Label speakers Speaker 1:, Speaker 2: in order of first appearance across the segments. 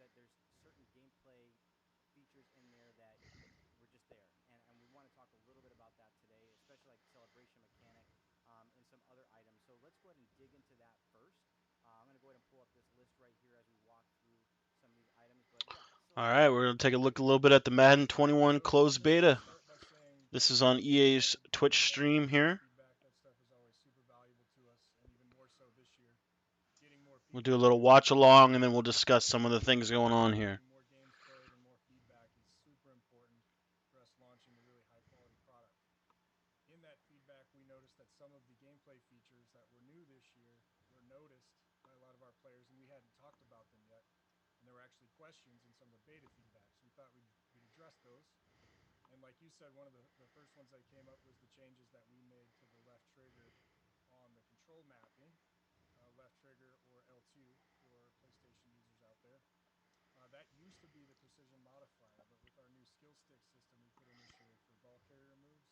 Speaker 1: that there's certain gameplay features in there that were just there, and we want to talk a little bit about that today, especially like celebration mechanic and some other items. So let's go ahead and dig into that first. I'm going to go ahead and pull up this list right here as we walk through some of these items. But yeah,
Speaker 2: All right, we're going to take a look a little bit at the Madden 21
Speaker 3: So
Speaker 2: closed
Speaker 3: just want
Speaker 2: beta.
Speaker 3: to start by saying
Speaker 2: This
Speaker 3: thank
Speaker 2: is
Speaker 3: you
Speaker 2: on
Speaker 3: for the
Speaker 2: EA's Twitch stream
Speaker 3: comments,
Speaker 2: here.
Speaker 3: feedback. That stuff is always super valuable to us, and even more so this year. Getting more
Speaker 2: We'll do a
Speaker 3: feedback
Speaker 2: little
Speaker 3: is
Speaker 2: watch
Speaker 3: important.
Speaker 2: along, and then we'll discuss some of the things going on here.
Speaker 3: Getting more games played and more feedback is super important for us launching a really high quality product. In that feedback, we noticed that some of the gameplay features that were new this year were noticed by a lot of our players, and we hadn't talked about them yet. And there were actually questions in some of the beta feedback, so we thought we'd address those. And like you said, one of the first ones that came up was the changes that we made to the left trigger on the control mapping, left trigger or L2 for PlayStation users out there. That used to be the precision modifier, but with our new skill stick system we put in this year for ball carrier moves,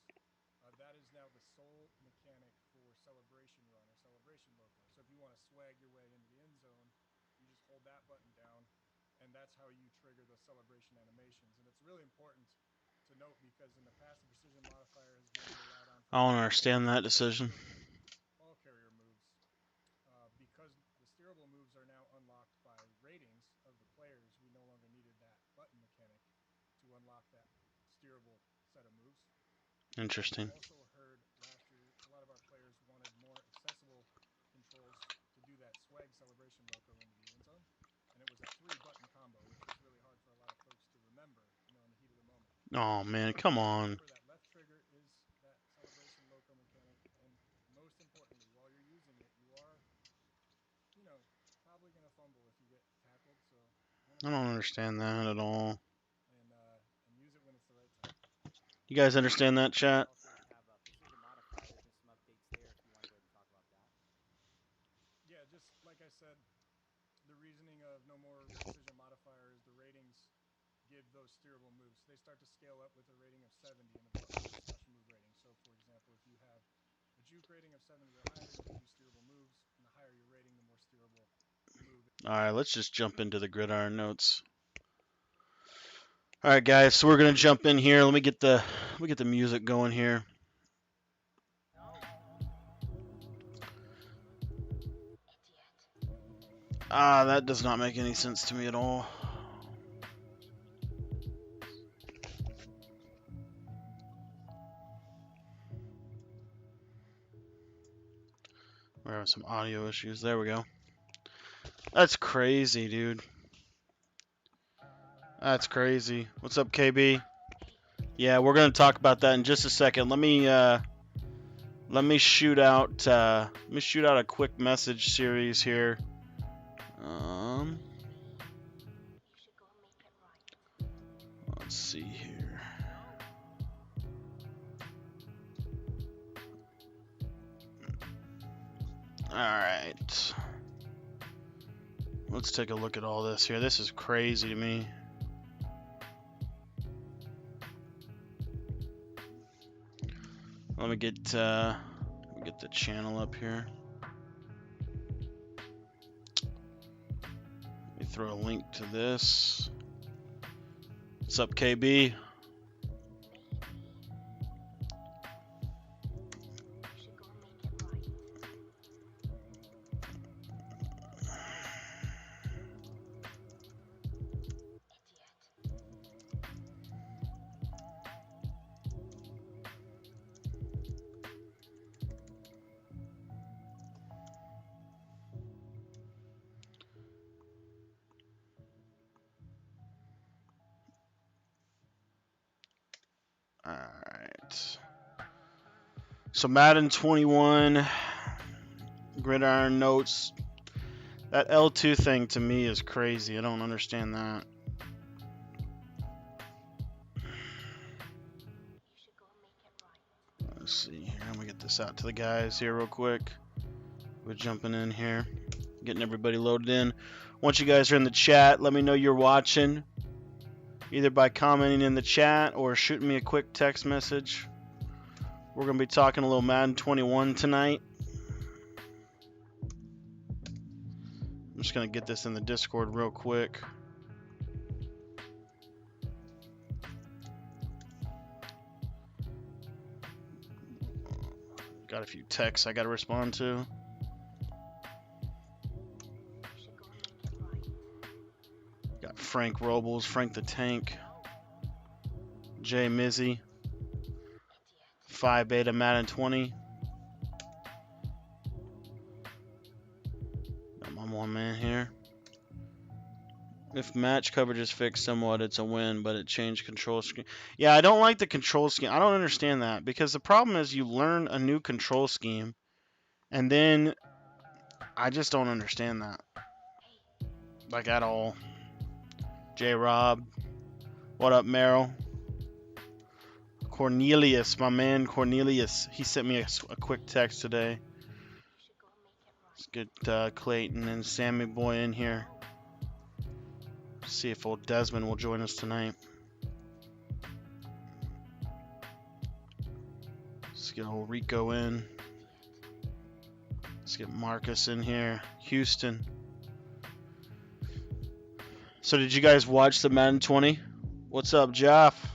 Speaker 3: that is now the sole mechanic for celebration run or celebration loco. So if you want to swag your way into the end zone, you just hold that button down, and that's how you trigger the celebration animations. And it's really important to note because in the past, the precision modifier has been relied on for
Speaker 2: I don't
Speaker 3: ball
Speaker 2: understand
Speaker 3: carriers
Speaker 2: that
Speaker 3: for the
Speaker 2: decision.
Speaker 3: steerable ball carrier moves. Because the steerable moves are now unlocked by ratings of the players, we no longer needed that button mechanic to unlock that steerable set of moves. We
Speaker 2: Interesting.
Speaker 3: also heard last year a lot of our players wanted more accessible controls to do that swag celebration loco into the end zone. And it was a 3-button combo, which was really hard for a lot of folks to remember, in the heat of the moment.
Speaker 2: Oh man,
Speaker 3: So
Speaker 2: come
Speaker 3: just
Speaker 2: on.
Speaker 3: remember that left trigger is that celebration loco mechanic. And most importantly, while you're using it, you are, probably going to fumble if you get tackled. So you want to
Speaker 2: I
Speaker 3: make
Speaker 2: don't
Speaker 3: sure that you
Speaker 2: understand
Speaker 3: hold
Speaker 2: that
Speaker 3: that
Speaker 2: at all.
Speaker 3: and use it when it's the right time.
Speaker 2: You guys understand that,
Speaker 1: we
Speaker 2: chat?
Speaker 1: also have precision modifiers and some updates there. If you want to go ahead and talk about that.
Speaker 3: Yeah, just like I said, the reasoning of no more precision modifier is the ratings give those steerable moves. They start to scale up with a rating of 70 in the special move rating. So, for example, if you have a juke rating of 70 or higher, you can do steerable moves, and the higher your rating, the more steerable the move is.
Speaker 2: All right, let's just jump into the Gridiron notes. All right, guys, so we're gonna jump in here. Let me get the music going here. That does not make any sense to me at all. We're having some audio issues. There we go. That's crazy, dude. That's crazy. What's up, KB? Yeah, we're gonna talk about that in just a second. Let me shoot out a quick message series here. Let's see here. All right. Let's take a look at all this here. This is crazy to me. Let me get the channel up here. Let me throw a link to this. What's up, KB? Alright. So Madden 21, Gridiron notes. That L2 thing to me is crazy. I don't understand that. Let's see here. I'm gonna get this out to the guys here real quick. We're jumping in here, getting everybody loaded in. Once you guys are in the chat, let me know you're watching, either by commenting in the chat or shooting me a quick text message. We're gonna be talking a little Madden 21 tonight. I'm just gonna get this in the Discord real quick. Got a few texts I got to respond to. Got Frank Robles, Frank the Tank, Jay Mizzy, Phi Beta Madden 20. Got my one man here. If match coverage is fixed somewhat, it's a win, but it changed control scheme. Yeah, I don't like the control scheme. I don't understand that, because the problem is you learn a new control scheme, and then I just don't understand that. Like, at all. J-Rob. What up, Merrill? Cornelius, my man Cornelius. He sent me a quick text today. Let's get Clayton and Sammy Boy in here. See if old Desmond will join us tonight. Let's get old Rico in. Let's get Marcus in here. Houston. So did you guys watch the Madden 20? What's up, Jeff?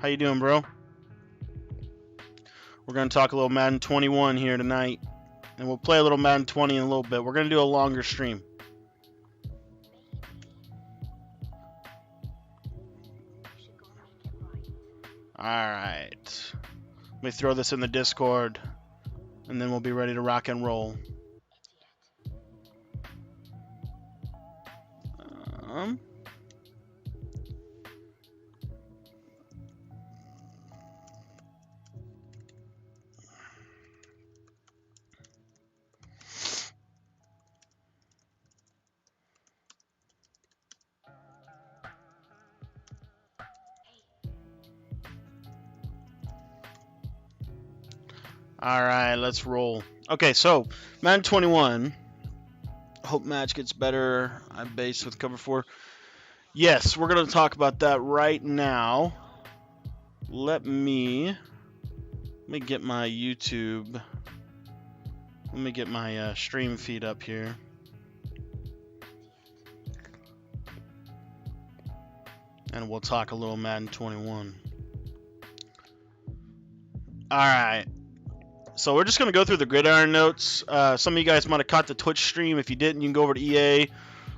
Speaker 2: How you doing, bro? We're going to talk a little Madden 21 here tonight. And we'll play a little Madden 20 in a little bit. We're going to do a longer stream. Alright. Let me throw this in the Discord. And then we'll be ready to rock and roll. Alright, let's roll. Okay, so Madden 21. Hope match gets better. I'm based with cover 4. Yes, we're going to talk about that right now. Let me get my YouTube. Let me get my stream feed up here. And we'll talk a little Madden 21. Alright. So we're just going to go through the Gridiron notes. Some of you guys might have caught the Twitch stream. If you didn't, you can go over to EA.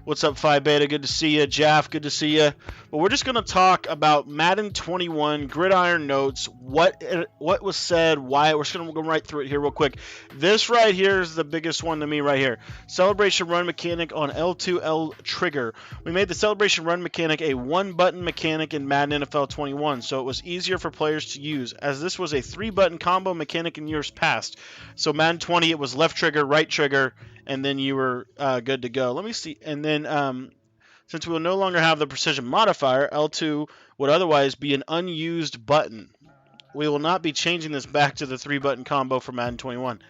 Speaker 2: What's up, Phi Beta? Good to see you. Jaff, good to see you. But we're just going to talk about Madden 21 Gridiron notes, what was said, why. We're just going to go right through it here real quick. This right here is the biggest one to me right here. Celebration run mechanic on L2L trigger. We made the celebration run mechanic a one-button mechanic in Madden NFL 21, so it was easier for players to use, as this was a three-button combo mechanic in years past. So Madden 20, it was left trigger, right trigger, and then you were good to go. Let me see. And then since we will no longer have the precision modifier, L2 would otherwise be an unused button. We will not be changing this back to the three-button combo for Madden 21.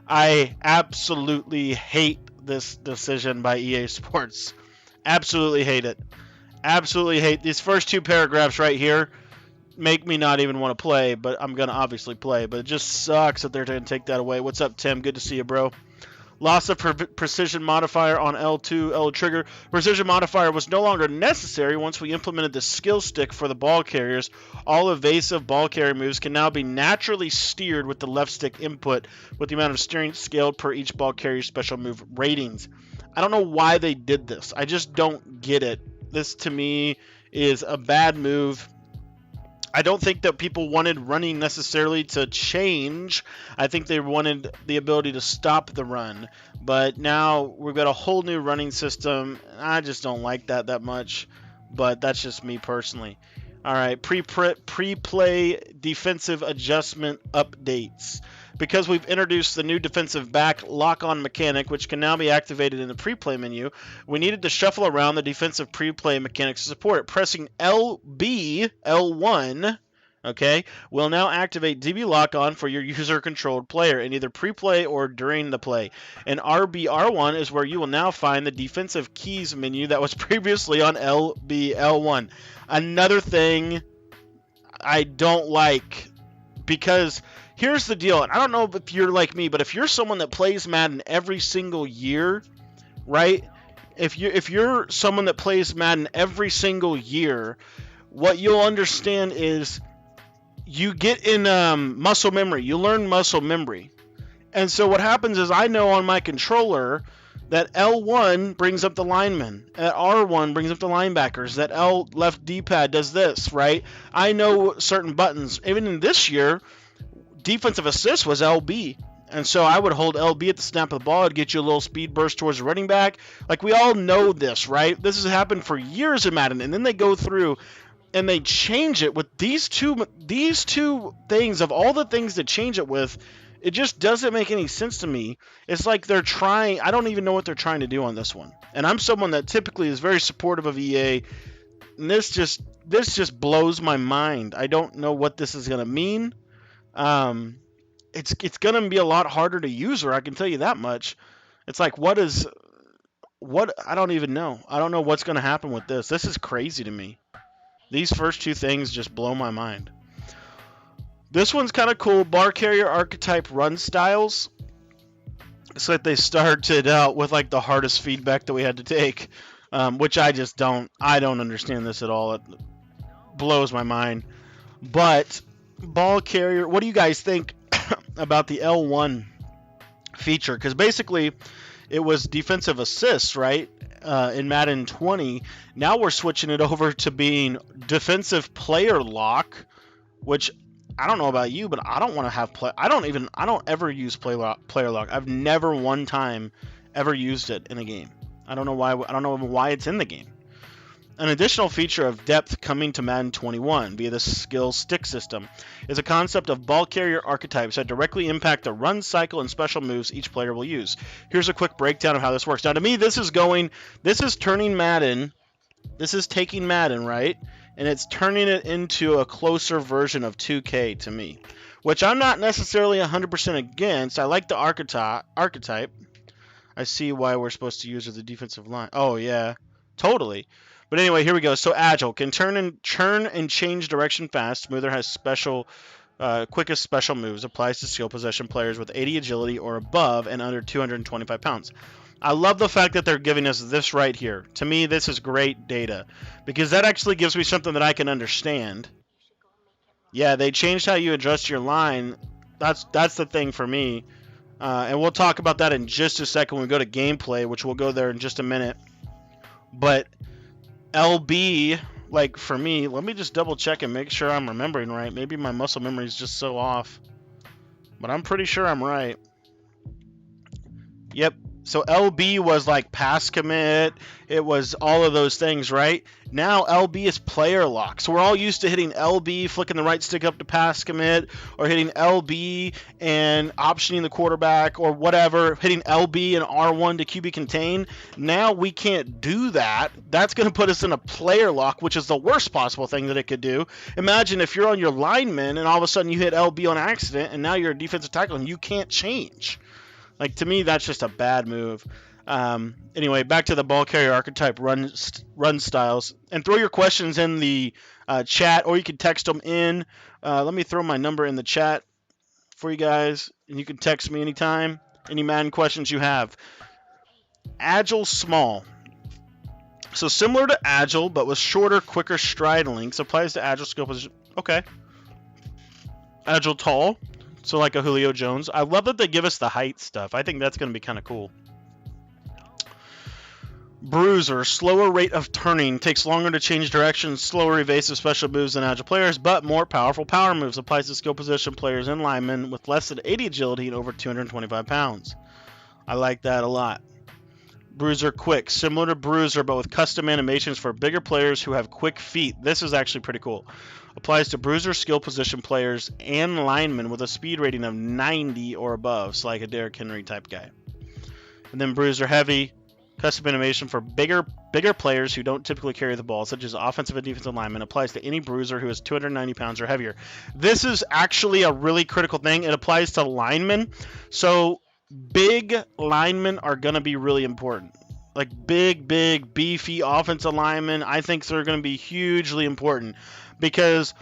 Speaker 2: I absolutely hate this decision by EA Sports. Absolutely hate it. Absolutely hate these first two paragraphs right here. Make me not even want to play, but I'm going to obviously play. But it just sucks that they're going to take that away. What's up, Tim? Good to see you, bro. Loss of precision modifier on L2, L trigger. Precision modifier was no longer necessary once we implemented the skill stick for the ball carriers. All evasive ball carrier moves can now be naturally steered with the left stick input, with the amount of steering scaled per each ball carrier's special move ratings. I don't know why they did this. I just don't get it. This, to me, is a bad move. I don't think that people wanted running necessarily to change. I think they wanted the ability to stop the run. But now we've got a whole new running system. I just don't like that much. But that's just me personally. All right, pre-play defensive adjustment updates. Because we've introduced the new defensive back lock-on mechanic, which can now be activated in the pre-play menu, we needed to shuffle around the defensive pre-play mechanics to support it. Pressing LB, L1, okay, will now activate DB lock-on for your user-controlled player in either pre-play or during the play. And RB-R1 is where you will now find the defensive keys menu that was previously on LB, L1. Another thing I don't like, because here's the deal, and I don't know if you're like me, but if you're someone that plays Madden every single year, right? If you're someone that plays Madden every single year, what you'll understand is you get in muscle memory. You learn muscle memory. And so what happens is I know on my controller that L1 brings up the linemen, that R1 brings up the linebackers, that L left D-pad does this, right? I know certain buttons. Even in this year, defensive assist was LB. And so I would hold LB at the snap of the ball to get you a little speed burst towards the running back. Like, we all know this, right? This has happened for years in Madden. And then they go through and they change it with these two things. Of all the things to change it with, it just doesn't make any sense to me. It's like they're trying. I don't even know what they're trying to do on this one. And I'm someone that typically is very supportive of EA. And this just blows my mind. I don't know what this is going to mean. It's going to be a lot harder to use her, I can tell you that much. It's like, what I don't even know. I don't know what's going to happen with this. This is crazy to me. These first two things just blow my mind. This one's kind of cool. Ball carrier archetype run styles. It's like they started out with like the hardest feedback that we had to take, which I don't understand this at all. It blows my mind. But ball carrier, what do you guys think about the L1 feature? Because basically it was defensive assists, right? In Madden 20. Now we're switching it over to being defensive player lock, which I don't know about you, but I don't want to have I don't ever use player lock. I've never one time ever used it in a game. I don't know why. I don't know why it's in the game. An additional feature of depth coming to Madden 21 via the skill stick system is a concept of ball carrier archetypes that directly impact the run cycle and special moves each player will use. Here's a quick breakdown of how this works. Now, to me, this is turning Madden. This is taking Madden, right? And it's turning it into a closer version of 2K to me, which I'm not necessarily 100% against. I like the archetype. I see why we're supposed to use the defensive line. Oh, yeah, totally. But anyway, here we go. So agile can turn and change direction fast. Smoother has quickest special moves. Applies to skill possession players with 80 agility or above and under 225 pounds. I love the fact that they're giving us this right here. To me, this is great data because that actually gives me something that I can understand. Yeah, they changed how you adjust your line. That's the thing for me. And we'll talk about that in just a second when we go to gameplay, which we'll go there in just a minute. But LB, like for me, let me just double check and make sure I'm remembering right. Maybe my muscle memory is just so off, but I'm pretty sure I'm right. Yep. So LB was like pass commit. It was all of those things, right? Now LB is player lock. So we're all used to hitting LB, flicking the right stick up to pass commit, or hitting LB and optioning the quarterback or whatever, hitting LB and R1 to QB contain. Now we can't do that. That's going to put us in a player lock, which is the worst possible thing that it could do. Imagine if you're on your lineman and all of a sudden you hit LB on accident and now you're a defensive tackle and you can't change. Like, to me, that's just a bad move. Anyway, back to the ball carrier archetype run styles. And throw your questions in the chat, or you can text them in. Let me throw my number in the chat for you guys, and you can text me anytime. Any Madden questions you have. Agile small. So similar to Agile, but with shorter, quicker stride lengths. Applies to Agile skill position. Okay. Agile tall. So like a Julio Jones. I love that they give us the height stuff. I think that's going to be kind of cool. Bruiser, slower rate of turning, takes longer to change direction, slower evasive special moves than agile players, but more powerful power moves. Applies to skill position players and linemen with less than 80 agility and over 225 pounds. I like that a lot. Bruiser quick, similar to Bruiser, but with custom animations for bigger players who have quick feet. This is actually pretty cool. Applies to Bruiser skill position players and linemen with a speed rating of 90 or above, so like a Derrick Henry type guy. And then Bruiser heavy, custom animation for bigger players who don't typically carry the ball, such as offensive and defensive linemen. Applies to any Bruiser who is 290 pounds or heavier. This is actually a really critical thing. It applies to linemen. So big linemen are going to be really important. Like big, beefy offensive linemen, I think they're going to be hugely important. Because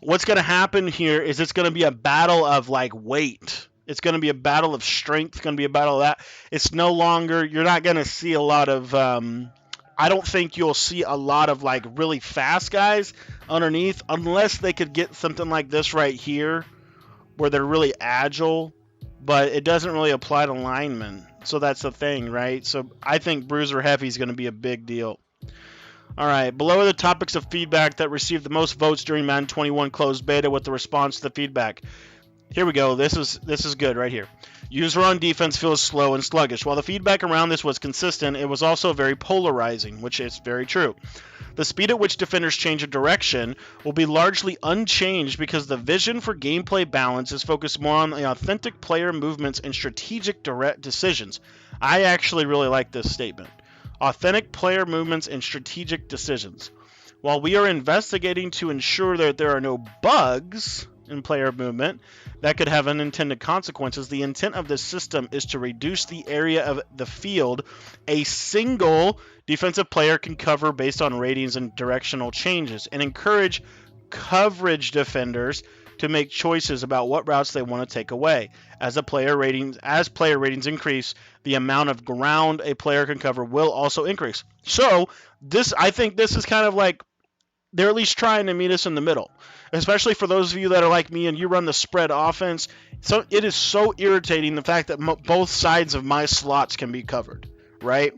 Speaker 2: what's going to happen here is it's going to be a battle of like weight. It's going to be a battle of strength. It's going to be a battle of that. It's no longer, you're not going to see a lot of, I don't think you'll see a lot of like really fast guys underneath unless they could get something like this right here where they're really agile but it doesn't really apply to linemen. So that's the thing, right? So I think bruiser heavy is going to be a big deal. All right, below are the topics of feedback that received the most votes during Madden 21 closed beta with the response to the feedback. Here we go. This is good right here. User on defense feels slow and sluggish. While the feedback around this was consistent, it was also very polarizing, which is very true. The speed at which defenders change a direction will be largely unchanged because the vision for gameplay balance is focused more on the authentic player movements and strategic direct decisions. I actually really like this statement. Authentic player movements and strategic decisions. While we are investigating to ensure that there are no bugs in player movement that could have unintended consequences, the intent of this system is to reduce the area of the field a single defensive player can cover based on ratings and directional changes, and encourage coverage defenders to make choices about what routes they want to take away. As player ratings increase, the amount of ground a player can cover will also increase. So I think this is kind of like they're at least trying to meet us in the middle, especially for those of you that are like me and you run the spread offense. So it is so irritating the fact that both sides of my slots can be covered, right?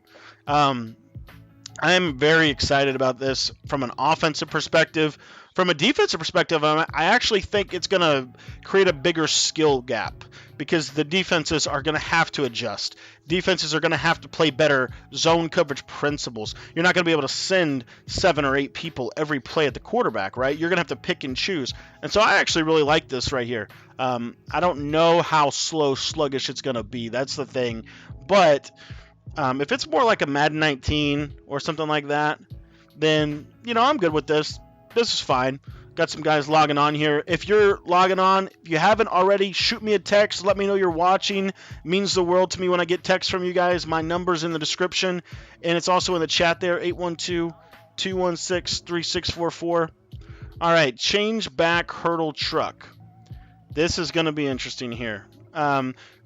Speaker 2: I'm very excited about this from an offensive perspective. From a defensive perspective, I actually think it's going to create a bigger skill gap because the defenses are going to have to adjust. Defenses are going to have to play better zone coverage principles. You're not going to be able to send 7 or 8 people every play at the quarterback, right? You're going to have to pick and choose. And so I actually really like this right here. I don't know how sluggish it's going to be. That's the thing. But if it's more like a Madden 19 or something like that, then, I'm good with this. This is fine. Got some guys logging on here. If you're logging on, if you haven't already, shoot me a text. Let me know you're watching. It means the world to me when I get texts from you guys. My number's in the description, and it's also in the chat there, 812-216-3644. All right, change back hurdle truck. This is going to be interesting here.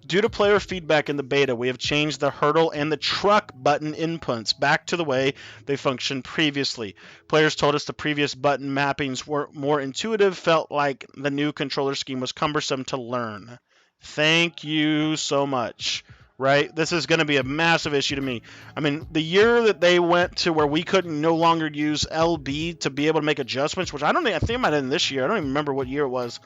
Speaker 2: Due to player feedback in the beta, we have changed the hurdle and the truck button inputs back to the way they functioned previously. Players told us the previous button mappings were more intuitive, felt like the new controller scheme was cumbersome to learn. Thank you so much. Right? This is going to be a massive issue to me. I mean, the year that they went to where we couldn't no longer use LB to be able to make adjustments, which I think it might have been this year. I don't even remember what year it was.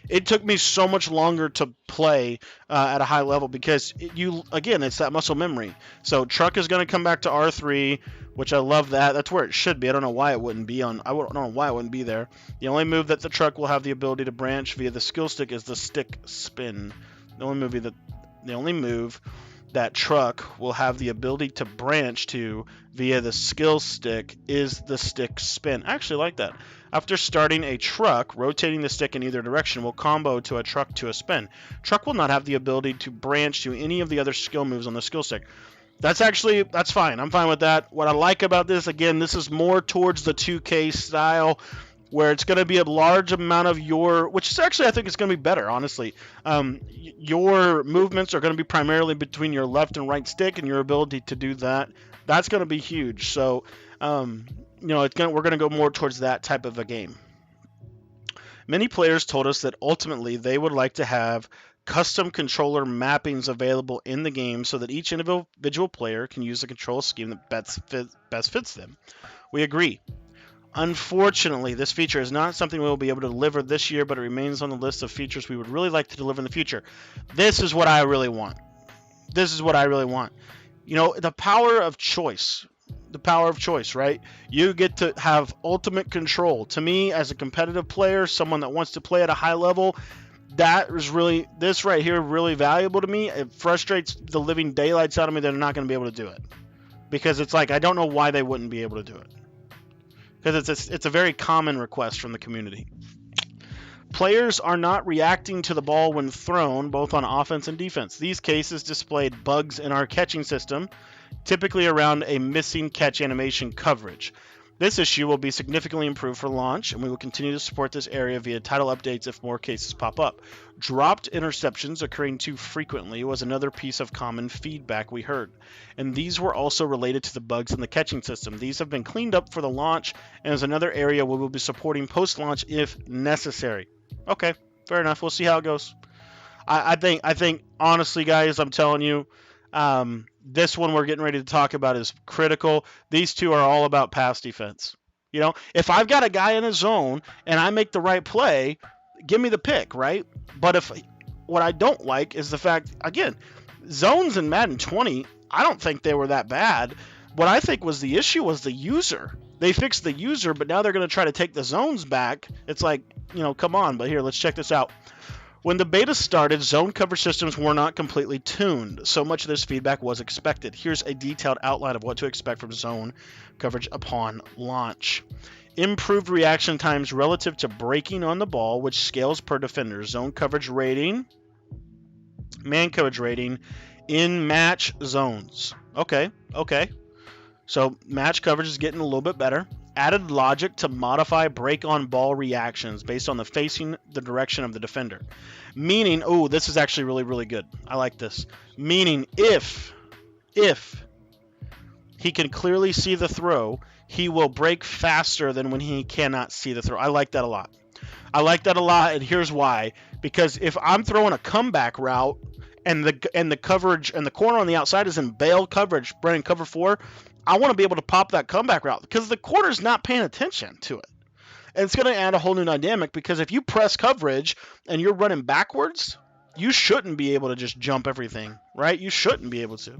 Speaker 2: It took me so much longer to play at a high level because it's that muscle memory. So truck is going to come back to R3, which I love that. That's where it should be. I don't know why it wouldn't be I don't know why it wouldn't be there. The only move that the truck will have the ability to branch via the skill stick is the stick spin. The only move that truck will have the ability to branch to via the skill stick is the stick spin. I actually like that. After starting a truck, rotating the stick in either direction will combo to a truck to a spin. Truck will not have the ability to branch to any of the other skill moves on the skill stick. That's fine. I'm fine with that. What I like about this, again, this is more towards the 2K style, where it's going to be a large amount of which is actually, I think it's going to be better, honestly. Your movements are going to be primarily between your left and right stick, and your ability to do that, that's going to be huge. So, we're going to go more towards that type of a game. Many players told us that ultimately they would like to have custom controller mappings available in the game so that each individual player can use the control scheme that best fits them. We agree. Unfortunately, this feature is not something we will be able to deliver this year, but it remains on the list of features we would really like to deliver in the future. This is what I really want. The power of choice. Right? You get to have ultimate control. To me, as a competitive player, someone that wants to play at a high level, this right here really valuable to me. It frustrates the living daylights out of me that they're not going to be able to do it. Because it's like, I don't know why they wouldn't be able to do it. Because it's a very common request from the community. Players are not reacting to the ball when thrown, both on offense and defense. These cases displayed bugs in our catching system, typically around a missing catch animation coverage. This issue will be significantly improved for launch, and we will continue to support this area via title updates if more cases pop up. Dropped interceptions occurring too frequently was another piece of common feedback we heard, and these were also related to the bugs in the catching system. These have been cleaned up for the launch, and is another area we will be supporting post-launch if necessary. Okay, fair enough. We'll see how it goes. I think honestly, guys, I'm telling you, this one we're getting ready to talk about is critical. These two are all about pass defense. You know, if I've got a guy in a zone and I make the right play, give me the pick, right? But if what I don't like is the fact, again, zones in Madden 20, I don't think they were that bad. What I think was the issue was the user. They fixed the user, but now they're going to try to take the zones back. It's like, come on, but here, let's check this out. When the beta started, zone coverage systems were not completely tuned. So much of this feedback was expected. Here's a detailed outline of what to expect from zone coverage upon launch. Improved reaction times relative to breaking on the ball, which scales per defender. Zone coverage rating, man coverage rating in match zones. Okay. So match coverage is getting a little bit better. Added logic to modify break-on-ball reactions based on the direction of the defender. Meaning, this is actually really, really good. I like this. Meaning, if he can clearly see the throw, he will break faster than when he cannot see the throw. I like that a lot. And here's why. Because if I'm throwing a comeback route and the coverage and the corner on the outside is in bail coverage, running cover 4, I want to be able to pop that comeback route because the corner's not paying attention to it. And it's going to add a whole new dynamic because if you press coverage and you're running backwards, you shouldn't be able to just jump everything, right? You shouldn't be able to.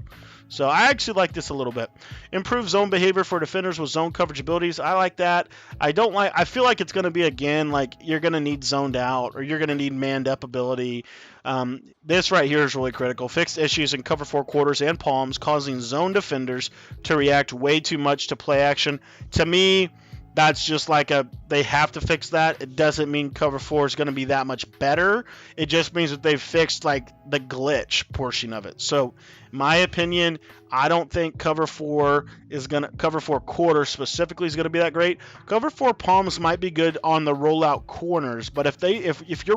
Speaker 2: So I actually like this a little bit. Improve zone behavior for defenders with zone coverage abilities. I like that. I feel like it's going to be, again, like you're going to need zoned out or you're going to need manned up ability. This right here is really critical. Fixed issues in cover 4 quarters and palms, causing zone defenders to react way too much to play action. To me, that's just like they have to fix that. It doesn't mean cover 4 is going to be that much better. It just means that they've fixed like the glitch portion of it. So, my opinion, I don't think cover 4 quarter specifically is going to be that great. Cover 4 palms might be good on the rollout corners, but if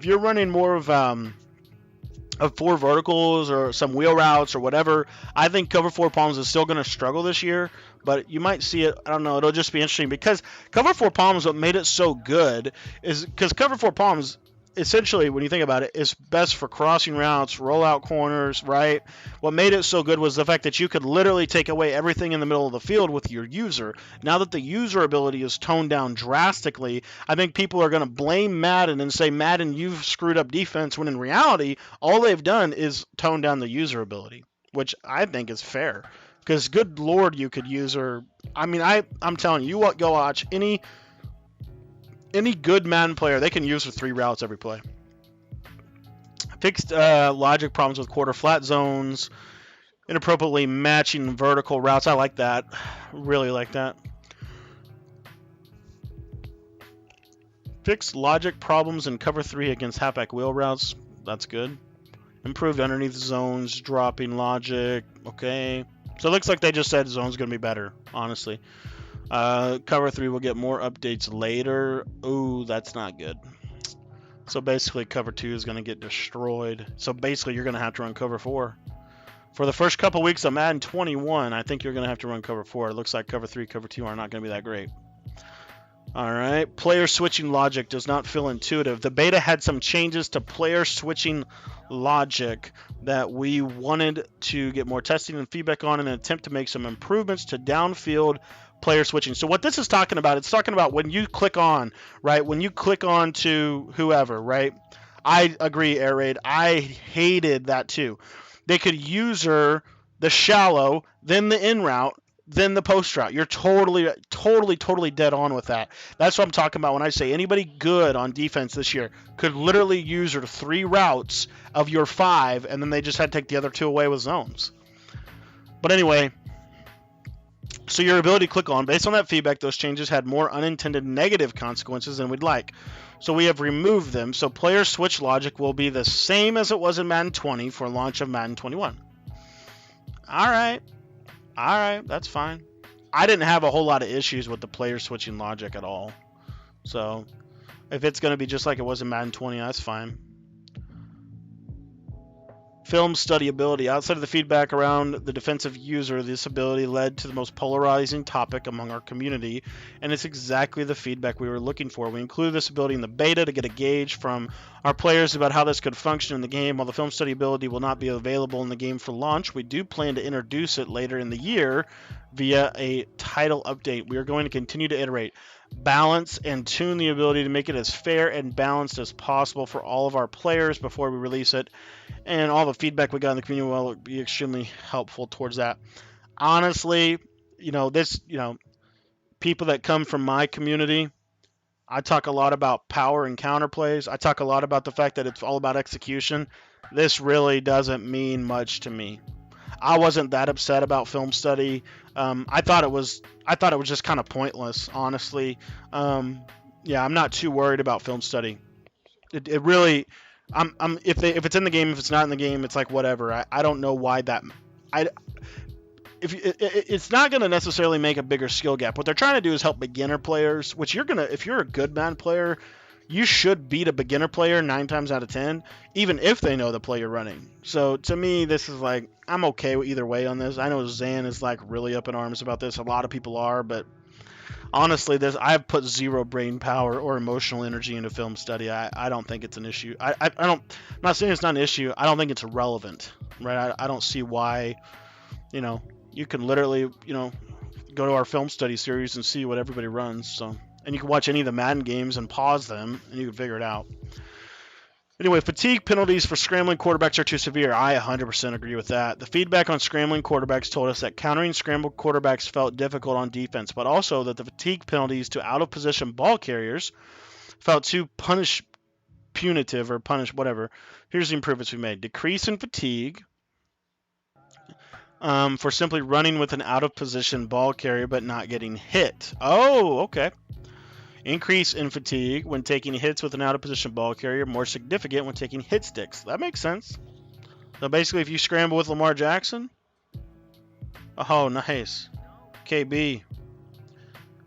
Speaker 2: you're running more of 4 verticals or some wheel routes or whatever, I think cover 4 palms is still going to struggle this year, but you might see it. I don't know. It'll just be interesting because cover 4 palms, what made it so good is because cover 4 palms, essentially, when you think about it, is best for crossing routes, rollout corners, right? What made it so good was the fact that you could literally take away everything in the middle of the field with your user. Now that the user ability is toned down drastically, I think people are going to blame Madden and say, Madden, you've screwed up defense, when in reality, all they've done is tone down the user ability, which I think is fair. Because good Lord, you could I'm telling you, go watch any good Madden player, they can use for 3 routes every play. Fixed logic problems with quarter flat zones, inappropriately matching vertical routes. I like that. Really like that. Fixed logic problems in cover 3 against halfback wheel routes. That's good. Improved underneath zones, dropping logic. Okay. So it looks like they just said zone's going to be better, honestly. Cover 3 will get more updates later. Ooh, that's not good. So basically, cover 2 is going to get destroyed. So basically, you're going to have to run cover 4. For the first couple weeks of Madden 21, I think you're going to have to run cover 4. It looks like cover 3, cover 2 are not going to be that great. All right. Player switching logic does not feel intuitive. The beta had some changes to player switching logic that we wanted to get more testing and feedback on in an attempt to make some improvements to downfield player switching. So what this is talking about, it's talking about when you click on, right? When you click on to whoever, right? I agree, Air Raid. I hated that too. They could user the shallow, then the in route, then the post route. You're totally dead on with that. That's what I'm talking about when I say anybody good on defense this year could literally use your 3 routes of your 5, and then they just had to take the other 2 away with zones. But anyway, so your ability to click on, based on that feedback, those changes had more unintended negative consequences than we'd like. So we have removed them. So player switch logic will be the same as it was in Madden 20 for launch of Madden 21. All right, that's fine. I didn't have a whole lot of issues with the player switching logic at all. So if it's going to be just like it was in Madden 20, that's fine. Film study ability. Outside of the feedback around the defensive user, this ability led to the most polarizing topic among our community, and it's exactly the feedback we were looking for. We included this ability in the beta to get a gauge from our players about how this could function in the game. While the film study ability will not be available in the game for launch, we do plan to introduce it later in the year via a title update. We are going to continue to iterate, balance, and tune the ability to make it as fair and balanced as possible for all of our players before we release it. And all the feedback we got in the community will be extremely helpful towards that. Honestly, people that come from my community, I talk a lot about power and counterplays. I talk a lot about the fact that it's all about execution. This really doesn't mean much to me. I wasn't that upset about film study. I thought it was just kind of pointless, honestly. Yeah, I'm not too worried about film study. It really, if it's in the game, if it's not in the game, it's like whatever. I don't know why that. It's not going to necessarily make a bigger skill gap. What they're trying to do is help beginner players, which if you're a good Madden player, you should beat a beginner player 9 times out of 10, even if they know the play you're running. So to me, this is like, I'm okay with either way on this. I know Zan is like really up in arms about this. A lot of people are, but honestly, I've put zero brain power or emotional energy into film study. I don't think it's an issue. I'm not saying it's not an issue. I don't think it's relevant, right? I don't see why, you can literally, go to our film study series and see what everybody runs. So, and you can watch any of the Madden games and pause them, and you can figure it out. Anyway, fatigue penalties for scrambling quarterbacks are too severe. I 100% agree with that. The feedback on scrambling quarterbacks told us that countering scrambled quarterbacks felt difficult on defense, but also that the fatigue penalties to out-of-position ball carriers felt too punitive or punish, whatever. Here's the improvements we made. Decrease in fatigue for simply running with an out-of-position ball carrier but not getting hit. Oh, okay. Increase in fatigue when taking hits with an out-of-position ball carrier, more significant when taking hit sticks. That makes sense. So basically, if you scramble with Lamar Jackson, oh, nice. KB,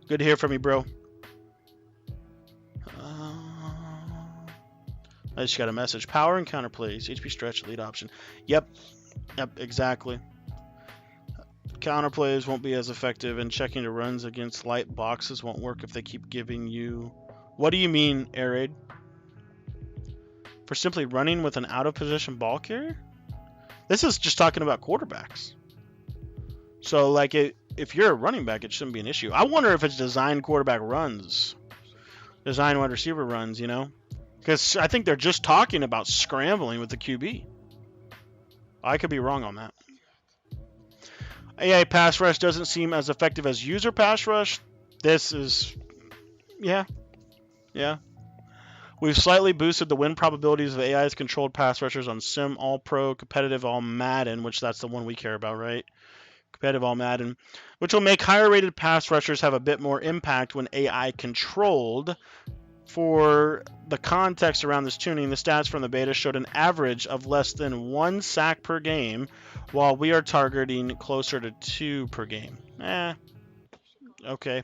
Speaker 2: good to hear from you, bro. I just got a message. Power and counterplays. HP stretch, lead option. Yep, exactly. Counterplays won't be as effective, and checking the runs against light boxes won't work if they keep giving you... What do you mean, Air Raid? For simply running with an out-of-position ball carrier? This is just talking about quarterbacks. So, like, if you're a running back, it shouldn't be an issue. I wonder if it's designed quarterback runs. Design wide receiver runs, Because I think they're just talking about scrambling with the QB. I could be wrong on that. AI pass rush doesn't seem as effective as user pass rush. This is... Yeah. We've slightly boosted the win probabilities of AI's controlled pass rushers on Sim All-Pro, Competitive All-Madden, which that's the one we care about, right? Competitive All-Madden, which will make higher-rated pass rushers have a bit more impact when AI controlled. For the context around this tuning, the stats from the beta showed an average of less than 1 sack per game, while we are targeting closer to 2 per game. Okay.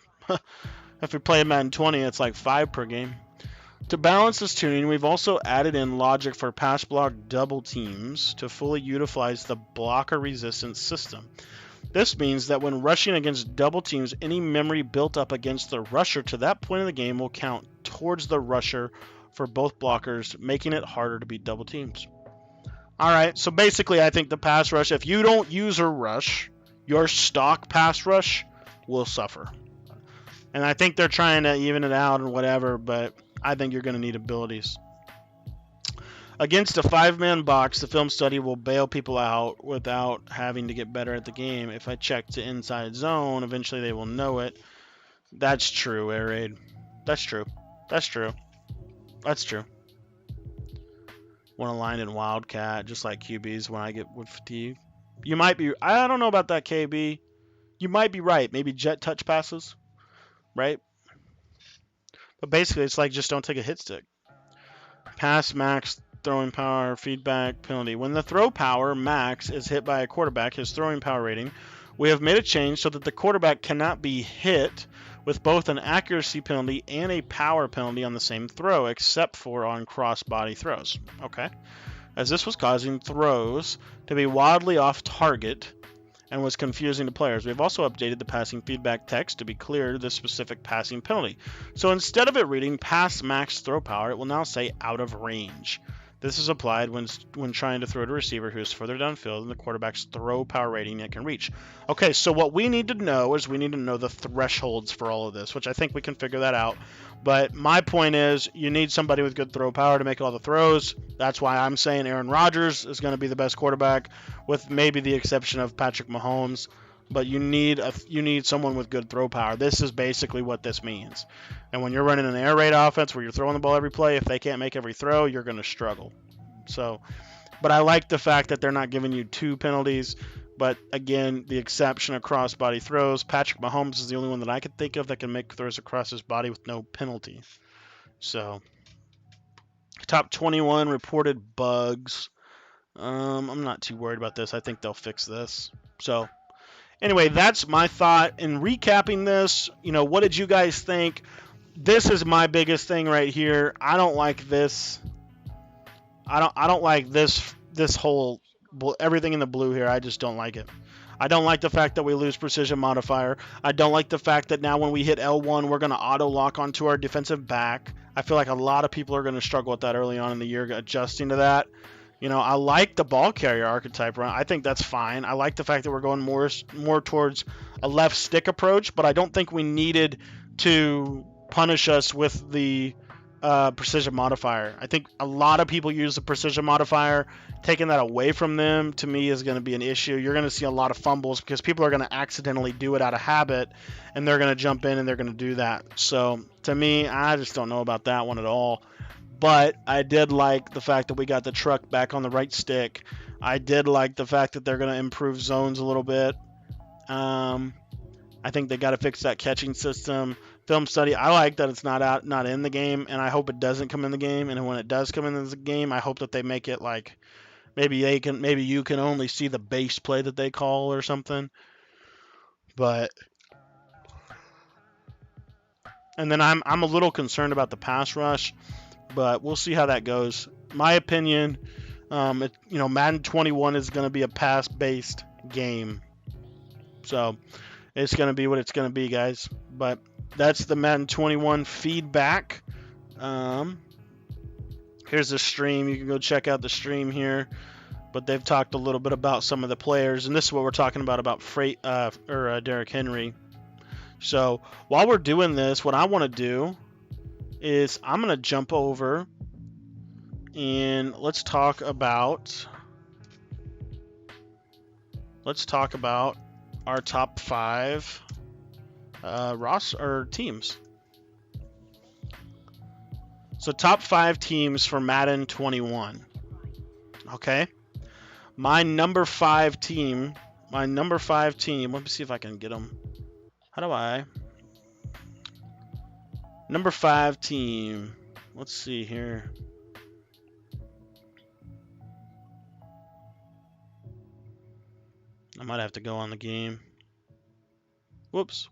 Speaker 2: If we play Madden 20, it's like 5 per game. To balance this tuning, we've also added in logic for pass block double teams to fully utilize the blocker resistance system. This means that when rushing against double teams, any memory built up against the rusher to that point in the game will count towards the rusher for both blockers, making it harder to beat double teams. Alright, so basically I think the pass rush, if you don't use a rush, your stock pass rush will suffer. And I think they're trying to even it out and whatever, but I think you're going to need abilities. Against a 5-man box, the film study will bail people out without having to get better at the game. If I check to inside zone, eventually they will know it. That's true, Air Raid. That's true. When aligned in Wildcat, just like QBs when I get with fatigue. You might be... I don't know about that, KB. You might be right. Maybe jet touch passes, right? But basically, it's like just don't take a hit stick. Pass max... Throwing power, feedback, penalty. When the throw power max is hit by a quarterback, his throwing power rating, we have made a change so that the quarterback cannot be hit with both an accuracy penalty and a power penalty on the same throw, except for on cross-body throws. Okay. as this was causing throws to be wildly off target and was confusing to players. We've also updated the passing feedback text to be clear to the specific passing penalty. So instead of it reading past max throw power, it will now say out of range. This is applied when trying to throw to a receiver who is further downfield than the quarterback's throw power rating it can reach. Okay, so what we need to know is we need to know the thresholds for all of this, which I think we can figure that out. But my point is you need somebody with good throw power to make all the throws. That's why I'm saying Aaron Rodgers is going to be the best quarterback, with maybe the exception of Patrick Mahomes. But you need someone with good throw power. This is basically what this means. And when you're running an air raid offense where you're throwing the ball every play, if they can't make every throw, you're going to struggle. So, but I like the fact that they're not giving you 2 penalties. But again, the exception of cross-body throws. Patrick Mahomes is the only one that I could think of that can make throws across his body with no penalty. So, top 21 reported bugs. I'm not too worried about this. I think they'll fix this. So, anyway, that's my thought in recapping this. What did you guys think? This is my biggest thing right here. I don't like this. I don't like this whole everything in the blue here. I just don't like it. I don't like the fact that we lose precision modifier. I don't like the fact that now when we hit L1, we're going to auto lock onto our defensive back. I feel like a lot of people are going to struggle with that early on in the year, adjusting to that. I like the ball carrier archetype run. I think that's fine. I like the fact that we're going more towards a left stick approach, but I don't think we needed to punish us with the precision modifier. I think a lot of people use the precision modifier. Taking that away from them, to me, is going to be an issue. You're going to see a lot of fumbles because people are going to accidentally do it out of habit, and they're going to jump in and they're going to do that. So, to me, I just don't know about that one at all. But I did like the fact that we got the truck back on the right stick. I did like the fact that they're going to improve zones a little bit. I think they got to fix that catching system. Film study, I like that it's not in the game, and I hope it doesn't come in the game. And when it does come in the game, I hope that they make it like maybe you can only see the base play that they call or something. And then I'm a little concerned about the pass rush, but we'll see how that goes. My opinion, Madden 21 is going to be a pass-based game, so it's going to be what it's going to be, guys. But that's the Madden 21 feedback. Here's the stream. You can go check out the stream here. But they've talked a little bit about some of the players, and this is what we're talking about Derrick Henry. So while we're doing this, what I want to do is I'm going to jump over and let's talk about our top 5 teams. So top 5 teams for Madden 21. Okay. My number 5 team, let me see if I can get them. Number 5 team, let's see here. I might have to go on the game. Whoops.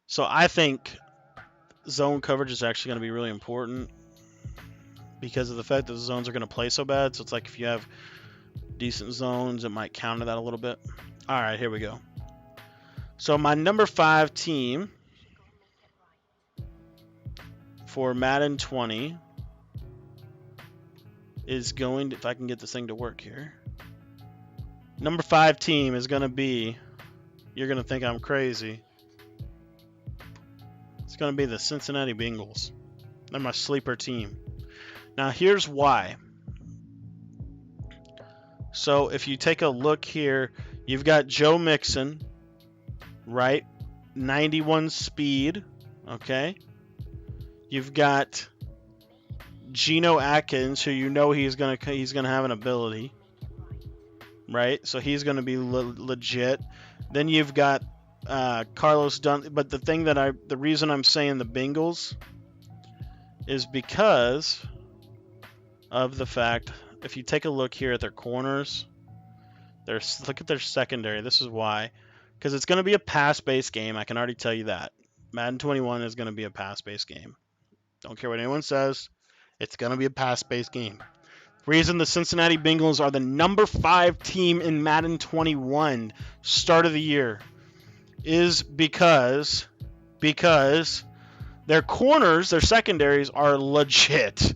Speaker 2: So I think zone coverage is actually going to be really important because of the fact that the zones are going to play so bad. So it's like if you have decent zones, it might counter that a little bit. All right, here we go. So my number 5 team for Madden 20 is going to, if I can get this thing to work here. Number 5 team is going to be, you're going to think I'm crazy. It's going to be the Cincinnati Bengals. They're my sleeper team. Now here's why. So if you take a look here, you've got Joe Mixon, right? 91 speed, okay? You've got Geno Atkins, who he's gonna have an ability, right? So he's gonna be legit. Then you've got Carlos Dunn. But the reason I'm saying the Bengals is because of the fact, if you take a look here at their corners, look at their secondary. This is why. Because it's going to be a pass-based game. I can already tell you that. Madden 21 is going to be a pass-based game. Don't care what anyone says. It's going to be a pass-based game. Reason the Cincinnati Bengals are the number 5 team in Madden 21 start of the year is because their corners, their secondaries are legit.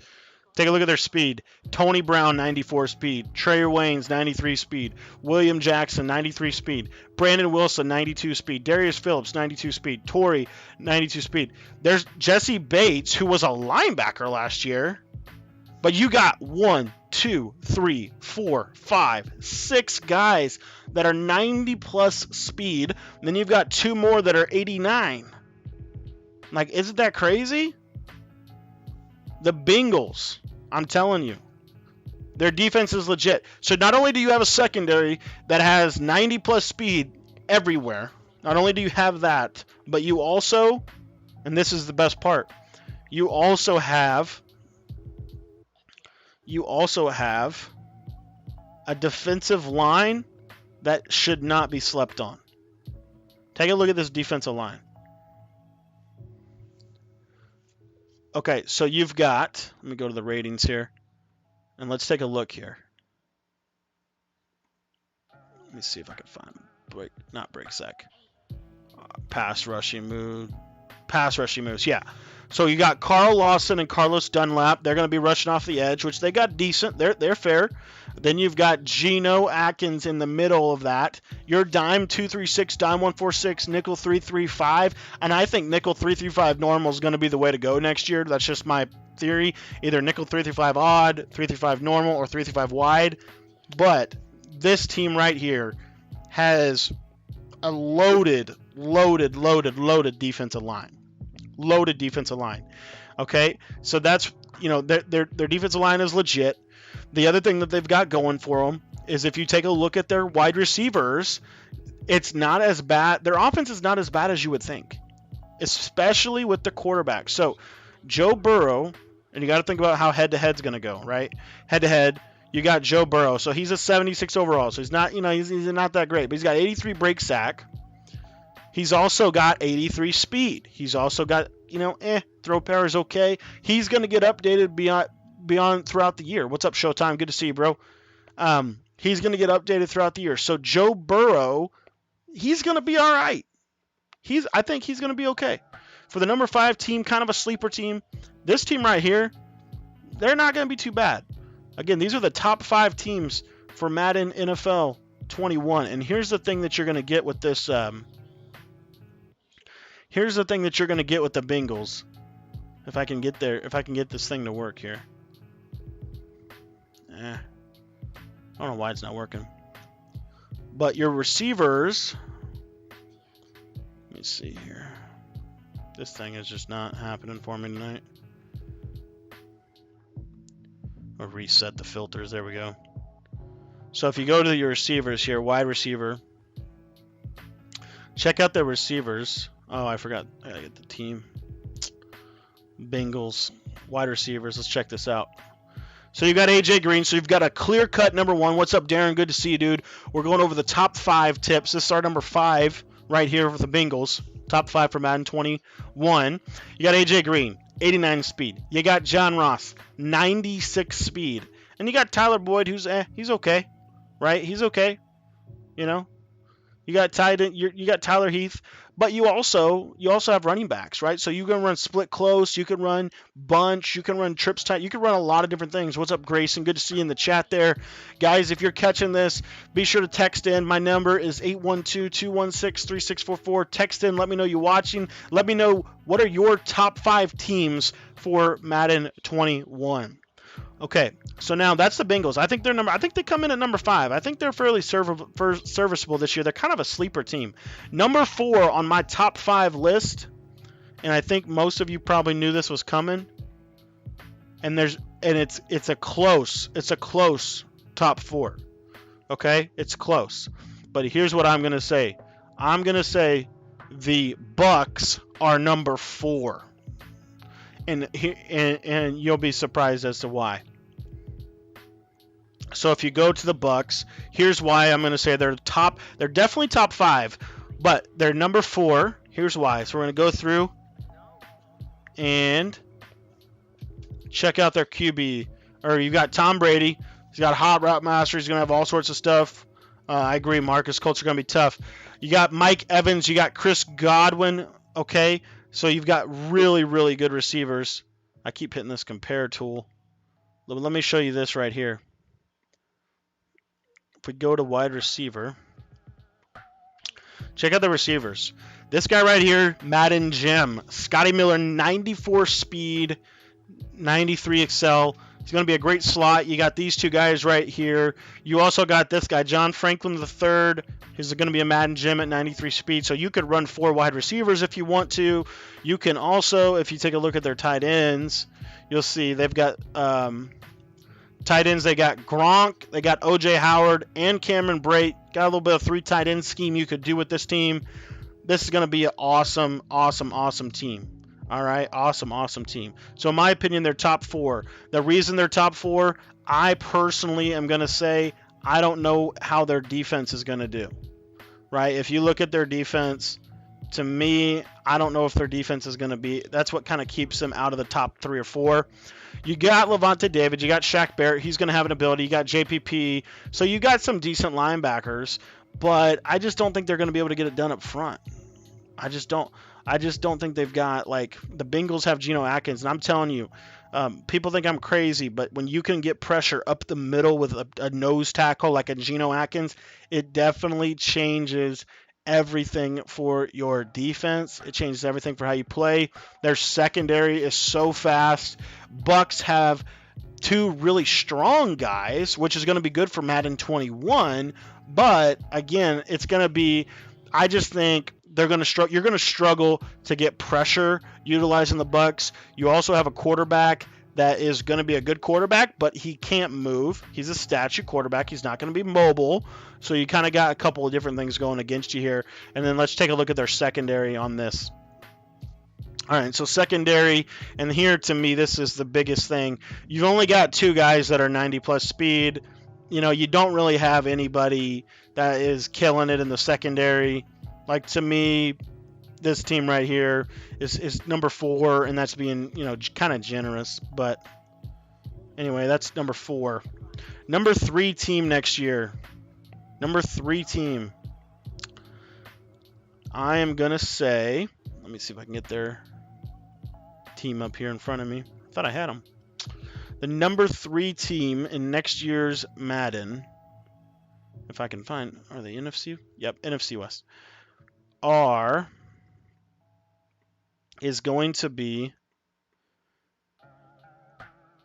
Speaker 2: Take a look at their speed. Tony Brown, 94 speed. Trey Waynes, 93 speed. William Jackson, 93 speed. Brandon Wilson, 92 speed. Darius Phillips, 92 speed. Torrey, 92 speed. There's Jesse Bates, who was a linebacker last year. But you got 1, 2, 3, 4, 5, 6 guys that are 90 plus speed. And then you've got 2 more that are 89. Like, isn't that crazy? The Bengals, I'm telling you, their defense is legit. So not only do you have a secondary that has 90 plus speed everywhere, not only do you have that, but you also, and this is the best part, you also have a defensive line that should not be slept on. Take a look at this defensive line. Okay, so you've got, let me go to the ratings here, and let's take a look here. Let me see if I can find pass rushing moves, yeah. So you got Carl Lawson and Carlos Dunlap. They're going to be rushing off the edge, which they got decent. They're fair. Then you've got Geno Atkins in the middle of that. Your dime 236, dime 146, nickel 335, and I think nickel 335 normal is going to be the way to go next year. That's just my theory. Either nickel 335 odd, 335 normal, or 335 wide. But this team right here has a loaded defensive line. Loaded defensive line. Okay, so that's, their defensive line is legit. The other thing that they've got going for them is if you take a look at their wide receivers, it's not as bad. Their offense is not as bad as you would think, especially with the quarterback. So Joe Burrow, and you got to think about how head-to-head's going to go, right? Head-to-head, you got Joe Burrow. So he's a 76 overall. So he's not, he's not that great, but he's got 83 break sack. He's also got 83 speed. He's also got, throw power is okay. He's going to get updated beyond throughout the year. What's up, Showtime? Good to see you, bro. He's going to get updated throughout the year. So Joe Burrow, he's going to be all right. I think he's going to be okay. For the number 5 team, kind of a sleeper team, this team right here, they're not going to be too bad. Again, these are the top 5 teams for Madden NFL 21. And here's the thing that you're going to get with this. Here's the thing that you're going to get with the Bengals. If I can get this thing to work here. I don't know why it's not working. But your receivers, let me see here. This thing is just not happening for me tonight. I'll reset the filters. There we go. So if you go to your receivers here, wide receiver, check out the receivers. Oh, I forgot. I gotta get the team. Bengals wide receivers. Let's check this out. So you've got AJ Green. So you've got a clear-cut number 1. What's up, Darren? Good to see you, dude. We're going over the top 5 tips. This is our number 5 right here with the Bengals. Top 5 for Madden 21. You got AJ Green, 89 speed. You got John Ross, 96 speed. And you got Tyler Boyd, who's he's okay, right? He's okay. You got Tyler Heath. But you also have running backs, right? So you can run split close, you can run bunch, you can run trips tight, you can run a lot of different things. What's up, Grayson? Good to see you in the chat there. Guys, if you're catching this, be sure to text in. My number is 812-216-3644. Text in, let me know you're watching. Let me know what are your top 5 teams for Madden 21. Okay, so now that's the Bengals. I think they come in at number 5. I think they're fairly serviceable this year. They're kind of a sleeper team. Number 4 on my top 5 list, and I think most of you probably knew this was coming. And it's a close top 4. Okay, it's close. But here's what I'm gonna say. I'm gonna say the Bucks are number 4. And you'll be surprised as to why. So if you go to the Bucks, here's why I'm going to say they're top. They're definitely top 5, but they're number 4. Here's why. So we're going to go through and check out their QB. Or you got Tom Brady. He's got a hot route master. He's going to have all sorts of stuff. I agree, Marcus. Colts are going to be tough. You got Mike Evans. You got Chris Godwin. Okay, so you've got really, really good receivers. I keep hitting this compare tool. Let me show you this right here. If we go to wide receiver, check out the receivers. This guy right here, Madden Gem. Scotty Miller, 94 speed, 93 excel. He's going to be a great slot. You got these two guys right here. You also got this guy, John Franklin III. He's going to be a Madden Gem at 93 speed. So you could run 4 wide receivers if you want to. You can also, if you take a look at their tight ends, you'll see they've got tight ends. They got Gronk, they got O.J. Howard, and Cameron Brate. Got a little bit of 3 tight end scheme you could do with this team. This is going to be an awesome, awesome, awesome team. All right, awesome team. So in my opinion, they're top 4. The reason they're top 4, I personally am going to say I don't know how their defense is going to do. Right? If you look at their defense, to me, I don't know if their defense is going to be. That's what kind of keeps them out of the top 3 or 4. You got Levante David. You got Shaq Barrett. He's going to have an ability. You got JPP. So you got some decent linebackers, but I just don't think they're going to be able to get it done up front. I just don't think they've got, like, the Bengals have Geno Atkins, and I'm telling you, people think I'm crazy, but when you can get pressure up the middle with a nose tackle like a Geno Atkins, it definitely changes everything for your defense. It changes everything for how you play. Their secondary is so fast. Bucks have 2 really strong guys, which is going to be good for Madden 21, but again, it's going to be, I just think they're going to you're going to struggle to get pressure utilizing the Bucks. You also have a quarterback that is going to be a good quarterback, but he can't move. He's a statue quarterback. He's not going to be mobile. So you kind of got a couple of different things going against you here. And then let's take a look at their secondary on this. All right, so secondary, and here to me, this is the biggest thing. You've only got 2 guys that are 90-plus speed. You know, you don't really have anybody that is killing it in the secondary. Like, to me, this team right here is number 4, and that's being, you know, kind of generous. But anyway, that's number 4. Number 3 team next year. Number 3 team. I am going to say, let me see if I can get their team up here in front of me. I thought I had them. The number 3 team in next year's Madden, if I can find, are they NFC? Yep, NFC West. Is going to be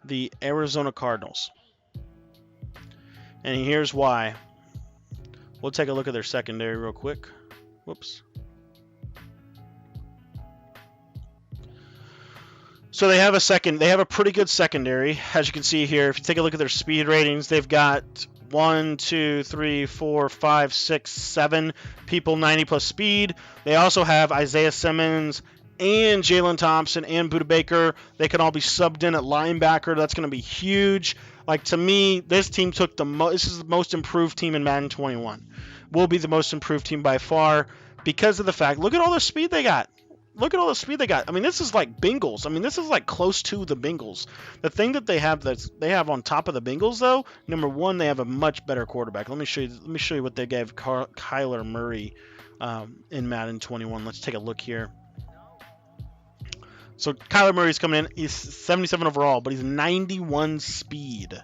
Speaker 2: the Arizona Cardinals. And here's why. We'll take a look at their secondary real quick. Whoops. So they have a pretty good secondary, as you can see here. If you take a look at their speed ratings, they've got 1, 2, 3, 4, 5, 6, 7 people 90-plus speed. They also have Isaiah Simmons and Jalen Thompson and Budda Baker. They can all be subbed in at linebacker. That's going to be huge. Like, to me, this team took this is the most improved team in Madden 21. Will be the most improved team by far because of the fact, look at all the speed they got. Look at all the speed they got. I mean, this is like Bengals. I mean, this is like close to the Bengals. The thing that they have on top of the Bengals, though, number 1, they have a much better quarterback. Let me show you what they gave Kyler Murray in Madden 21. Let's take a look here. So Kyler Murray's coming in. He's 77 overall, but he's 91 speed.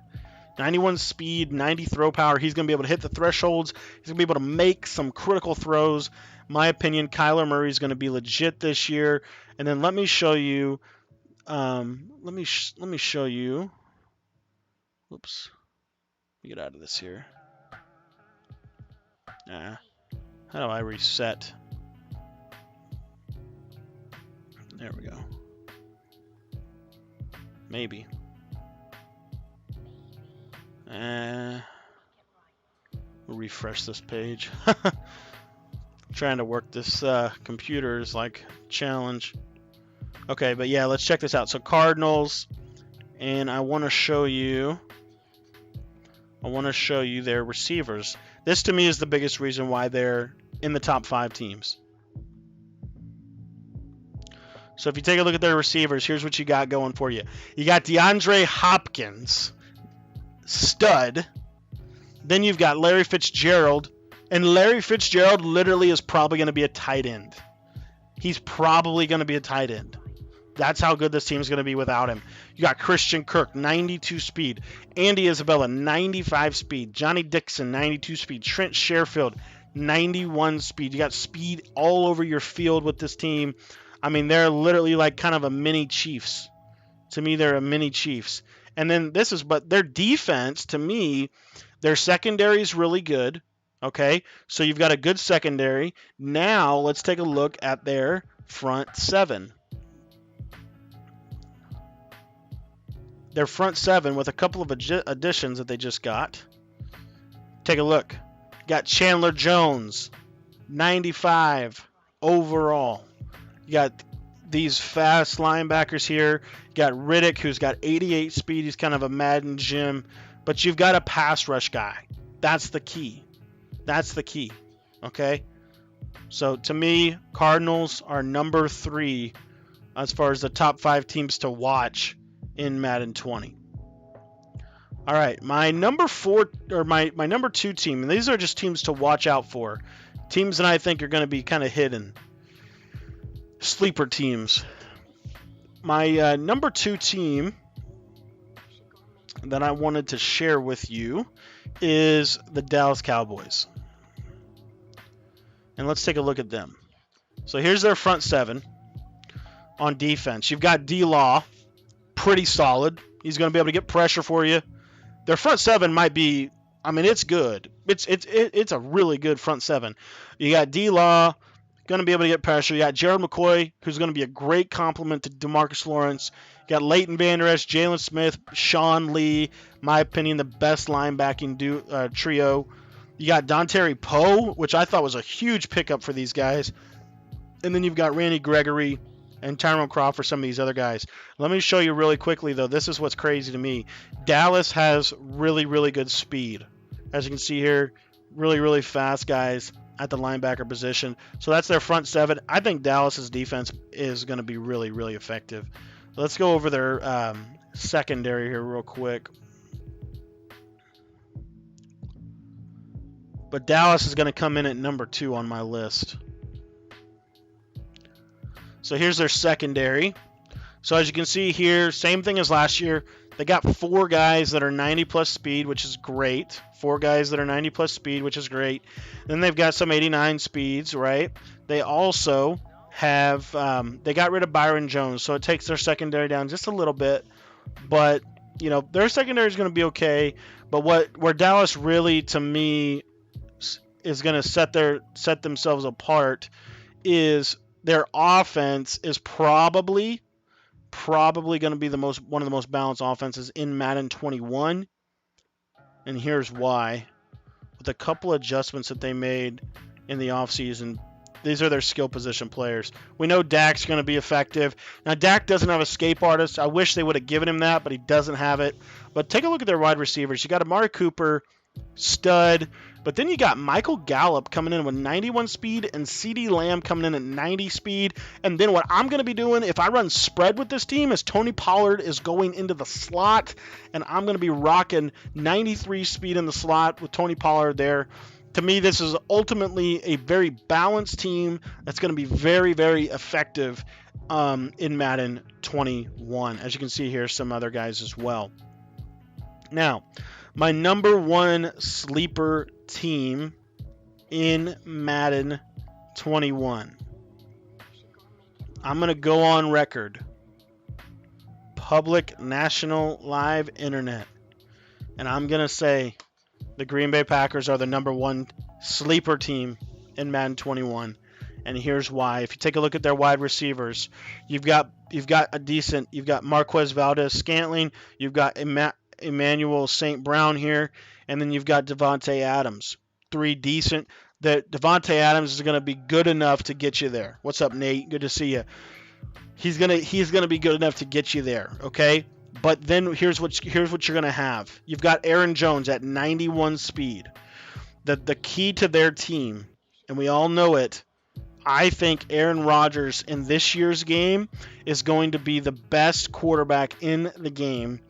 Speaker 2: 91 speed, 90 throw power. He's going to be able to hit the thresholds. He's going to be able to make some critical throws. My opinion, Kyler Murray is going to be legit this year. And then let me show you. Let me show you. Whoops. Let me get out of this here. How do I reset? There we go. Maybe. We'll refresh this page. Trying to work this computer is like a challenge. Okay, but yeah, let's check this out. So Cardinals, and I want to show you their receivers. This to me is the biggest reason why they're in the top 5 teams. So if you take a look at their receivers, here's what you got going for you. You got DeAndre Hopkins, stud. Then you've got Larry Fitzgerald. And Larry Fitzgerald literally is probably going to be a tight end. He's probably going to be a tight end. That's how good this team is going to be without him. You got Christian Kirk, 92 speed. Andy Isabella, 95 speed. Johnny Dixon, 92 speed. Trent Sherfield, 91 speed. You got speed all over your field with this team. I mean, they're literally like kind of a mini Chiefs. To me, they're a mini Chiefs. And then but their defense, to me, their secondary is really good. Okay, so you've got a good secondary. Now let's take a look at their front seven. Their front seven with a couple of additions that they just got. Take a look. Got Chandler Jones, 95 overall. You got these fast linebackers here. You got Riddick, who's got 88 speed. He's kind of a Madden Jim. But you've got a pass rush guy. That's the key. That's the key. Okay? So to me, Cardinals are number 3 as far as the top 5 teams to watch in Madden 20. All right, my number 4 or my number 2 team, and these are just teams to watch out for. Teams that I think are going to be kind of hidden. Sleeper teams. My number 2 team that I wanted to share with you is the Dallas Cowboys. And let's take a look at them. So here's their front 7 on defense. You've got D-Law, pretty solid. He's going to be able to get pressure for you. Their front 7 might be, I mean, it's good. It's a really good front 7. You got D-Law, going to be able to get pressure. You got Gerald McCoy, who's going to be a great complement to DeMarcus Lawrence. You got Leighton Vander Esch, Jalen Smith, Sean Lee, my opinion, the best linebacking trio. You got Dontari Poe, which I thought was a huge pickup for these guys. And then you've got Randy Gregory and Tyrone Crawford, some of these other guys. Let me show you really quickly, though. This is what's crazy to me. Dallas has really, really good speed. As you can see here, really, really fast guys at the linebacker position. So that's their front 7. I think Dallas's defense is going to be really, really effective. Let's go over their secondary here real quick. But Dallas is going to come in at number 2 on my list. So here's their secondary. So as you can see here, same thing as last year. They got 4 guys that are 90-plus speed, which is great. 4 guys that are 90-plus speed, which is great. Then they've got some 89 speeds, right? They also have they got rid of Byron Jones, so it takes their secondary down just a little bit. But, you know, their secondary is going to be okay. But where Dallas really, to me, is going to set themselves apart is their offense is probably going to be one of the most balanced offenses in Madden 21. And here's why. With a couple adjustments that they made in the offseason, these are their skill position players. We know Dak's going to be effective. Now, Dak doesn't have a escape artist. I wish they would have given him that, but he doesn't have it. But take a look at their wide receivers. You got Amari Cooper, stud. But then you got Michael Gallup coming in with 91 speed and CeeDee Lamb coming in at 90 speed. And then what I'm going to be doing if I run spread with this team is Tony Pollard is going into the slot. And I'm going to be rocking 93 speed in the slot with Tony Pollard there. To me, this is ultimately a very balanced team that's going to be very, very effective in Madden 21. As you can see here, some other guys as well. Now, my number 1 sleeper team in Madden 21. I'm going to go on record. Public National Live Internet. And I'm going to say the Green Bay Packers are the number 1 sleeper team in Madden 21. And here's why. If you take a look at their wide receivers, you've got Marquez Valdez-Scantling, you've got Emmanuel St. Brown here, and then you've got Devontae Adams. 3 decent. That Devontae Adams is going to be good enough to get you there. What's up, Nate? Good to see you. He's gonna be good enough to get you there, okay? But then here's what you're gonna have. You've got Aaron Jones at 91 speed. The key to their team, and we all know it, I think Aaron Rodgers in this year's game is going to be the best quarterback in the game,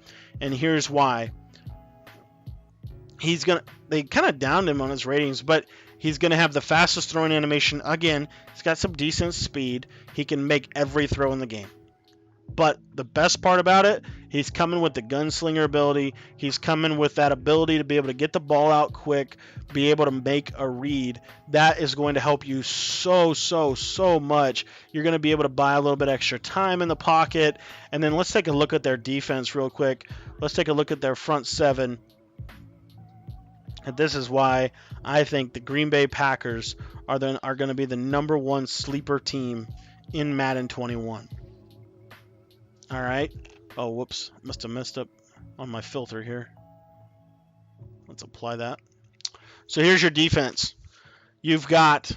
Speaker 2: and here's why. They kind of downed him on his ratings, but he's going to have the fastest throwing animation. Again, he's got some decent speed. He can make every throw in the game. But the best part about it, he's coming with the gunslinger ability. He's coming with that ability to be able to get the ball out quick, be able to make a read. That is going to help you so much. You're going to be able to buy a little bit extra time in the pocket. And then let's take a look at their defense real quick. Let's take a look at their front seven. And this is why I think the Green Bay Packers are going to be the number one sleeper team in Madden 21. All right. Oh, whoops. Must have messed up on my filter here. Let's apply that. So here's your defense. You've got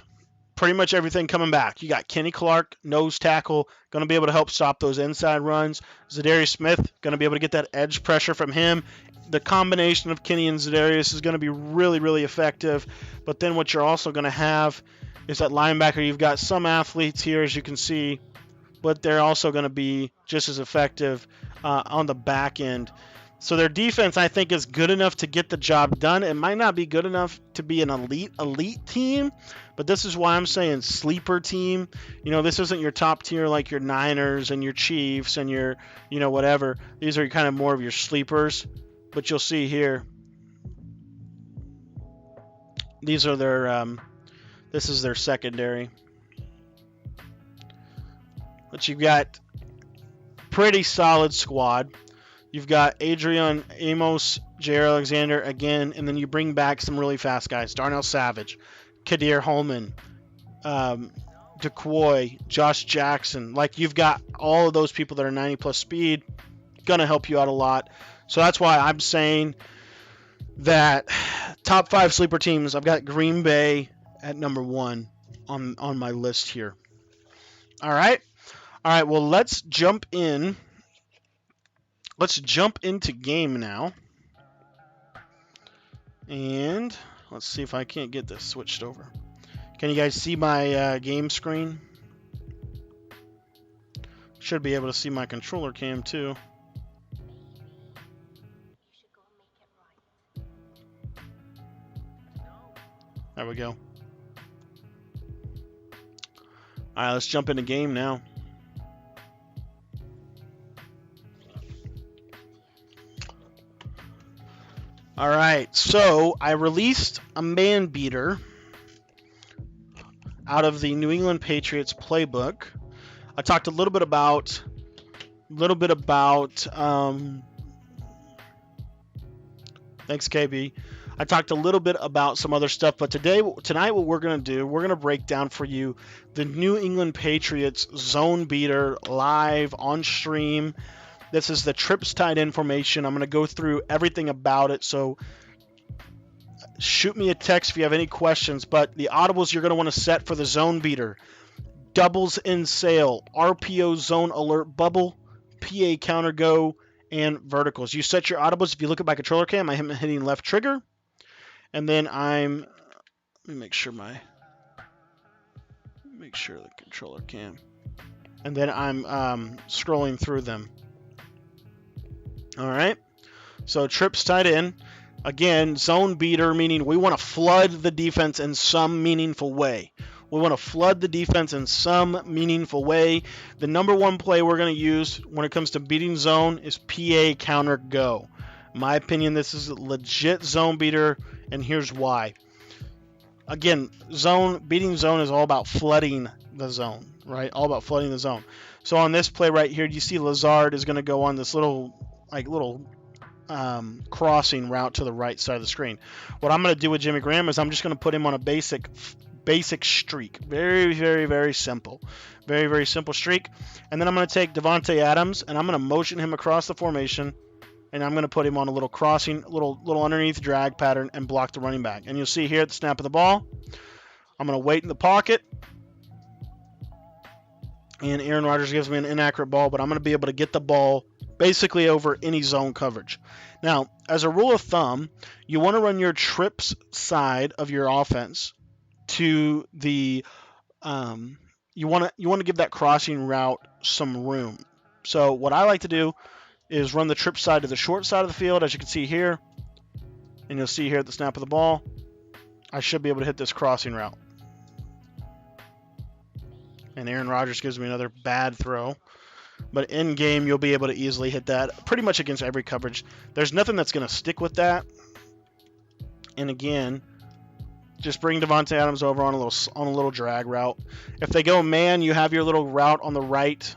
Speaker 2: pretty much everything coming back. You got Kenny Clark, nose tackle, going to be able to help stop those inside runs. Zadarius Smith, going to be able to get that edge pressure from him. The combination of Kenny and Zadarius is going to be really effective. But then what you're also going to have is that linebacker. You've got some athletes here, as you can see, but they're also going to be just as effective on the back end. So their defense, I think, is good enough to get the job done. It might not be good enough to be an elite team, but this is why I'm saying sleeper team. You know, this isn't your top tier like your Niners and your Chiefs and your, whatever. These are kind of more of your sleepers. But you'll see here, these are their, this is their secondary. But you've got pretty solid squad. You've got Adrian Amos, Jair Alexander again, and then you bring back some really fast guys. Darnell Savage, Kadir Holman, DeCoy, Josh Jackson. Like, you've got all of those people that are 90-plus speed. Going to help you out a lot. So that's why I'm saying that top 5 sleeper teams, I've got Green Bay at number 1 on my list here. All right, well, let's jump in. Let's jump into game now. And let's see if I can't get this switched over. Can you guys see my game screen? Should be able to see my controller cam too. There we go. All right, let's jump into game now. All right, so I released a man beater out of the New England Patriots playbook. I talked a little bit about thanks, KB. I talked a little bit about some other stuff, but tonight what we're going to do, we're going to break down for you the New England Patriots zone beater live on stream. This is the trips tied information. I'm going to go through everything about it, so shoot me a text if you have any questions. But the audibles you're going to want to set for the zone beater: doubles in sale, RPO zone alert bubble, PA counter go, and verticals. You set your audibles. If you look at my controller cam, I am hitting left trigger, and then let me make sure the controller cam, and then I'm scrolling through them. All right, so trips tied in. Again, zone beater, meaning we want to flood the defense in some meaningful way. We want to flood the defense in some meaningful way. The number one play we're going to use when it comes to beating zone is PA counter go. In my opinion, this is a legit zone beater, and here's why. Again, beating zone is all about flooding the zone, right? All about flooding the zone. So on this play right here, you see Lazard is going to go on this little crossing route to the right side of the screen. What I'm going to do with Jimmy Graham is I'm just going to put him on a basic streak. Very simple. Very simple streak. And then I'm going to take Devontae Adams and I'm going to motion him across the formation, and I'm going to put him on a little crossing, little underneath drag pattern and block the running back. And you'll see here at the snap of the ball, I'm going to wait in the pocket, and Aaron Rodgers gives me an inaccurate ball, but I'm going to be able to get the ball basically over any zone coverage. Now, as a rule of thumb, you want to run your trips side of your offense to the you want to give that crossing route some room. So what I like to do is run the trip side to the short side of the field, as you can see here, and you'll see here at the snap of the ball, I should be able to hit this crossing route. And Aaron Rodgers gives me another bad throw. But in game, you'll be able to easily hit that pretty much against every coverage. There's nothing that's going to stick with that. And again, just bring Davante Adams over on a little drag route. If they go man, you have your little route on the right.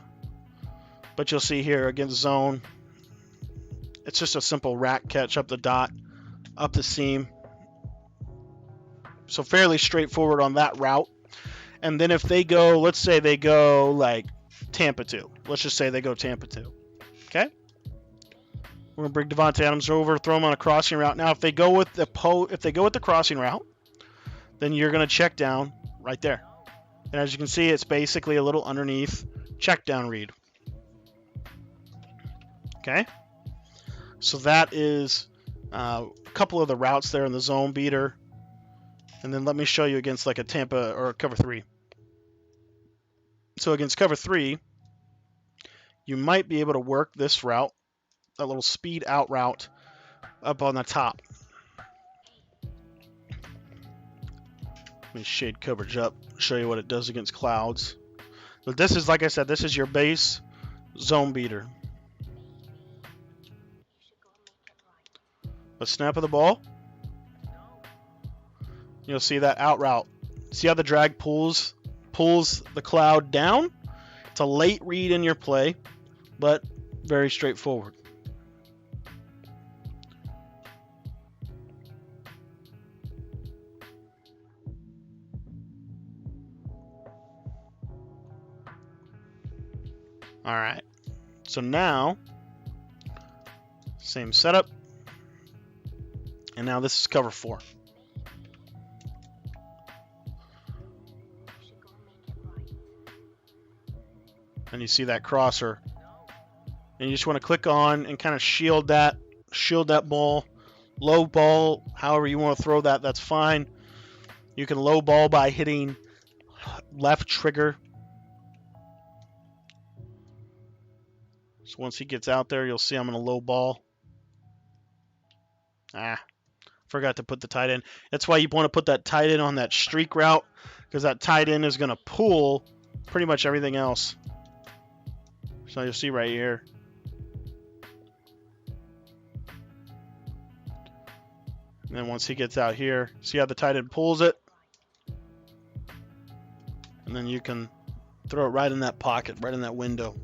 Speaker 2: But you'll see here against zone, it's just a simple rack catch up the dot, up the seam. So fairly straightforward on that route. And then if they go, let's say they go like Tampa 2. Let's just say they go Tampa 2. Okay? We're going to bring Davante Adams over, throw him on a crossing route. Now, if they go with the crossing route, then you're going to check down right there. And as you can see, it's basically a little underneath check down read. Okay? So that is a couple of the routes there in the zone beater. And then let me show you against like a Tampa or a cover 3. So against cover 3, you might be able to work this route, that little speed out route up on the top. Let me shade coverage up, show you what it does against clouds. But this is, like I said, this is your base zone beater. The snap of the ball, you'll see that out route. See how the drag pulls the cloud down? It's a late read in your play, but very straightforward. All right, so now, same setup, and now this is cover 4. And you see that crosser, and you just want to click on and kind of shield that ball, low ball, however you want to throw that, that's fine. You can low ball by hitting left trigger. So once he gets out there, you'll see I'm going to low ball. Forgot to put the tight end. That's why you want to put that tight end on that streak route, because that tight end is going to pull pretty much everything else. So you'll see right here. And then once he gets out here, see how the tight end pulls it? And then you can throw it right in that pocket, right in that window.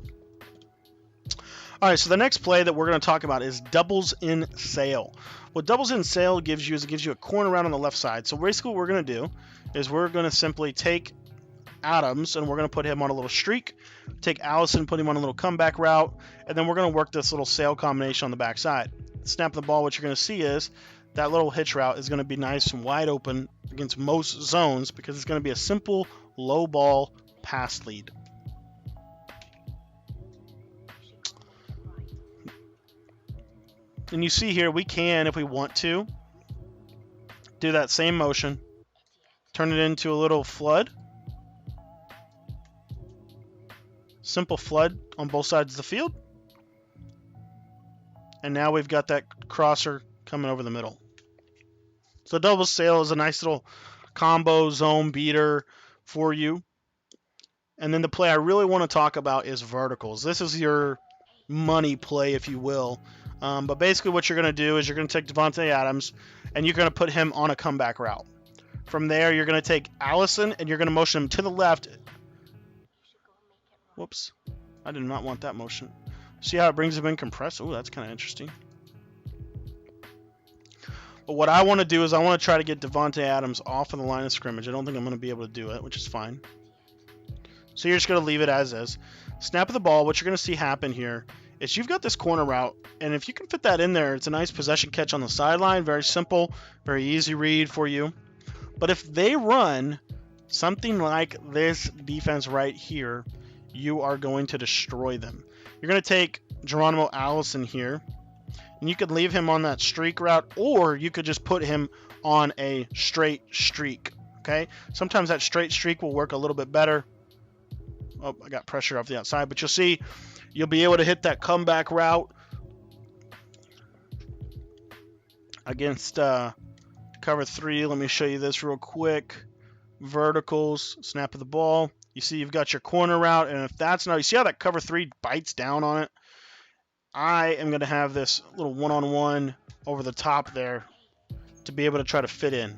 Speaker 2: All right, so the next play that we're going to talk about is doubles in sail. What doubles in sail gives you is it gives you a corner route on the left side. So basically what we're going to do is we're going to simply take Adams and we're going to put him on a little streak, take Allison, put him on a little comeback route, and then we're going to work this little sail combination on the backside. Snap the ball, what you're going to see is that little hitch route is going to be nice and wide open against most zones because it's going to be a simple low ball pass lead. And you see here, we can, if we want to, do that same motion, turn it into a little flood. Simple flood on both sides of the field. And now we've got that crosser coming over the middle. So double sail is a nice little combo zone beater for you. And then the play I really want to talk about is verticals. This is your money play, if you will. But basically what you're going to do is you're going to take Davante Adams and you're going to put him on a comeback route. From there, you're going to take Allison and you're going to motion him to the left. Whoops. I did not want that motion. See how it brings him in compressed? Oh, that's kind of interesting. But what I want to do is I want to try to get Davante Adams off of the line of scrimmage. I don't think I'm going to be able to do it, which is fine. So you're just going to leave it as is. Snap of the ball, what you're going to see happen here is you've got this corner route, and if you can fit that in there, it's a nice possession catch on the sideline. Very simple, very easy read for you. But if they run something like this defense right here, you are going to destroy them. You're going to take Geronimo Allison here, and you could leave him on that streak route, or you could just put him on a straight streak. Okay, sometimes that straight streak will work a little bit better. Oh, I got pressure off the outside, but you'll see you'll be able to hit that comeback route against cover 3. Let me show you this real quick. Verticals, snap of the ball. You see you've got your corner route, and if that's not, you see how that cover 3 bites down on it? I am going to have this little one-on-one over the top there to be able to try to fit in.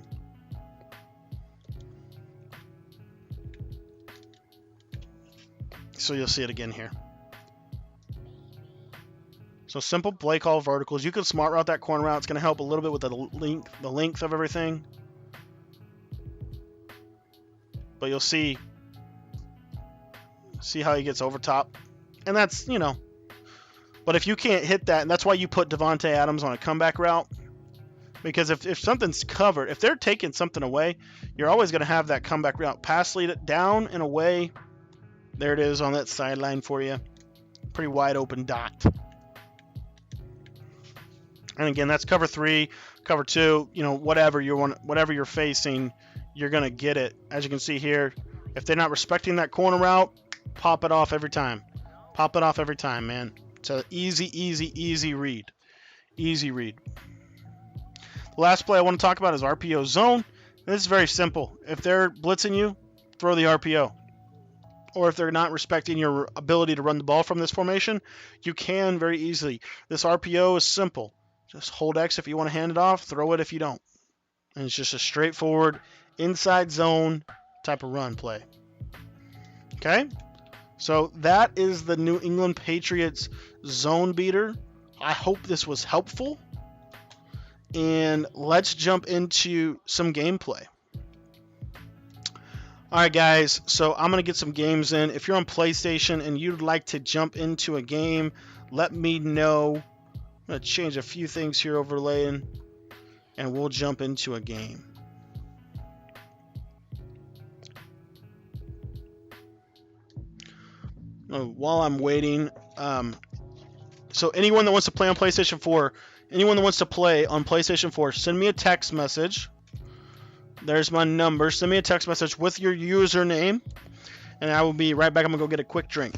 Speaker 2: So you'll see it again here. So simple play call verticals. You can smart route that corner route. It's going to help a little bit with the length of everything. But you'll see how he gets over top. And that's, you know. But if you can't hit that, and that's why you put Devontae Adams on a comeback route. Because if something's covered, if they're taking something away, you're always going to have that comeback route. Pass lead it down and away. There it is on that sideline for you. Pretty wide open dot. And again, that's cover 3, cover 2, you know, whatever you're facing, you're going to get it. As you can see here, if they're not respecting that corner route, pop it off every time. Pop it off every time, man. It's an easy read. Easy read. The last play I want to talk about is RPO zone. And this is very simple. If they're blitzing you, throw the RPO. Or if they're not respecting your ability to run the ball from this formation, you can very easily. This RPO is simple. Just hold X if you want to hand it off, throw it if you don't. And it's just a straightforward inside zone type of run play. Okay? So that is the New England Patriots zone beater. I hope this was helpful. And let's jump into some gameplay. Alright guys, so I'm going to get some games in. If you're on PlayStation and you'd like to jump into a game, let me know. I'm going to change a few things here overlaying, and we'll jump into a game. While I'm waiting, so anyone that wants to play on PlayStation 4, send me a text message. There's my number. Send me a text message with your username, and I will be right back. I'm going to go get a quick drink.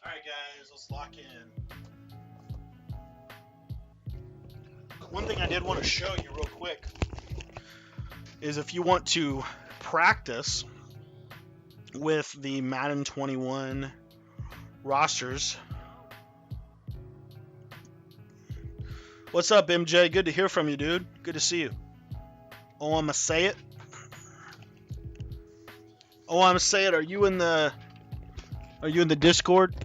Speaker 2: Alright guys, let's lock in. One thing I did want to show you real quick is if you want to practice with the Madden 21 rosters. What's up, MJ? Good to hear from you, dude. Good to see you. Oh, I'ma say it. Are you in the Discord?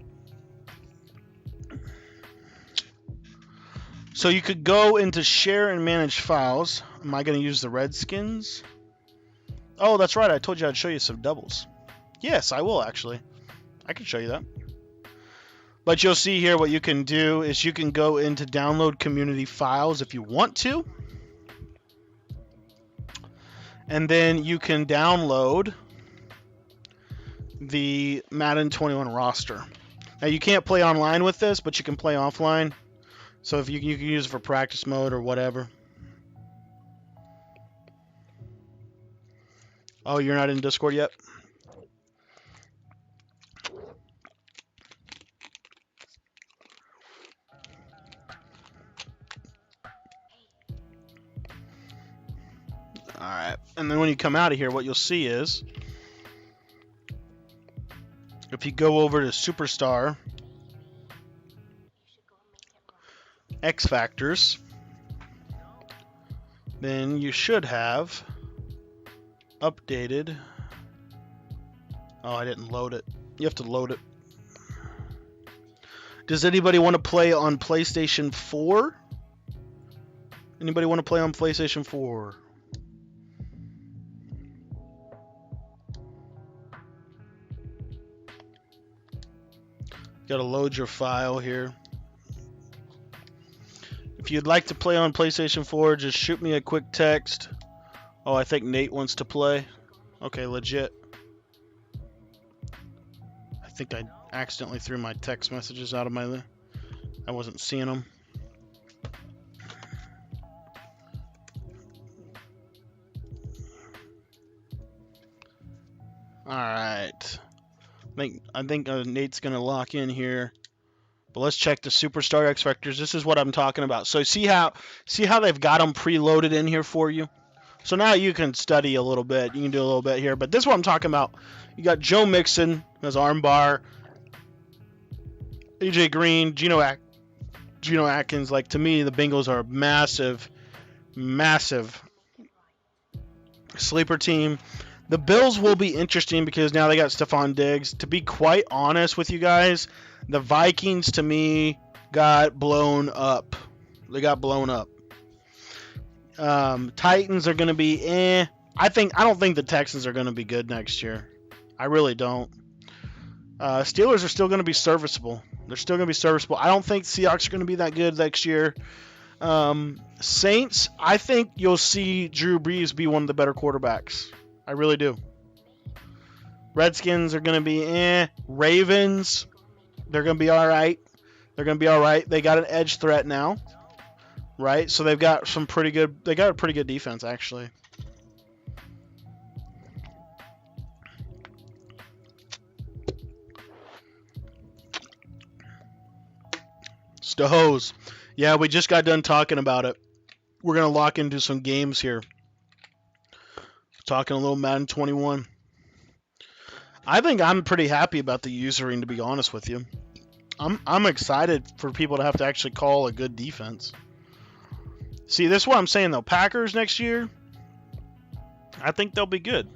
Speaker 2: So you could go into share and manage files. Am I going to use the Redskins? Oh, that's right. I told you I'd show you some doubles. Yes, I will actually. I can show you that. But you'll see here what you can do is you can go into download community files if you want to. And then you can download the Madden 21 roster. Now you can't play online with this, but you can play offline. So if you can use it for practice mode or whatever. Oh, you're not in Discord yet? Alright, and then when you come out of here, what you'll see is if you go over to Superstar X Factors, then you should have updated. Oh, I didn't load it. You have to load it. Does anybody want to play on PlayStation 4? Anybody want to play on PlayStation 4? Got to load your file here. If you'd like to play on PlayStation 4, just shoot me a quick text. Oh, I think Nate wants to play. Okay, legit. I think I accidentally threw my text messages out of my... I wasn't seeing them. Alright. I think Nate's going to lock in here. But let's check the Superstar X Vectors. This is what I'm talking about. So see how they've got them preloaded in here for you? So now you can study a little bit. You can do a little bit here. But this is what I'm talking about. You got Joe Mixon as armbar. AJ Green, Geno Atkins. Like, to me, the Bengals are a massive, massive sleeper team. The Bills will be interesting because now they got Stephon Diggs. To be quite honest with you guys, the Vikings, to me, got blown up. They got blown up. Titans are going to be I don't think the Texans are going to be good next year. I really don't. Steelers are still going to be serviceable. They're still going to be serviceable. I don't think Seahawks are going to be that good next year. Saints, I think you'll see Drew Brees be one of the better quarterbacks. I really do. Redskins are going to be Ravens, they're going to be all right. They're going to be all right. They got an edge threat now, right? So they've got some pretty good. They got a pretty good defense, actually. Stohos. Yeah, we just got done talking about it. We're going to lock into some games here. Talking a little Madden 21. I think I'm pretty happy about the usering, to be honest with you. I'm excited for people to have to actually call a good defense. See, this is what I'm saying, though. Packers next year, I think they'll be good.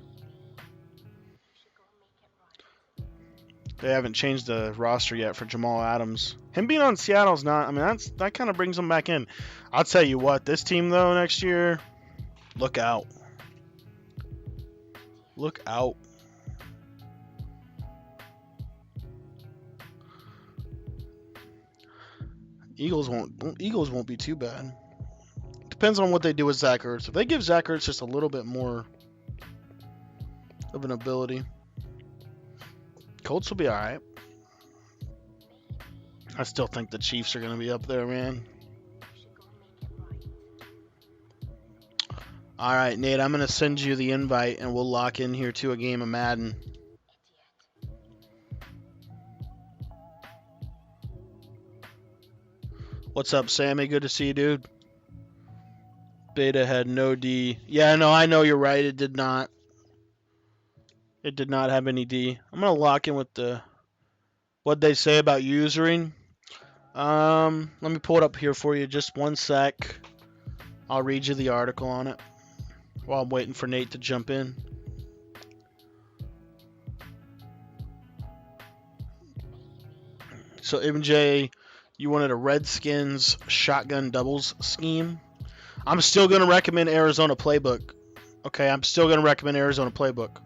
Speaker 2: They haven't changed the roster yet for Jamal Adams. Him being on Seattle's not... I mean, that kind of brings him back in. I'll tell you what, this team, though, next year, look out. Look out. Eagles won't be too bad. Depends on what they do with Zach Ertz. If they give Zach Ertz just a little bit more of an ability, Colts will be all right. I still think the Chiefs are going to be up there, man. All right, Nate, I'm going to send you the invite, and we'll lock in here to a game of Madden. What's up, Sammy? Good to see you, dude. Beta had no D. Yeah, no, I know you're right. It did not. It did not have any D. I'm going to lock in with what they say about usering. Let me pull it up here for you. Just one sec. I'll read you the article on it while I'm waiting for Nate to jump in. So, MJ, you wanted a Redskins shotgun doubles scheme. I'm still going to recommend Arizona Playbook. Okay, I'm still going to recommend Arizona Playbook.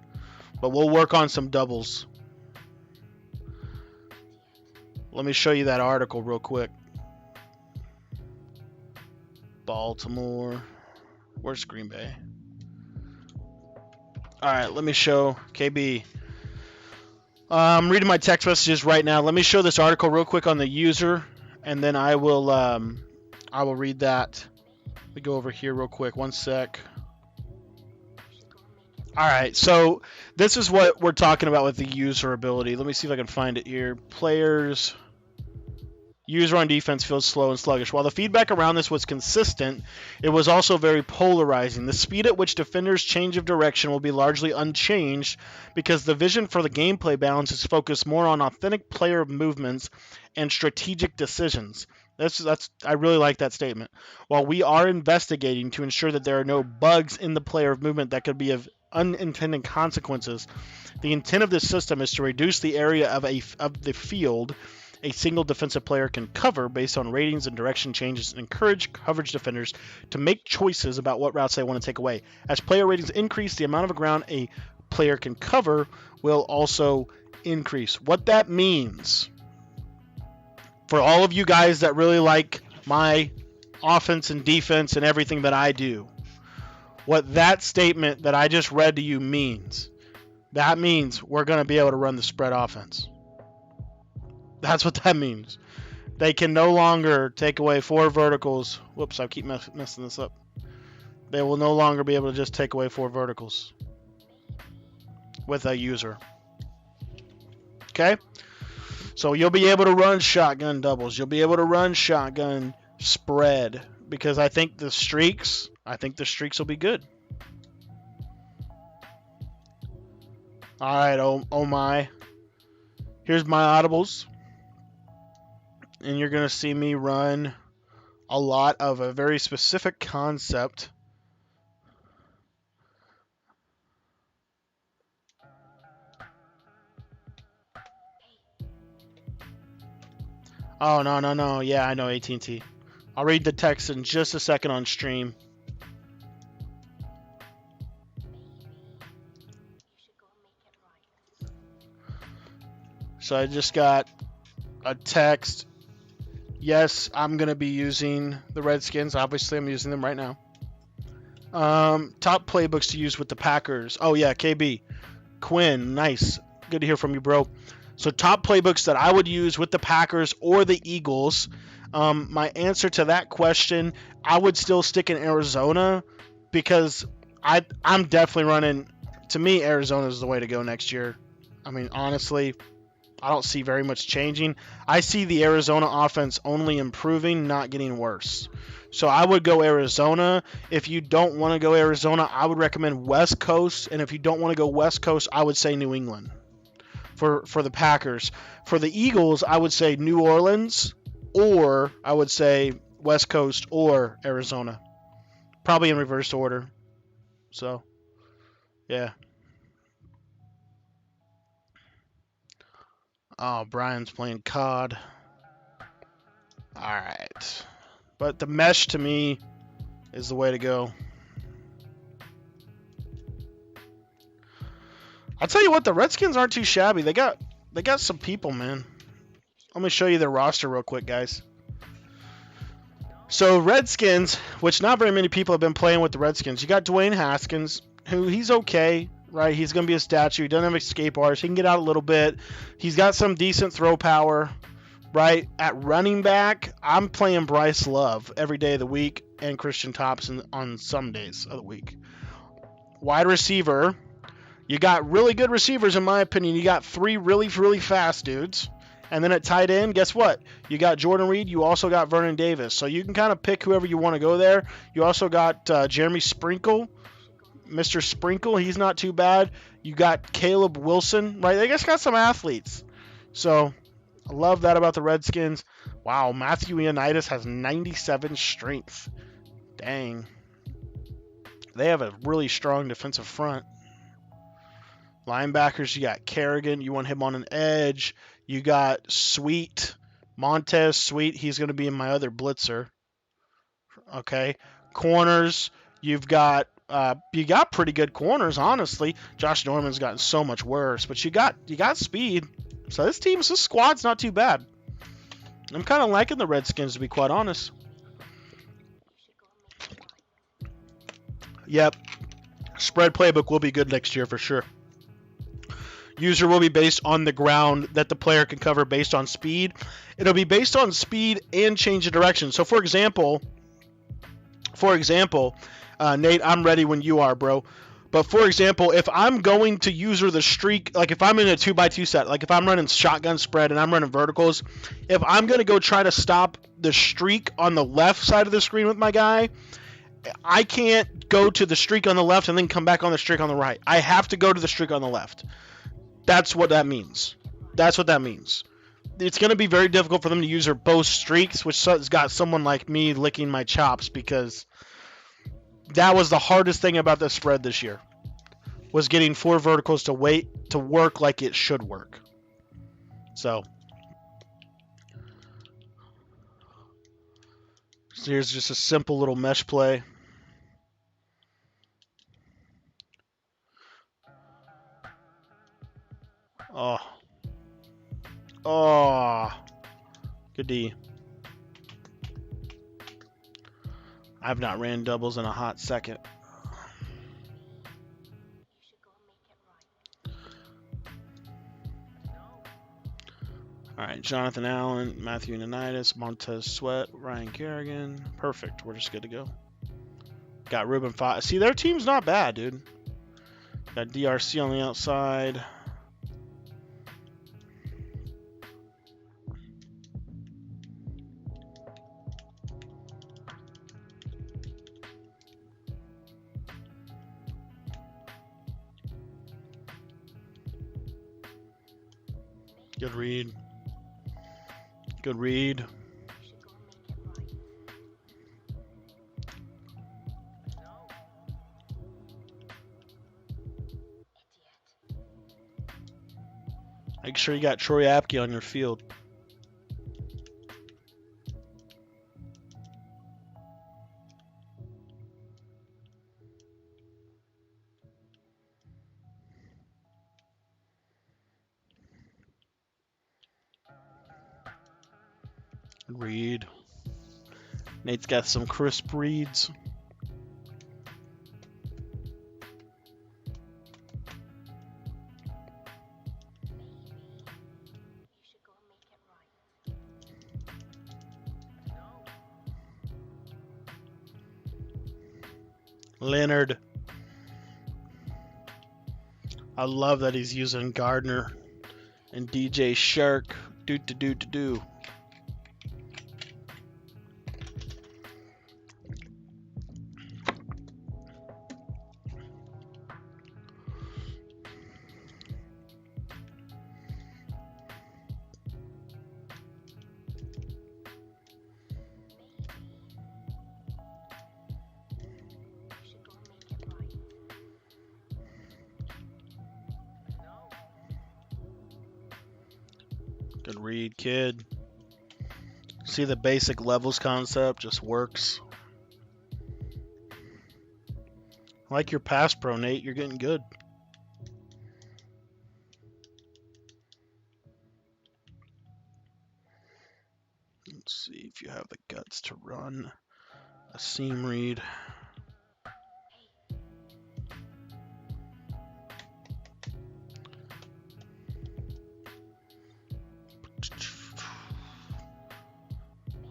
Speaker 2: But we'll work on some doubles. Let me show you that article real quick. Baltimore. Where's Green Bay? Alright, let me show KB. I'm reading my text messages right now. Let me show this article real quick on the user, and then I will read that. Let me go over here real quick. One sec. Alright, so this is what we're talking about with the user ability. Let me see if I can find it here. Players. User on defense feels slow and sluggish. While the feedback around this was consistent, it was also very polarizing. The speed at which defenders' change of direction will be largely unchanged because the vision for the gameplay balance is focused more on authentic player movements and strategic decisions. I really like that statement. While we are investigating to ensure that there are no bugs in the player movement that could be of unintended consequences, the intent of this system is to reduce the area of the field a single defensive player can cover based on ratings and direction changes, and encourage coverage defenders to make choices about what routes they want to take away. As player ratings increase, the amount of ground a player can cover will also increase. What that means For all of you guys that really like my offense and defense and everything that I do, what that statement that I just read to you means, that means we're going to be able to run the spread offense. That's what that means. They can no longer take away 4 verticals. Whoops, I keep messing this up. They will no longer be able to just take away 4 verticals with a user. Okay? So you'll be able to run shotgun doubles. You'll be able to run shotgun spread because I think the streaks will be good. All right, oh my. Here's my audibles. And you're going to see me run a lot of a very specific concept. Oh, no. Yeah, I know AT&T. I'll read the text in just a second on stream. So I just got a text. Yes, I'm going to be using the Redskins. Obviously, I'm using them right now. Top playbooks to use with the Packers. Oh, yeah, KB. Quinn, nice. Good to hear from you, bro. So top playbooks that I would use with the Packers or the Eagles. My answer to that question, I would still stick in Arizona because I'm definitely running. To me, Arizona is the way to go next year. I mean, honestly, I don't see very much changing. I see the Arizona offense only improving, not getting worse. So I would go Arizona. If you don't want to go Arizona, I would recommend West Coast. And if you don't want to go West Coast, I would say New England for the Packers. For the Eagles, I would say New Orleans, or I would say West Coast or Arizona. Probably in reverse order. So, yeah. Oh, Brian's playing COD. All right. But the mesh to me is the way to go. I'll tell you what, the Redskins aren't too shabby. They got some people, man. Let me show you their roster real quick, guys. So Redskins, which not very many people have been playing with the Redskins. You got Dwayne Haskins, who he's okay, right? He's going to be a statue. He doesn't have escape artist. He can get out a little bit. He's got some decent throw power, right? At running back, I'm playing Bryce Love every day of the week and Christian Thompson on some days of the week. Wide receiver, you got really good receivers in my opinion. You got 3 really, really fast dudes. And then at tight end, guess what? You got Jordan Reed. You also got Vernon Davis. So you can kind of pick whoever you want to go there. You also got Jeremy Sprinkle, Mr. Sprinkle. He's not too bad. You got Caleb Wilson, right? They just got some athletes. So I love that about the Redskins. Wow, Matthew Ioannidis has 97 strength. Dang. They have a really strong defensive front. Linebackers, you got Kerrigan. You want him on an edge. You got Sweet, Montez Sweet. He's going to be in my other blitzer. Okay. Corners, you got pretty good corners, honestly. Josh Norman's gotten so much worse, but you got speed. So this squad's not too bad. I'm kind of liking the Redskins, to be quite honest. Yep. Spread playbook will be good next year for sure. User will be based on the ground that the player can cover based on speed. It'll be based on speed and change of direction. So, for example, Nate, I'm ready when you are, bro. But for example, if I'm going to user the streak, like if I'm in a 2x2 set, like if I'm running shotgun spread and I'm running verticals, if I'm going to go try to stop the streak on the left side of the screen with my guy, I can't go to the streak on the left and then come back on the streak on the right. I have to go to the streak on the left. That's what that means. It's going to be very difficult for them to use both streaks, which has got someone like me licking my chops because that was the hardest thing about the spread this year, was getting 4 verticals to work like it should work. So here's just a simple little mesh play. Oh. Good D. I've not ran doubles in a hot second. All right, Jonathan Allen, Matthew Nanitis, Montez Sweat, Ryan Kerrigan. Perfect. We're just good to go. Got Ruben Fox. See, their team's not bad, dude. Got DRC on the outside. Good read. Good read. Make sure you got Troy Apke on your field. Good read. Nate's got some crisp reads. Leonard. I love that he's using Gardner and DJ Shark. Do. Good read, kid. See, the basic levels concept just works. I like your pass pro, Nate. You're getting good. Let's see if you have the guts to run a seam read.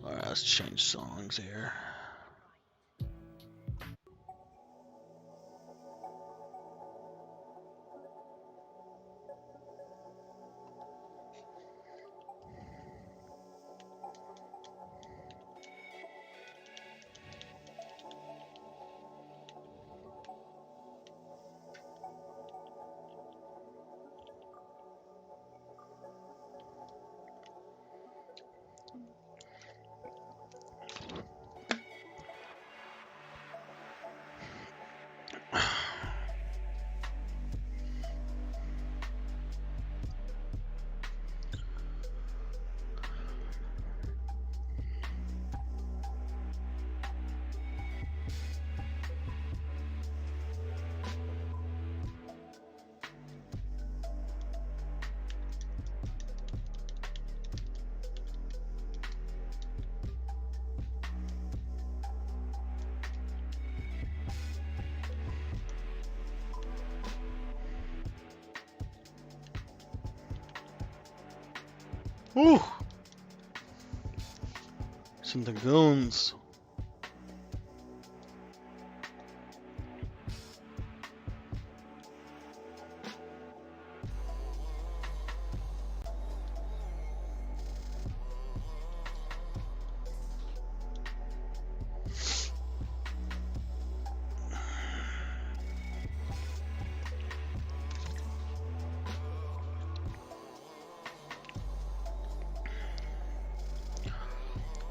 Speaker 2: Alright, let's change songs here. Woo! Some Dragoons.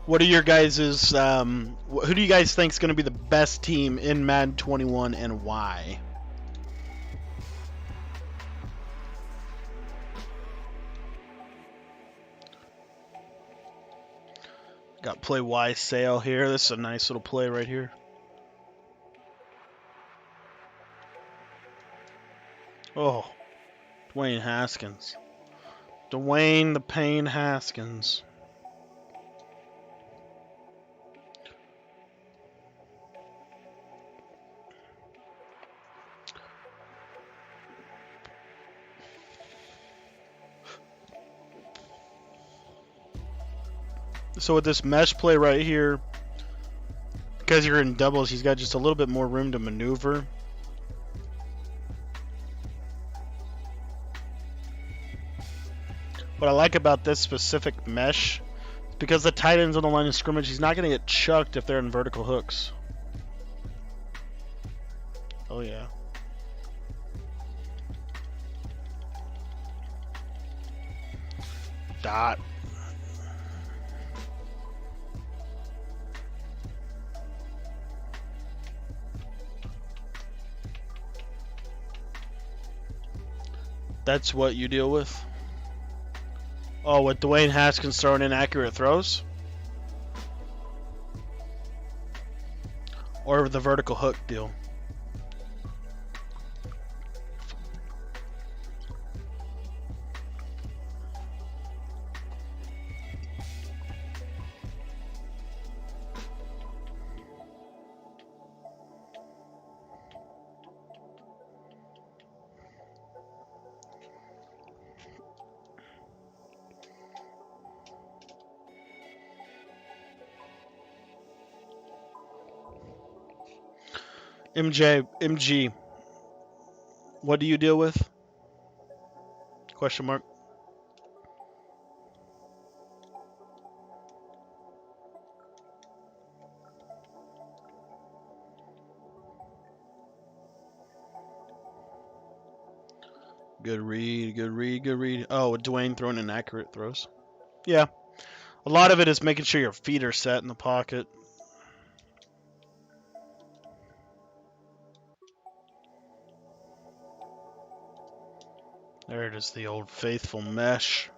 Speaker 2: What are your guys's? Who do you guys think is going to be the best team in Madden 21 and why? Got play Y sale here. This is a nice little play right here. Oh, Dwayne Haskins. Dwayne the Pain Haskins. So with this mesh play right here, because you're in doubles, he's got just a little bit more room to maneuver. What I like about this specific mesh, because the tight end's on the line of scrimmage, he's not going to get chucked if they're in vertical hooks. Oh yeah. Dot. That's what you deal with? Oh, with Dwayne Haskins throwing inaccurate throws? Or the vertical hook deal? MG, what do you deal with? Question mark. Good read, good read, good read. Oh, Dwayne throwing inaccurate throws. Yeah. A lot of it is making sure your feet are set in the pocket. There it is, the old faithful mesh.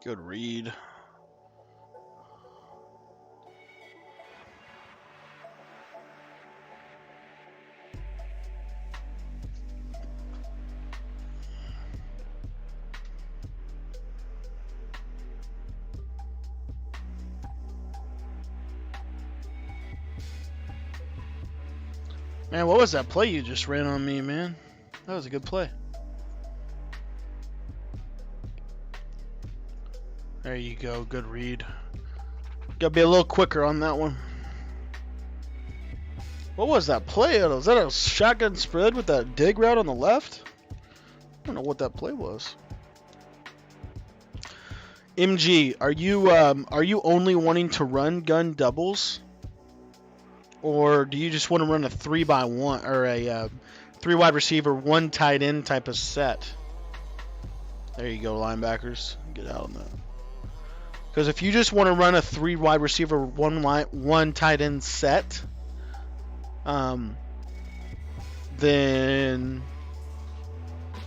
Speaker 2: Good read. Man, what was that play you just ran on me, man? That was a good play. There you go, good read. Gotta be a little quicker on that one. What was that play? Was that a shotgun spread with that dig route on the left? I don't know what that play was. MG, are you only wanting to run gun doubles? Or do you just want to run a 3x1 or a 3 wide receiver, 1 tight end type of set? There you go, linebackers. Get out on that. Because if you just want to run a 3 wide receiver, 1 tight end set, then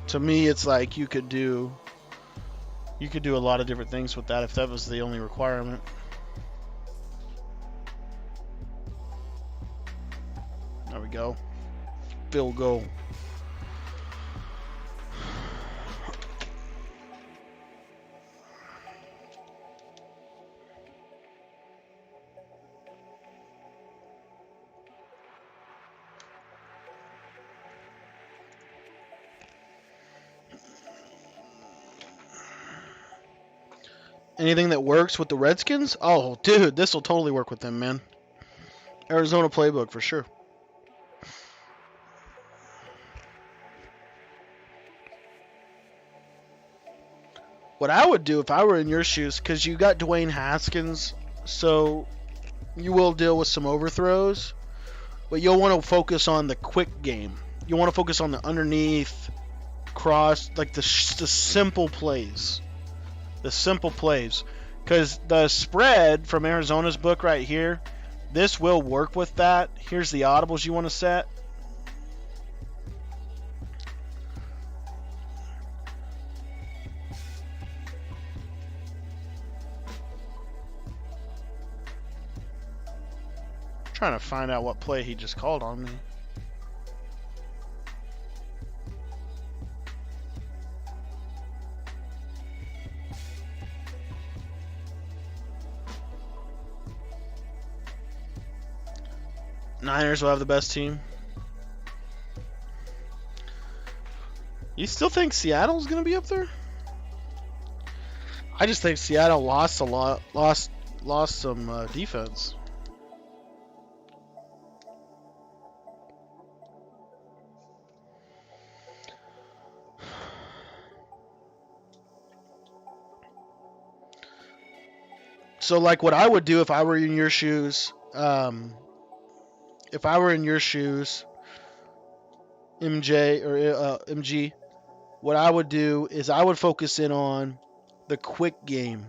Speaker 2: to me it's like you could do a lot of different things with that if that was the only requirement. There we go. Field goal. Anything that works with the Redskins? Oh, dude, this will totally work with them, man. Arizona playbook for sure. What I would do if I were in your shoes, because you got Dwayne Haskins, so you will deal with some overthrows, but you'll want to focus on the quick game. You want to focus on the underneath, cross, like the simple plays. The simple plays. Because the spread from Arizona's book right here, this will work with that. Here's the audibles you want to set. Trying to find out what play he just called on me. Niners will have the best team. You still think Seattle's going to be up there? I just think Seattle lost a lot, lost some defense. So, like, what I would do if I were in your shoes, MJ or MG, what I would do is I would focus in on the quick game,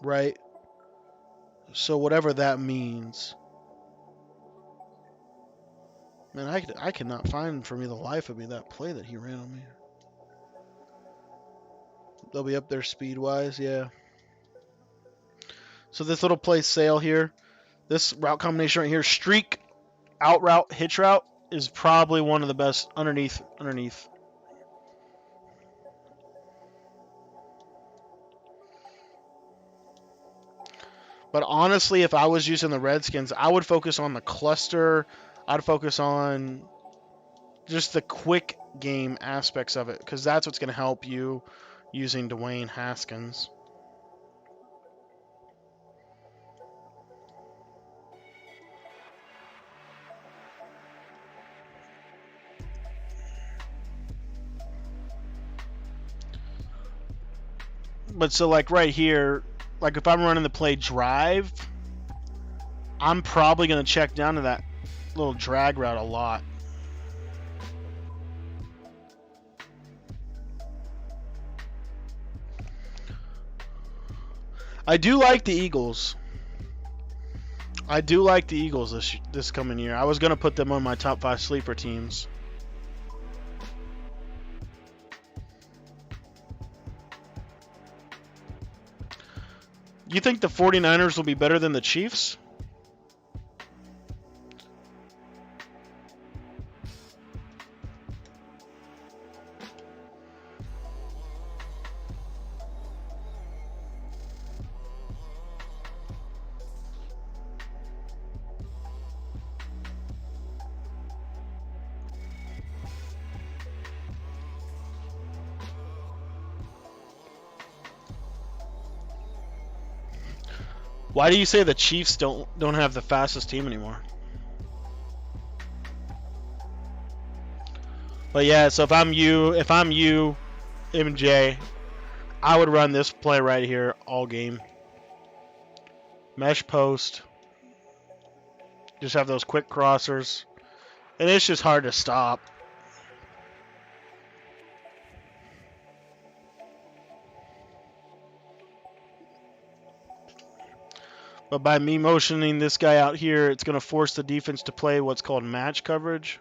Speaker 2: right? So whatever that means. Man, I cannot find for me the life of me that play that he ran on me. They'll be up there speed-wise, yeah. So this little play sail here, this route combination right here, streak, out route, hitch route, is probably one of the best underneath. But honestly, if I was using the Redskins, I would focus on the cluster. I'd focus on just the quick game aspects of it, because that's what's going to help you using Dwayne Haskins. But so like right here, like if I'm running the play drive, I'm probably going to check down to that little drag route a lot. I do like the Eagles. This coming year. I was going to put them on my top 5 sleeper teams. You think the 49ers will be better than the Chiefs? Why do you say the Chiefs don't have the fastest team anymore? But yeah, so if I'm you, MJ, I would run this play right here all game. Mesh post. Just have those quick crossers. And it's just hard to stop. But by me motioning this guy out here, it's going to force the defense to play what's called match coverage.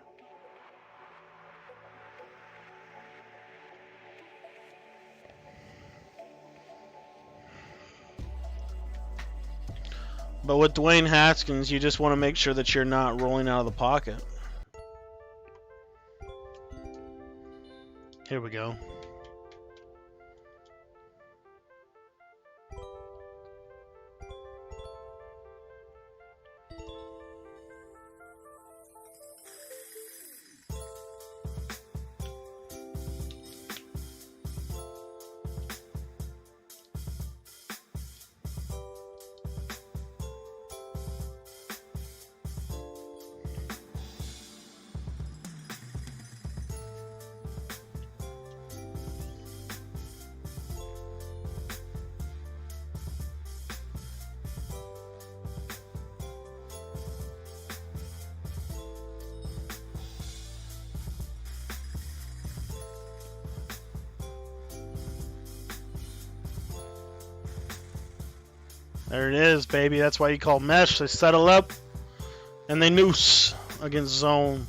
Speaker 2: But with Dwayne Haskins, you just want to make sure that you're not rolling out of the pocket. Here we go. There it is, baby. That's why you call mesh. They settle up and they noose against zone.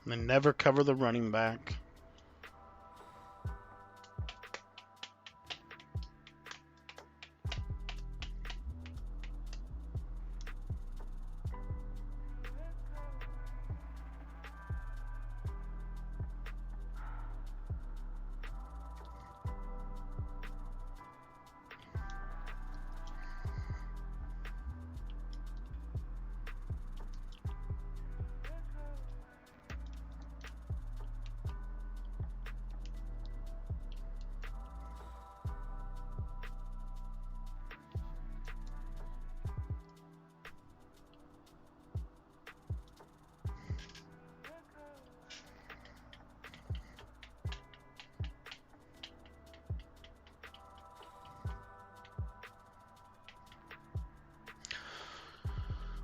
Speaker 2: They never cover the running back.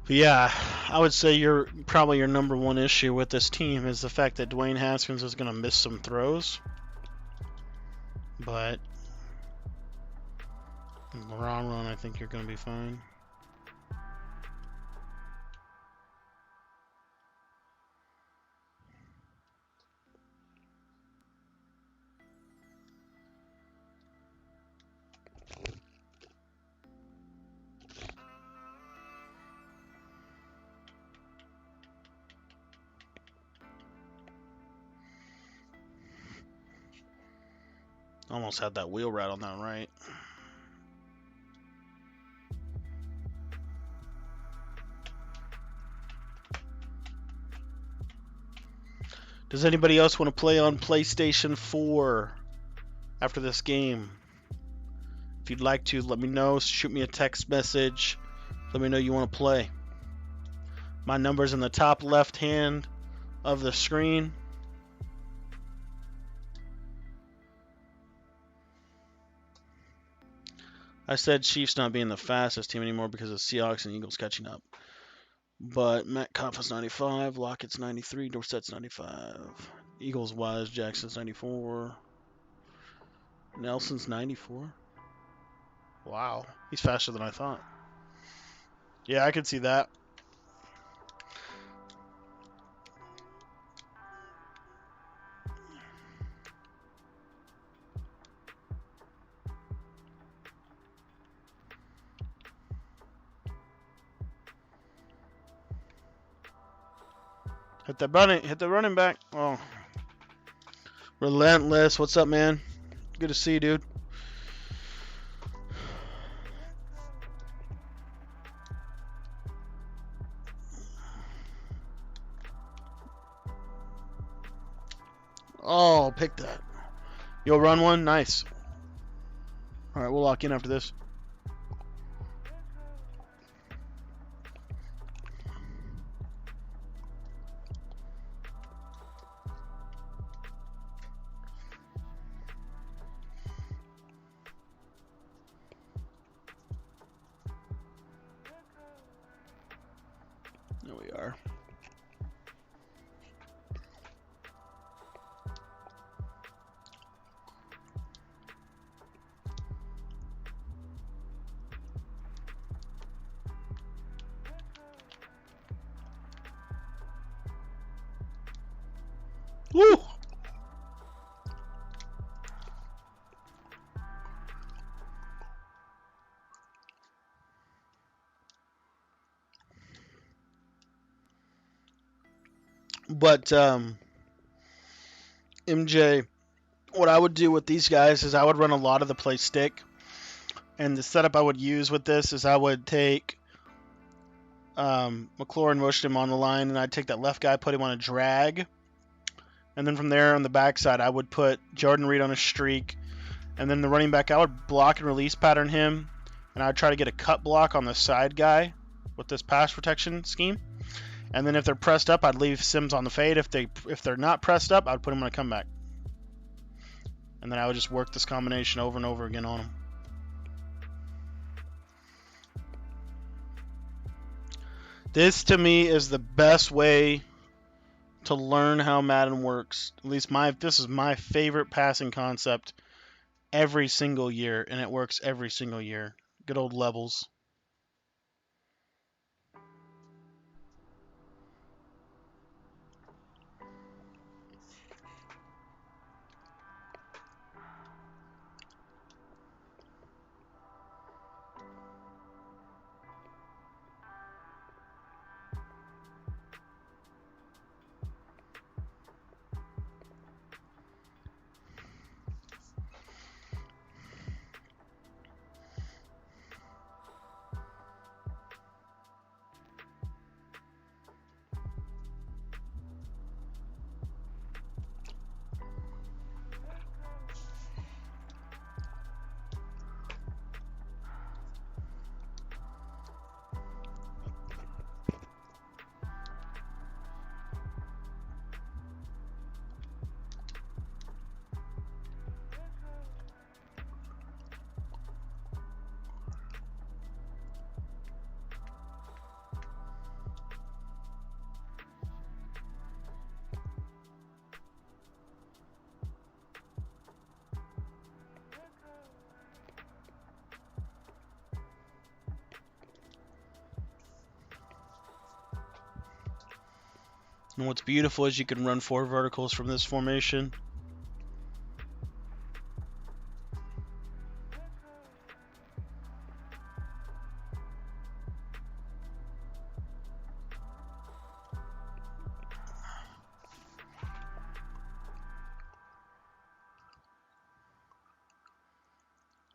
Speaker 2: But yeah, I would say probably your number one issue with this team is the fact that Dwayne Haskins is going to miss some throws. But in the long run, I think you're going to be fine. Almost had that wheel right on that right. Does anybody else want to play on PlayStation 4 after this game? If you'd like to, let me know. Shoot me a text message. Let me know you want to play. My number's in the top left hand of the screen. I said Chiefs not being the fastest team anymore because of Seahawks and Eagles catching up. But Metcalf is 95, Lockett's 93, Dorsett's 95. Eagles wise, Jackson's 94. Nelson's 94. Wow, he's faster than I thought. Yeah, I could see that. Hit the running back. Oh. Relentless. What's up, man? Good to see you, dude. Oh, pick that. You'll run one? Nice. All right, we'll lock in after this. There we are. Woo! But MJ, what I would do with these guys is I would run a lot of the play stick. And the setup I would use with this is I would take McLaurin, rushed him on the line, and I'd take that left guy, put him on a drag. And then from there on the backside, I would put Jordan Reed on a streak. And then the running back, I would block and release pattern him. And I'd try to get a cut block on the side guy with this pass protection scheme. And then if they're pressed up, I'd leave Sims on the fade. If they're not pressed up, I'd put him on a comeback. And then I would just work this combination over and over again on him. This, to me, is the best way to learn how Madden works. At least this is my favorite passing concept every single year, and it works every single year. Good old levels. And what's beautiful is you can run 4 verticals from this formation.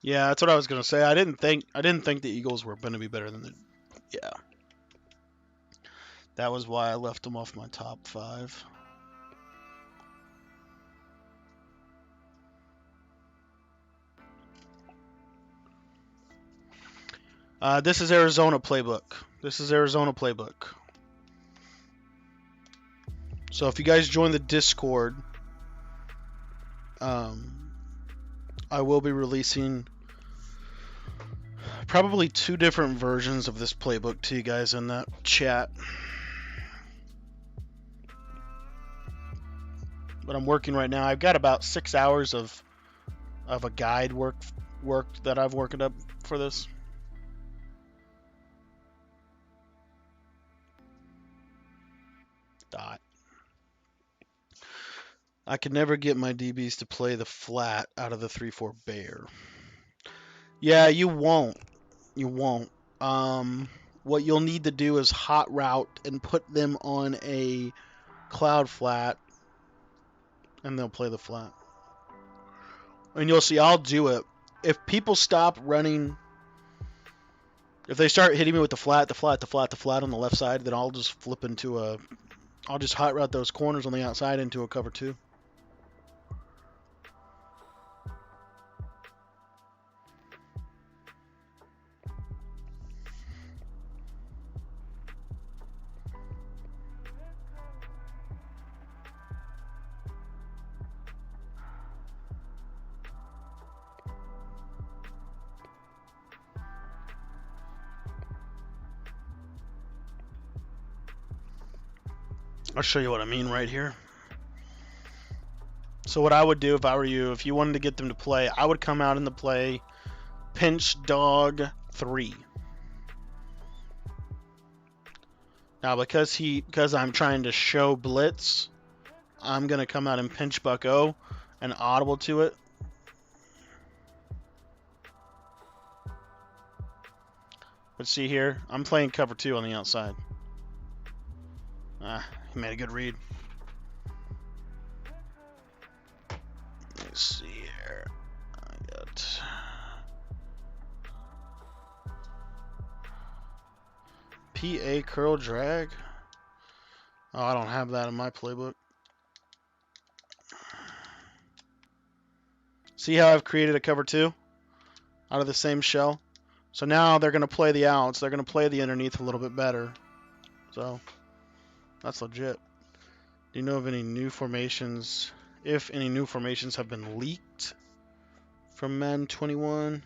Speaker 2: Yeah, that's what I was gonna say. I didn't think the Eagles were gonna be better than the. Yeah, that was why I left them off my top 5. This is Arizona playbook. So if you guys join the Discord, I will be releasing probably 2 different versions of this playbook to you guys in that chat. But I'm working right now. I've got about 6 hours of a guide work that I've worked up for this. Dot. I could never get my DBs to play the flat out of the 3-4 bear. Yeah, you won't. What you'll need to do is hot route and put them on a cloud flat, and they'll play the flat. And you'll see I'll do it. If people stop running, if they start hitting me with the flat on the left side, then I'll just flip into I'll just hot route those corners on the outside into a cover 2. I'll show you what I mean right here. So what I would do if I were you, if you wanted to get them to play, I would come out in the play pinch dog 3. Now because I'm trying to show blitz, I'm gonna come out and pinch buck O and audible to it. But see here, I'm playing cover 2 on the outside. He made a good read. Let's see here. I got PA curl drag. Oh, I don't have that in my playbook. See how I've created a cover 2 out of the same shell? So now they're going to play the outs. They're going to play the underneath a little bit better. So that's legit. Do you know of any new formations? If any new formations have been leaked from Madden 21?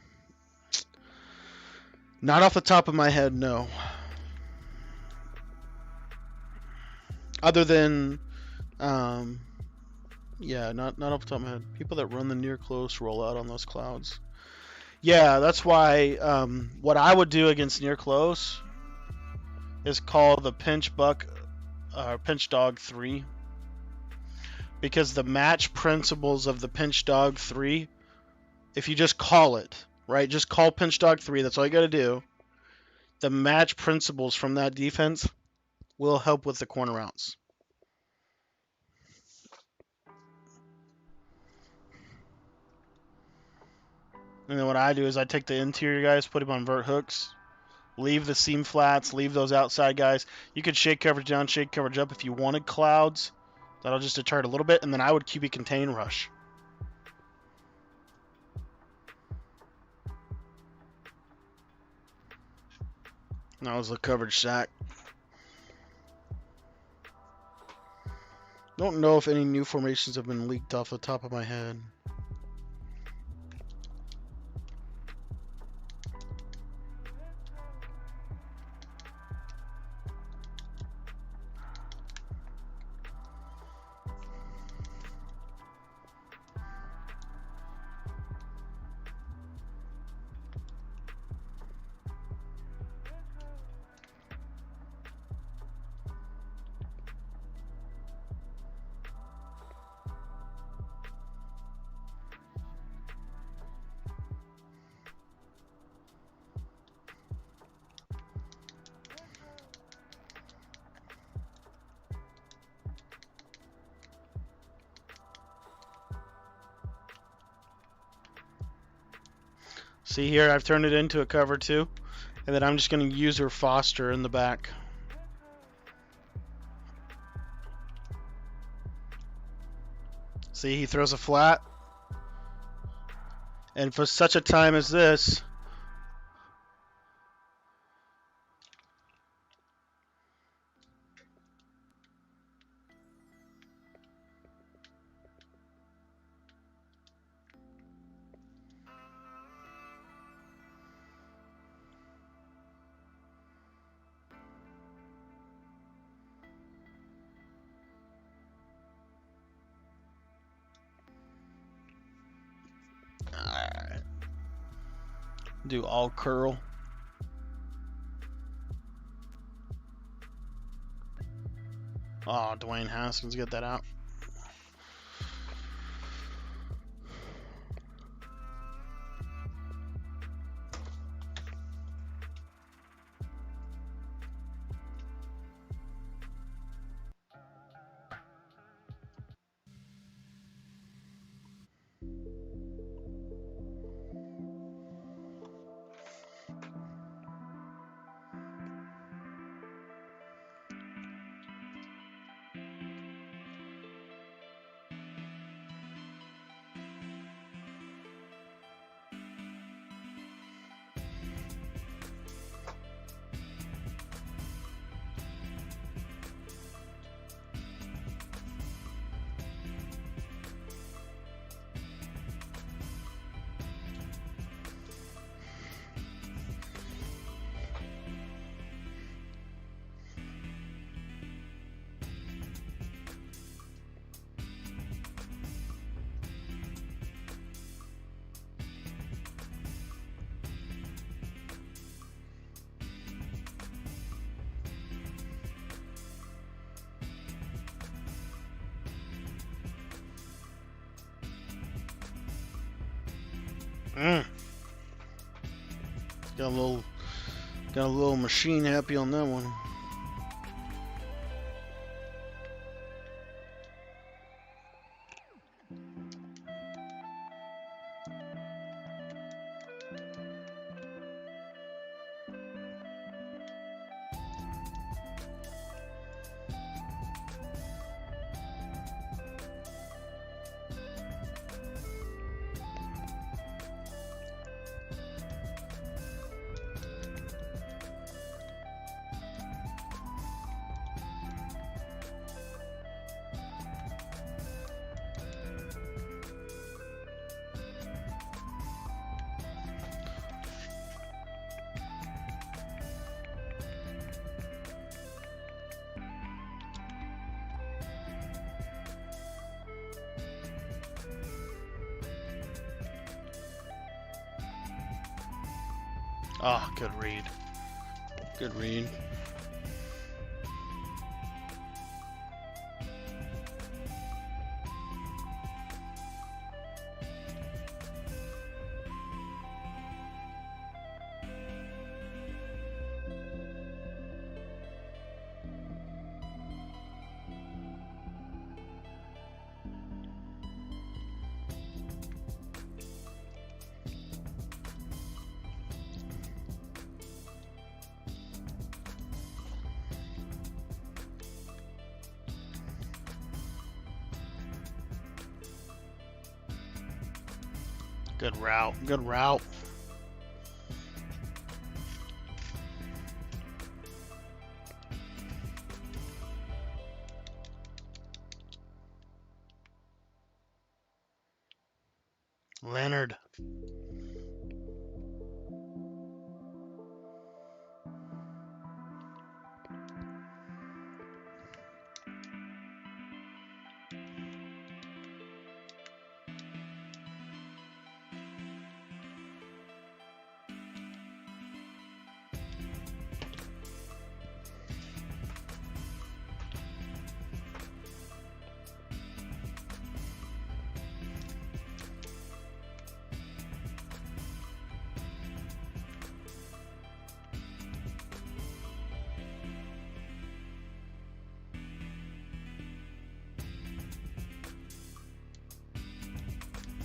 Speaker 2: Not off the top of my head, no. Other than, yeah, not off the top of my head. People that run the near close roll out on those clouds. Yeah, that's why what I would do against near close is call the pinch dog 3. Because the match principles of the pinch dog 3, if you just call it, right? Just call pinch dog 3, that's all you got to do. The match principles from that defense will help with the corner routes. And then what I do is I take the interior guys, put them on vert hooks, leave the seam flats, leave those outside guys. You could shake coverage down, shake coverage up if you wanted clouds. That'll just deter it a little bit, and then I would QB contain rush. That was the coverage sack. Don't know if any new formations have been leaked off the top of my head. See here, I've turned it into a cover 2. And then I'm just going to use her Foster in the back. See, he throws a flat. And for such a time as this, do all curl. Oh, Dwayne Haskins, get that out. Got a little machine happy on that one. Ah, oh, good read. Good read. Good route. Good route. Leonard.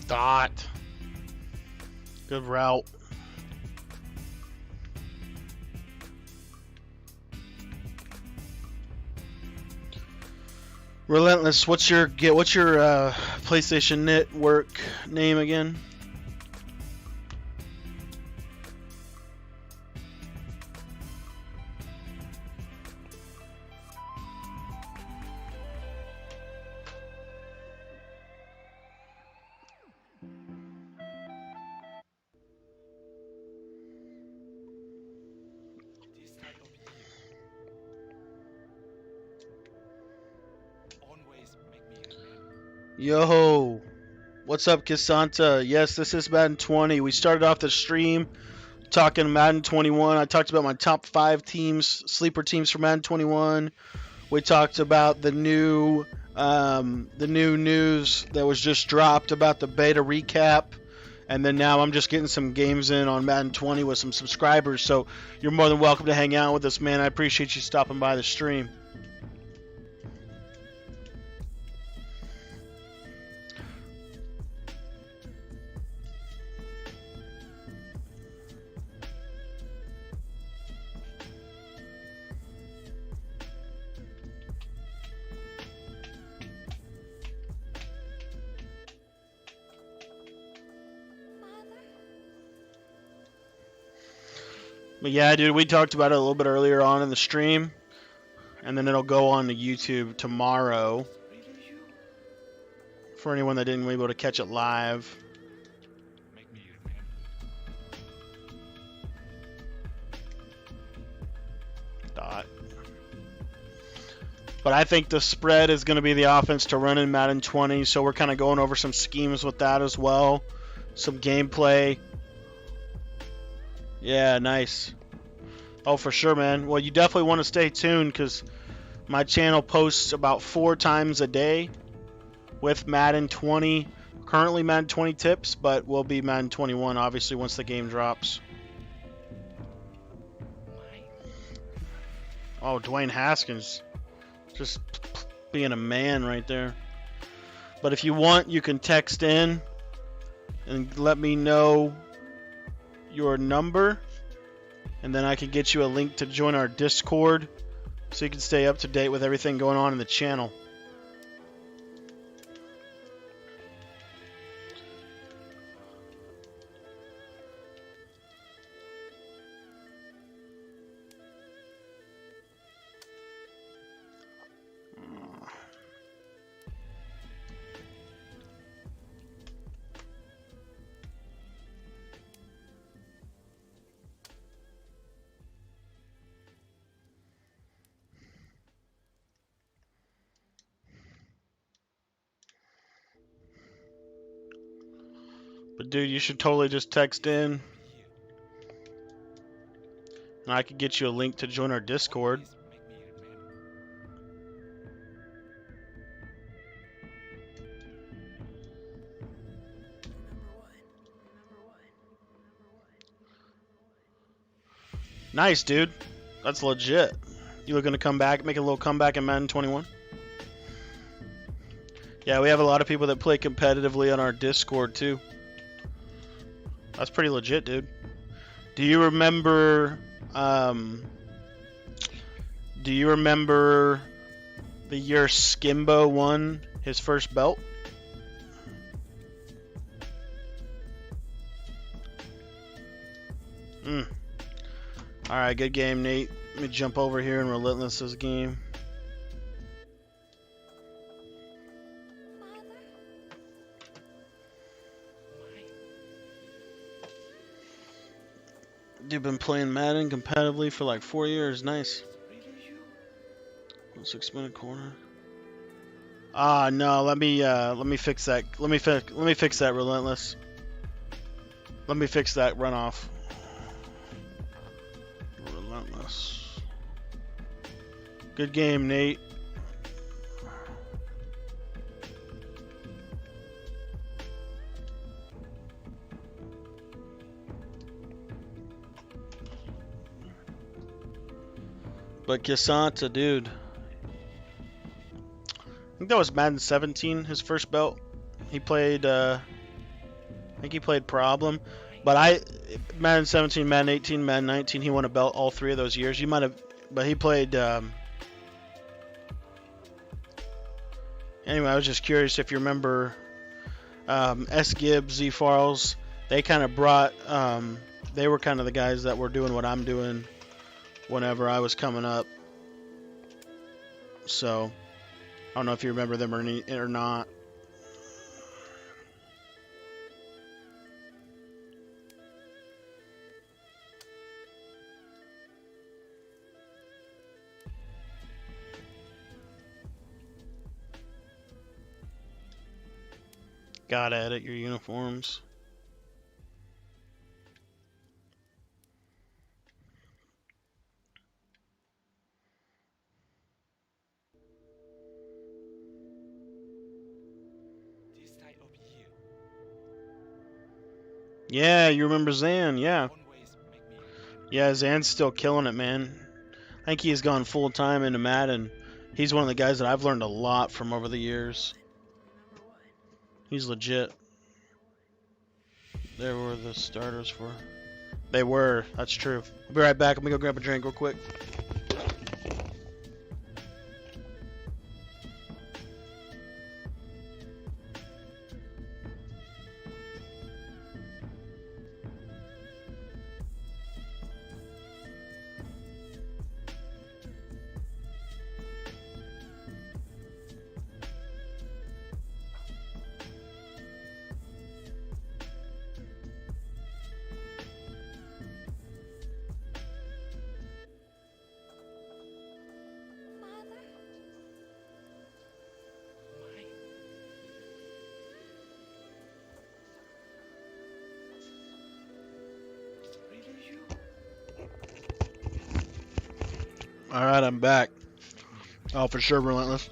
Speaker 2: Dot. Good route. Relentless, what's your PlayStation Network name again?
Speaker 4: This type of behavior always make me remember.
Speaker 2: Yo, what's up, Kisanta? Yes, this is Madden 20. We started off the stream talking Madden 21. I talked about my top 5 teams, sleeper teams for Madden 21. We talked about the new news that was just dropped about the beta recap. And then now I'm just getting some games in on Madden 20 with some subscribers. So you're more than welcome to hang out with us, man. I appreciate you stopping by the stream. But yeah, dude, we talked about it a little bit earlier on in the stream. And then it'll go on to YouTube tomorrow.
Speaker 4: Really you?
Speaker 2: For anyone that didn't be able to catch it live.
Speaker 4: Make me remember.
Speaker 2: But I think the spread is going to be the offense to run in Madden 20. So we're kind of going over some schemes with that as well. Some gameplay. Yeah, nice. Oh, for sure, man. Well, you definitely want to stay tuned because my channel posts about 4 times a day with Madden 20. Currently Madden 20 tips, but will be Madden 21, obviously, once the game drops. Oh, Dwayne Haskins. Just being a man right there. But if you want, you can text in and let me know your number, and then I can get you a link to join our Discord so you can stay up to date with everything going on in the channel. But dude, you should totally just text in, and I could get you a link to join our Discord.
Speaker 4: Always make me remember.
Speaker 2: Nice, dude. That's legit. You looking to come back, make a little comeback in Madden 21? Yeah, we have a lot of people that play competitively on our Discord too. That's pretty legit, dude. Do you remember the year Skimbo won his first belt? Alright, good game, Nate. Let me jump over here in Relentless's game. Dude, been playing Madden competitively for like 4 years. Nice.
Speaker 4: Really you?
Speaker 2: 6-minute corner. Ah, no. Let me fix that. Let me fix that, Relentless. Let me fix that runoff. Relentless. Good game, Nate. But Kisanta, dude. I think that was Madden 17, his first belt. He played, I think he played Problem. But Madden 17, Madden 18, Madden 19, he won a belt all 3 of those years. You might have, but he played, Anyway, I was just curious if you remember S. Gibbs, Z. Farles. They kind of brought. They were kind of the guys that were doing what I'm doing whenever I was coming up. So I don't know if you remember them or not. Gotta edit your uniforms.
Speaker 4: This time of year
Speaker 2: Yeah, you remember Zan? Yeah.
Speaker 4: always make me remember.
Speaker 2: Yeah, Zan's still killing it, man. I think he's gone full time into Madden. He's one of the guys that I've learned a lot from over the years. He's legit. There were the starters for. They were. That's true. I'll be right back. Let me go grab a drink real quick.
Speaker 4: Mine. It's really you.
Speaker 2: All right, I'm back.
Speaker 4: Make me
Speaker 2: Oh, for sure, relentless.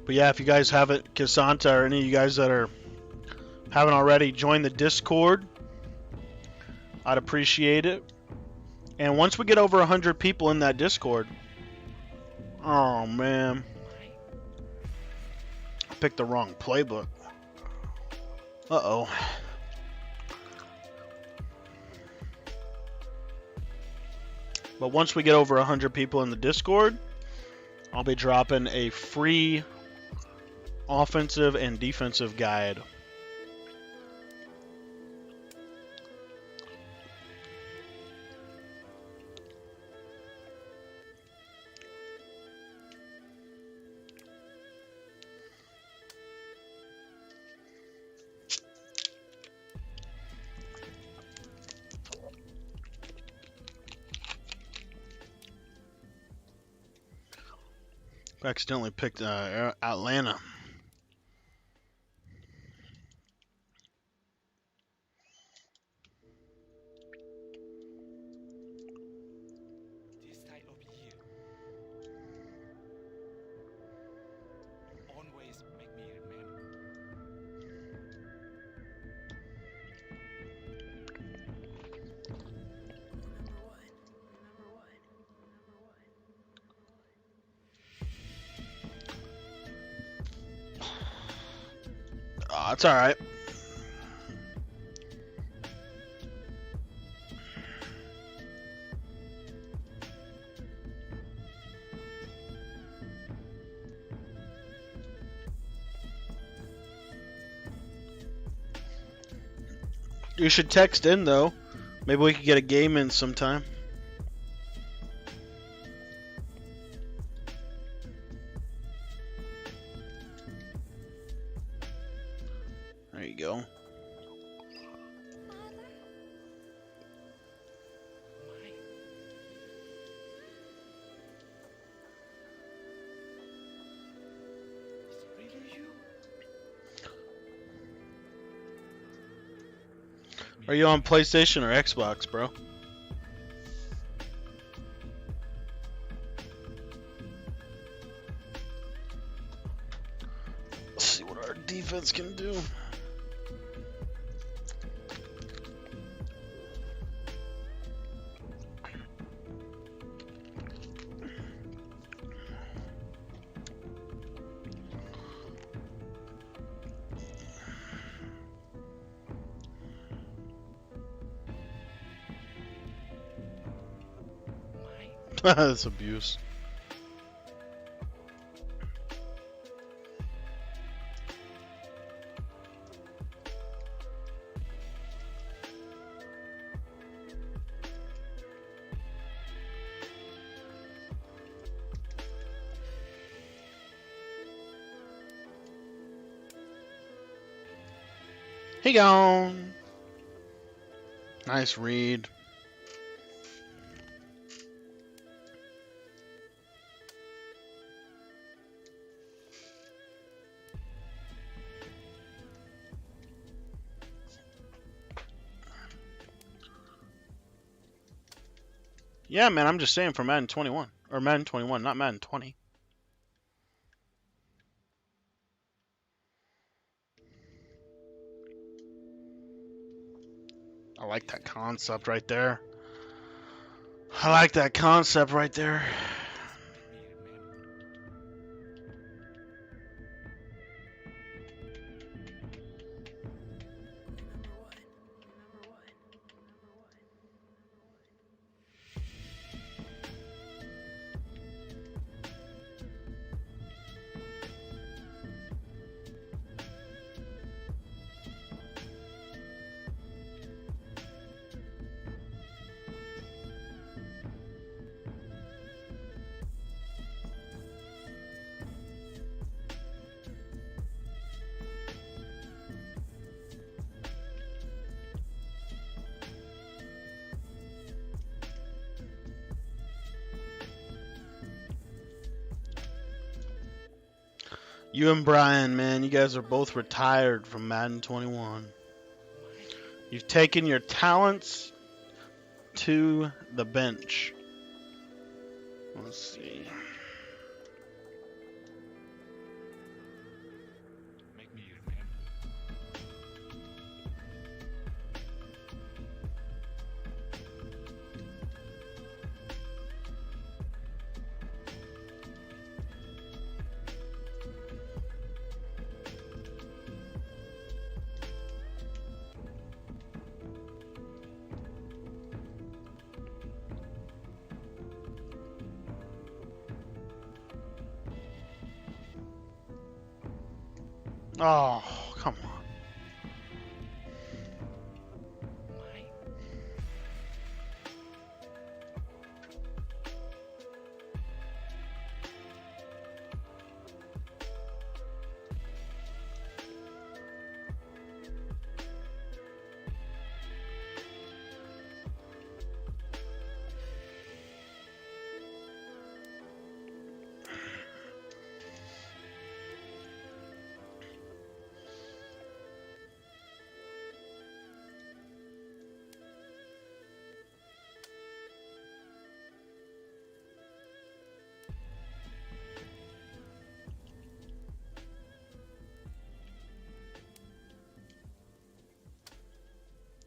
Speaker 2: But yeah, if you guys haven't, Kasanta or any of you guys that are haven't already, join the Discord. I'd appreciate it. And once we get over 100 people in that Discord, oh man, I picked the wrong playbook. Uh-oh. But once we get over 100 people in the Discord, I'll be dropping a free offensive and defensive guide. I accidentally picked Atlanta.
Speaker 4: this time of year always make me remember.
Speaker 2: Oh, it's all right. You should text in though. Maybe we could get a game in sometime. There you go.
Speaker 4: Mine. It's really you. Make me
Speaker 2: Are you on PlayStation or Xbox, bro? Let's see what our defense can do. That's abuse. He gone. Nice read. Yeah, man, I'm just saying for Madden 21. Or Madden 21, not Madden 20. I like that concept right there. I like that concept right there. You and Brian, man, you guys are both retired from Madden 21. You've taken your talents to the bench. Let's see.
Speaker 4: Make me remember.
Speaker 2: Oh, come on.
Speaker 4: Mine.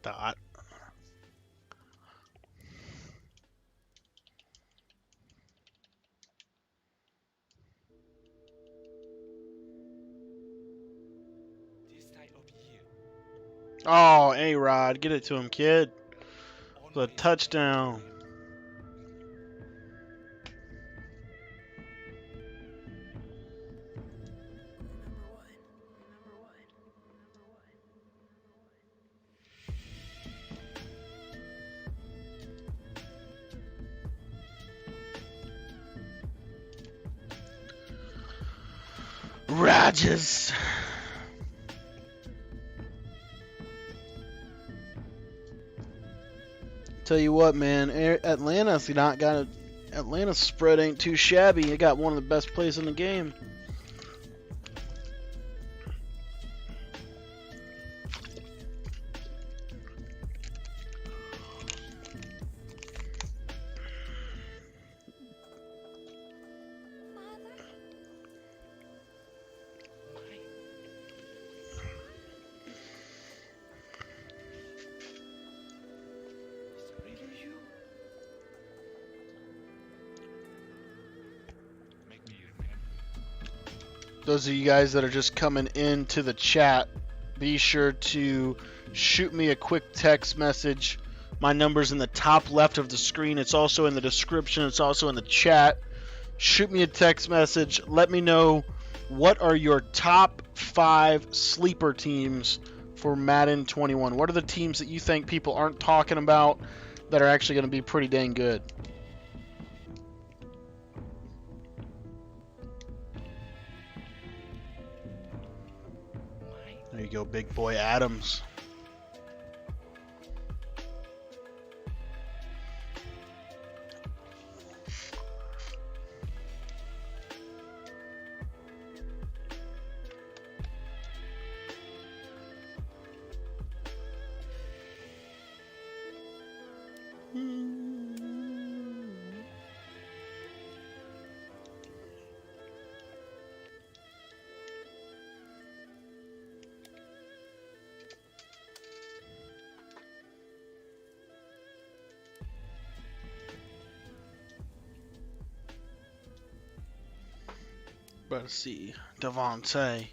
Speaker 2: Dot.
Speaker 4: This side of here.
Speaker 2: Oh, A-Rod, get it to him, kid. The
Speaker 4: Always
Speaker 2: touchdown. Rodgers. Tell you what, man, Atlanta's not got a. Atlanta's spread ain't too shabby. It got one of the best plays in the game.
Speaker 4: Mine. Is it really you? Make me remember.
Speaker 2: Those of you guys that are just coming into the chat, be sure to shoot me a quick text message My number's in the top left of the screen. It's also in the description. It's also in the chat. Shoot me a text message. Let me know what are your top 5 sleeper teams for Madden 21. What are the teams that you think people aren't talking about that are actually going to be pretty dang good? There you go, big boy Adams. Let's see, Devontae.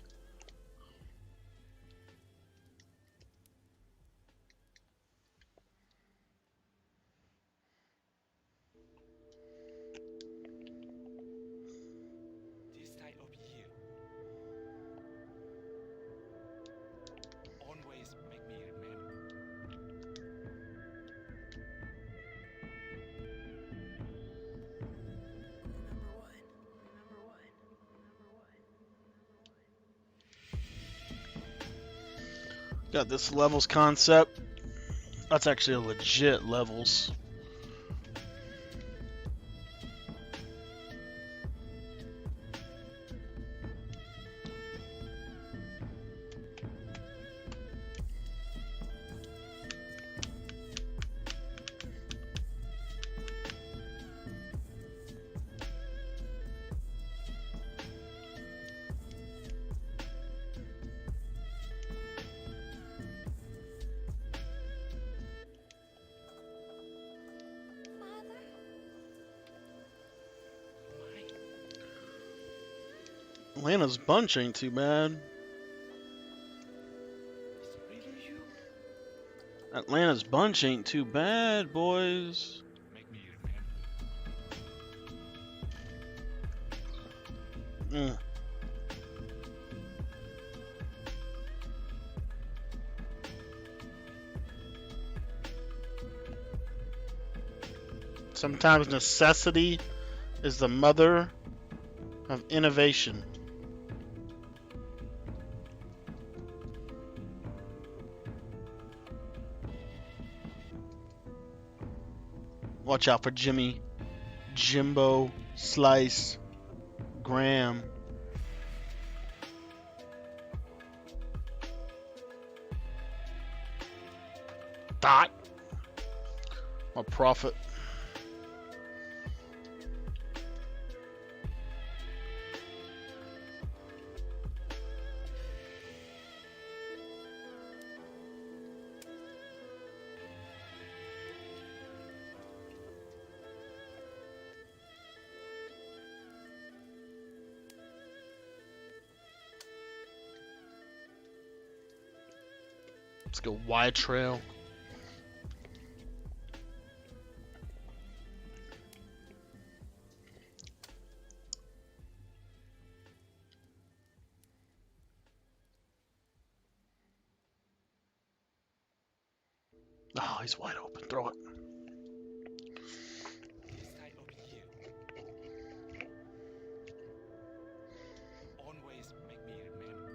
Speaker 4: This time of year always make me remember.
Speaker 2: Got this levels concept. That's actually a legit levels. Atlanta's bunch ain't too bad.
Speaker 4: It's really you?
Speaker 2: Atlanta's bunch ain't too bad, boys.
Speaker 4: Make me remember.
Speaker 2: Mm. Sometimes necessity is the mother of innovation. Watch out for Jimmy, Jimbo, Slice, Graham. Dot. A prophet. Let's go wide trail. Oh, he's wide open. Throw it.
Speaker 4: This time of year always make me remember.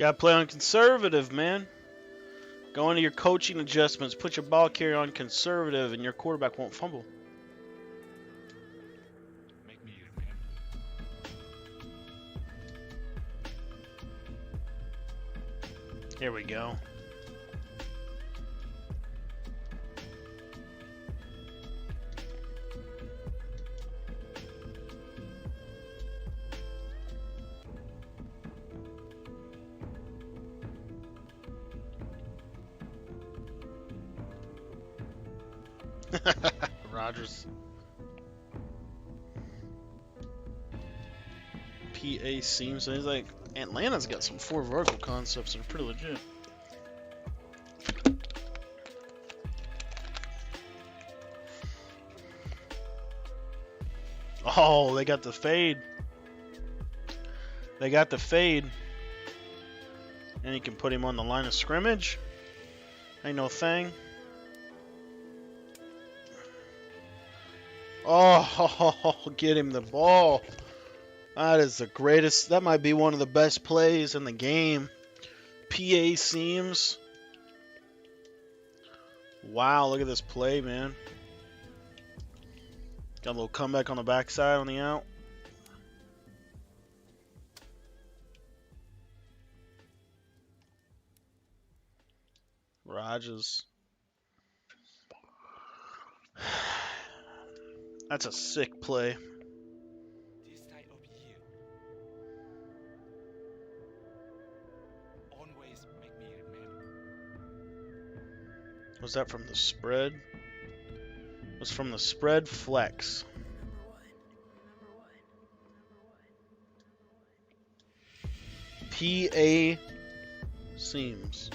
Speaker 2: Got to play on conservative, man. Go into your coaching adjustments. Put your ball carrier on conservative, and your quarterback won't fumble.
Speaker 4: Make me your man.
Speaker 2: Here we go. Rodgers. PA seems so he's like Atlanta's got some 4 vertical concepts that are pretty legit. Oh, they got the fade. They got the fade. And you can put him on the line of scrimmage. Ain't no thing. Oh, get him the ball. That is the greatest. That might be one of the best plays in the game. PA seams. Wow, look at this play, man. Got a little comeback on the backside on the out. Rodgers. That's a sick play.
Speaker 4: This side over here. Always make me your man.
Speaker 2: Was that from the spread? It was from the spread flex. PA seams.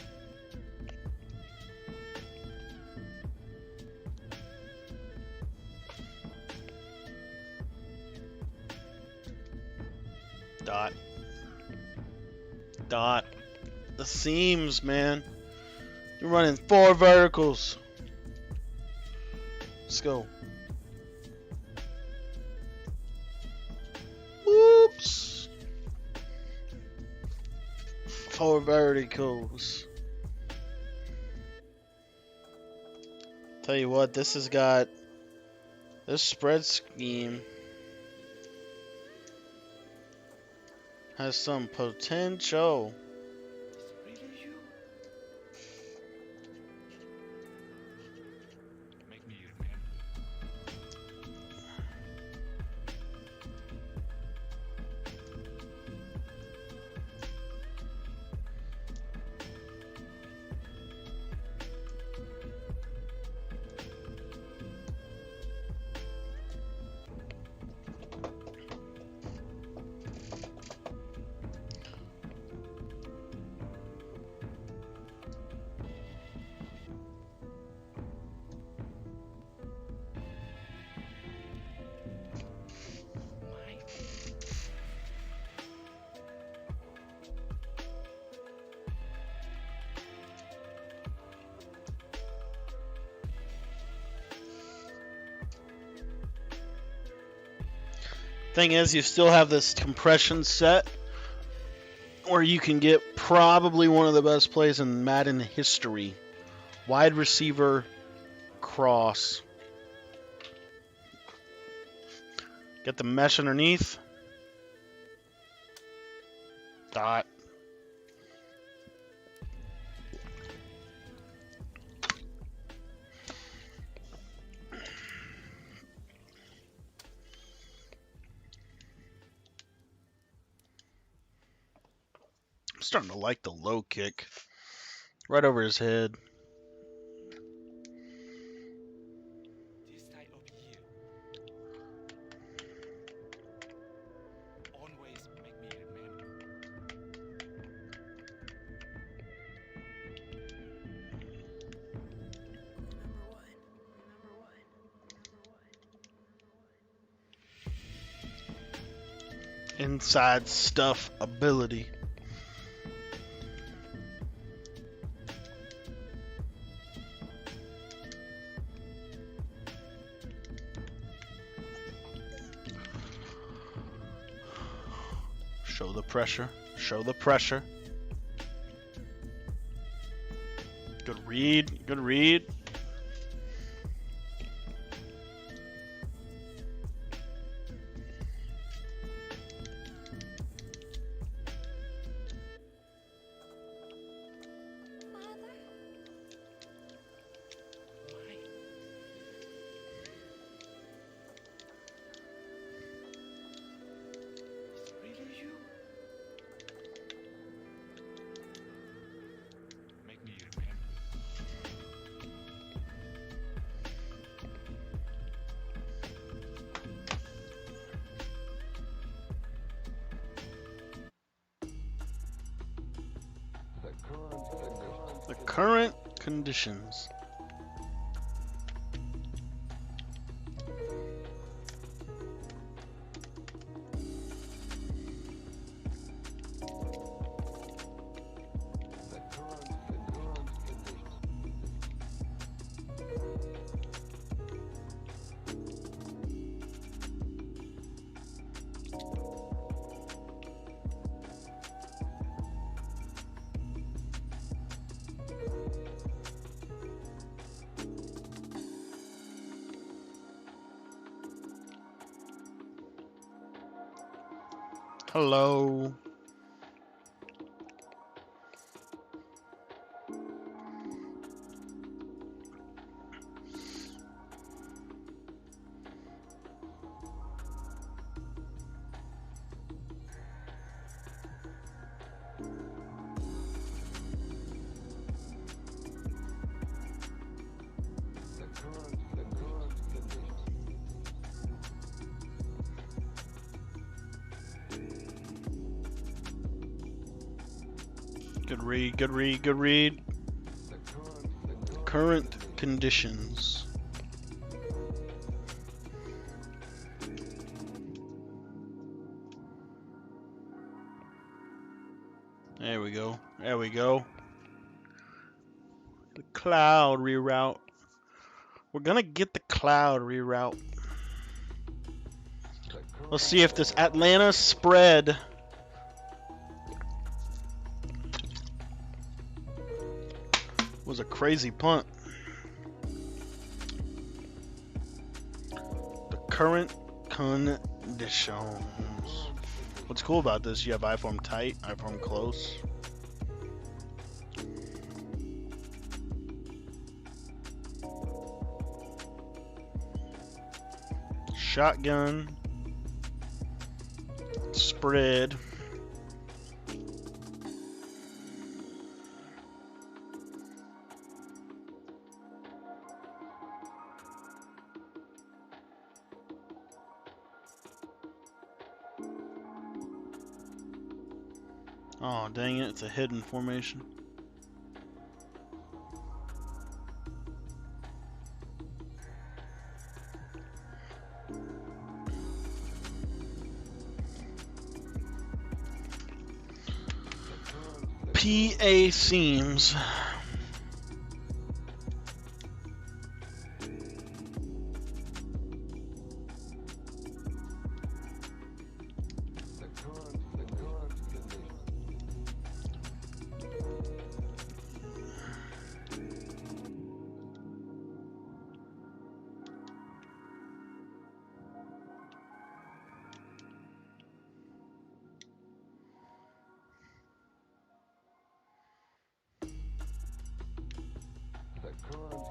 Speaker 2: Dot. Dot. The seams, man. You're running 4 verticals. Let's go. Whoops. 4 verticals. Tell you what, this has got this spread scheme has some potential.
Speaker 4: Is it really you? Make me your man.
Speaker 2: Thing is, you still have this compression set where you can get probably one of the best plays in Madden history. Wide receiver cross. Get the mesh underneath. Dot. I'm starting to like the low kick. Right over his head.
Speaker 4: This side over here. Always make me your man.
Speaker 2: Inside stuff ability. Show the pressure. Show the pressure. read. Good read.
Speaker 4: Why? Is it really you? Make me remember.
Speaker 2: The current conditions. Hello. Good read, good read, good read. Current conditions. There we go. There we go. The cloud reroute. We're gonna get the cloud reroute. Let's see if this Atlanta spread was a crazy punt. The current conditions. What's cool about this, you have I-form tight, I-form close. Shotgun. Spread. Oh, dang it, it's a hidden formation. PA seams.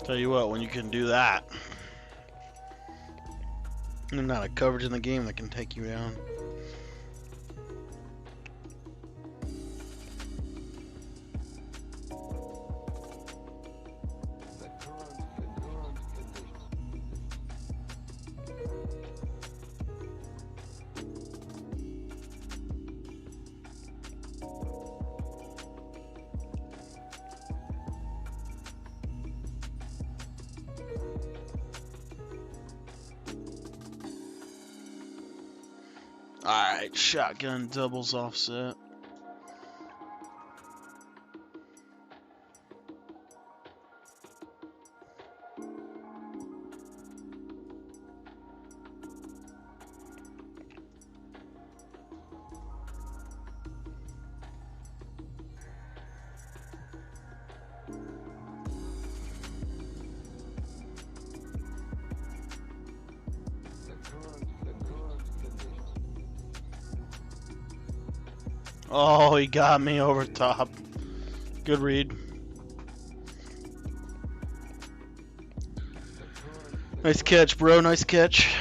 Speaker 2: Tell you what, when you can do that, there's not a coverage in the game that can take you down. Alright, shotgun doubles offset. Oh, he got me over top. Good read. Nice catch, bro. Nice catch.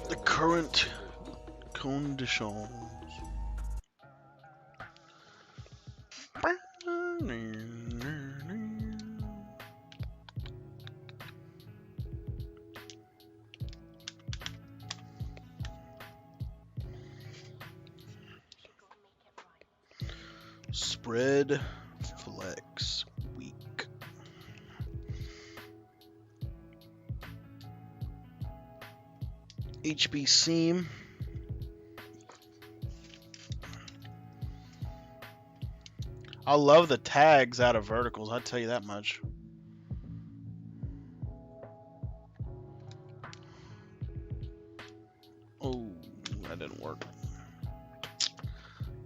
Speaker 2: The current conditions. Spread flex week. HB seam. I love the tags out of verticals, I'll tell you that much. Oh, that didn't work.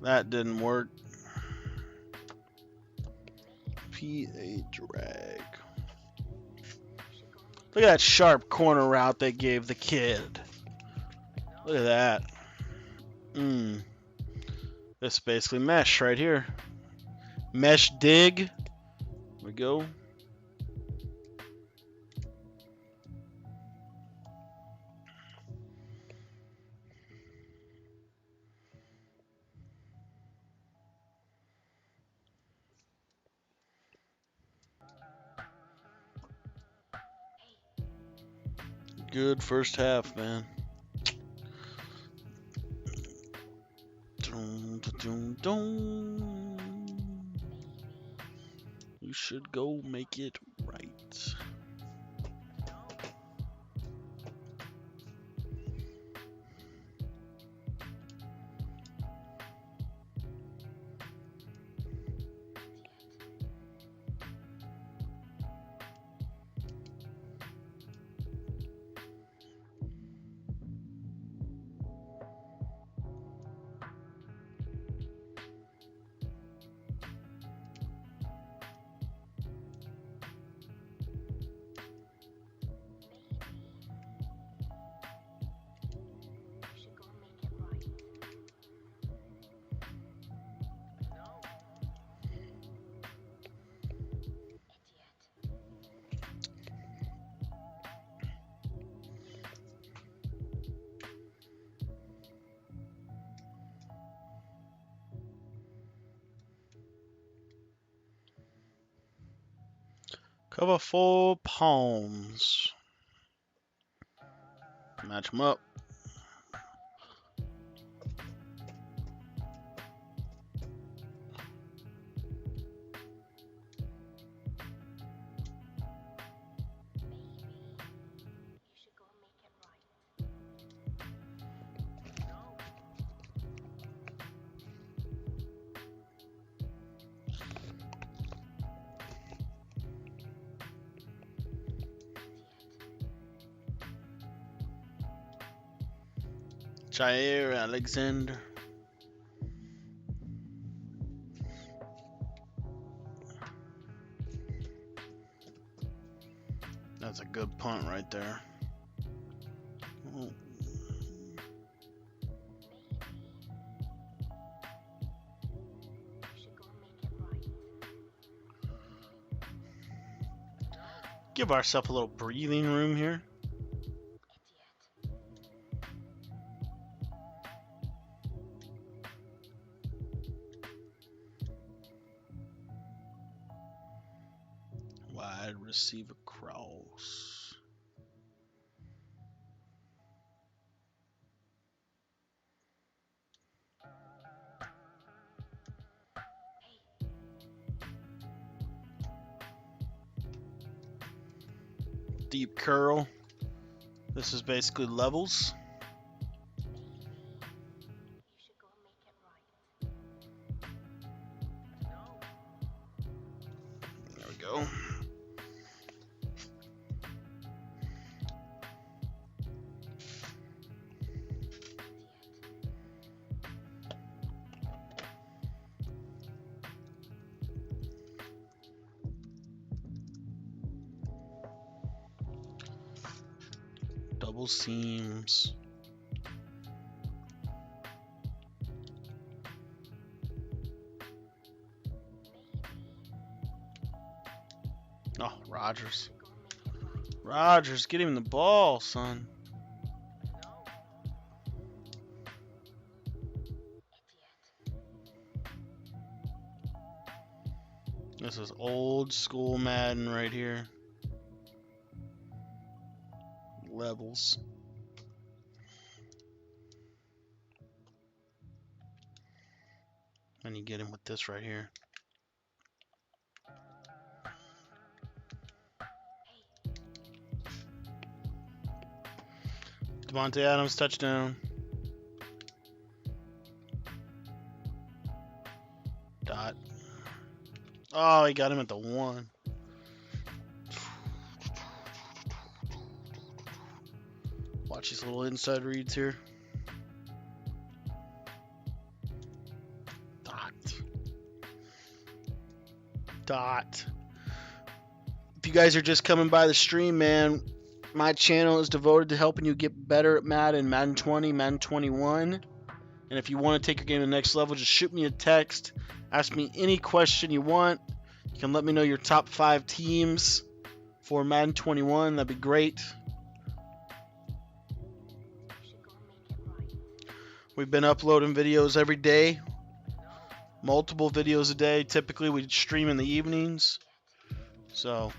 Speaker 2: That didn't work. PA drag. Look at that sharp corner route they gave the kid. Look at that. This is basically mesh right here. Mesh dig. Here we go. Good first half, man. Dun, dun, dun. You should go make it right. Cover 4 palms. Match them up. Jair Alexander. That's a good punt right there. Oh. Give ourselves a little breathing room here. Wide receiver cross. Deep curl. This is basically levels. There we go. Double seams. Oh, Rodgers. Rodgers, get him the ball, son. This is old school Madden right here. Levels. And you get him with this right here. Devontae Adams touchdown. Dot. Oh, he got him at the 1. Watch these little inside reads here. Dot. If you guys are just coming by the stream, man, my channel is devoted to helping you get better at Madden 20, Madden 21. And if you want to take your game to the next level, just shoot me a text. Ask me any question you want. You can let me know your top 5 teams for Madden 21. That'd be great. We've been uploading videos every day. Multiple videos a day. Typically, we stream in the evenings. So,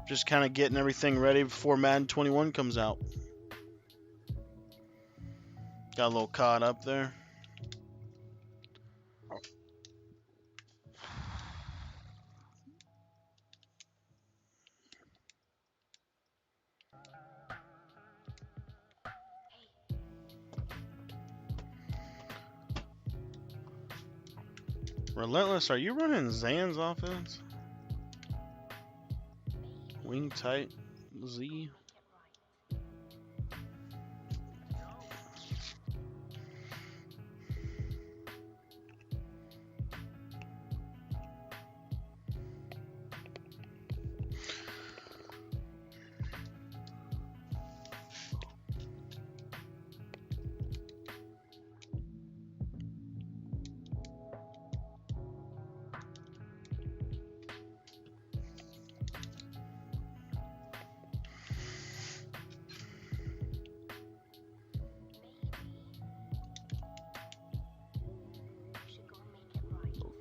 Speaker 2: just kind of getting everything ready before Madden 21 comes out. Got a little caught up there. Relentless, are you running Zan's offense? Wing tight Z.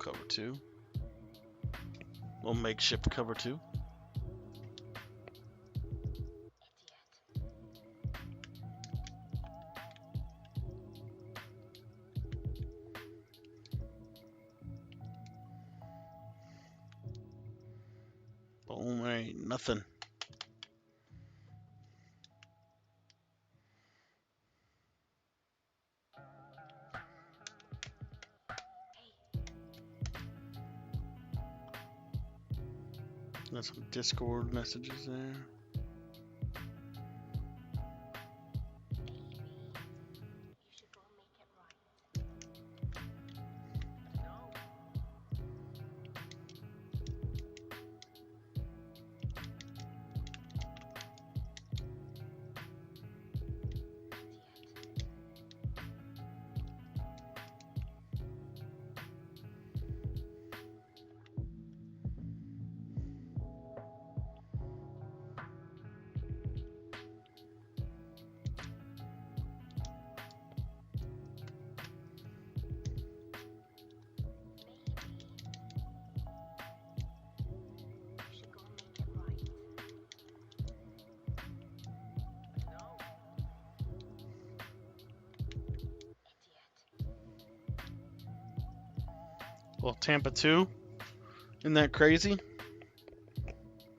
Speaker 2: Cover 2. Little makeshift cover 2. Boom, ain't nothing. Got some Discord messages there. Well, Tampa 2. Isn't that crazy?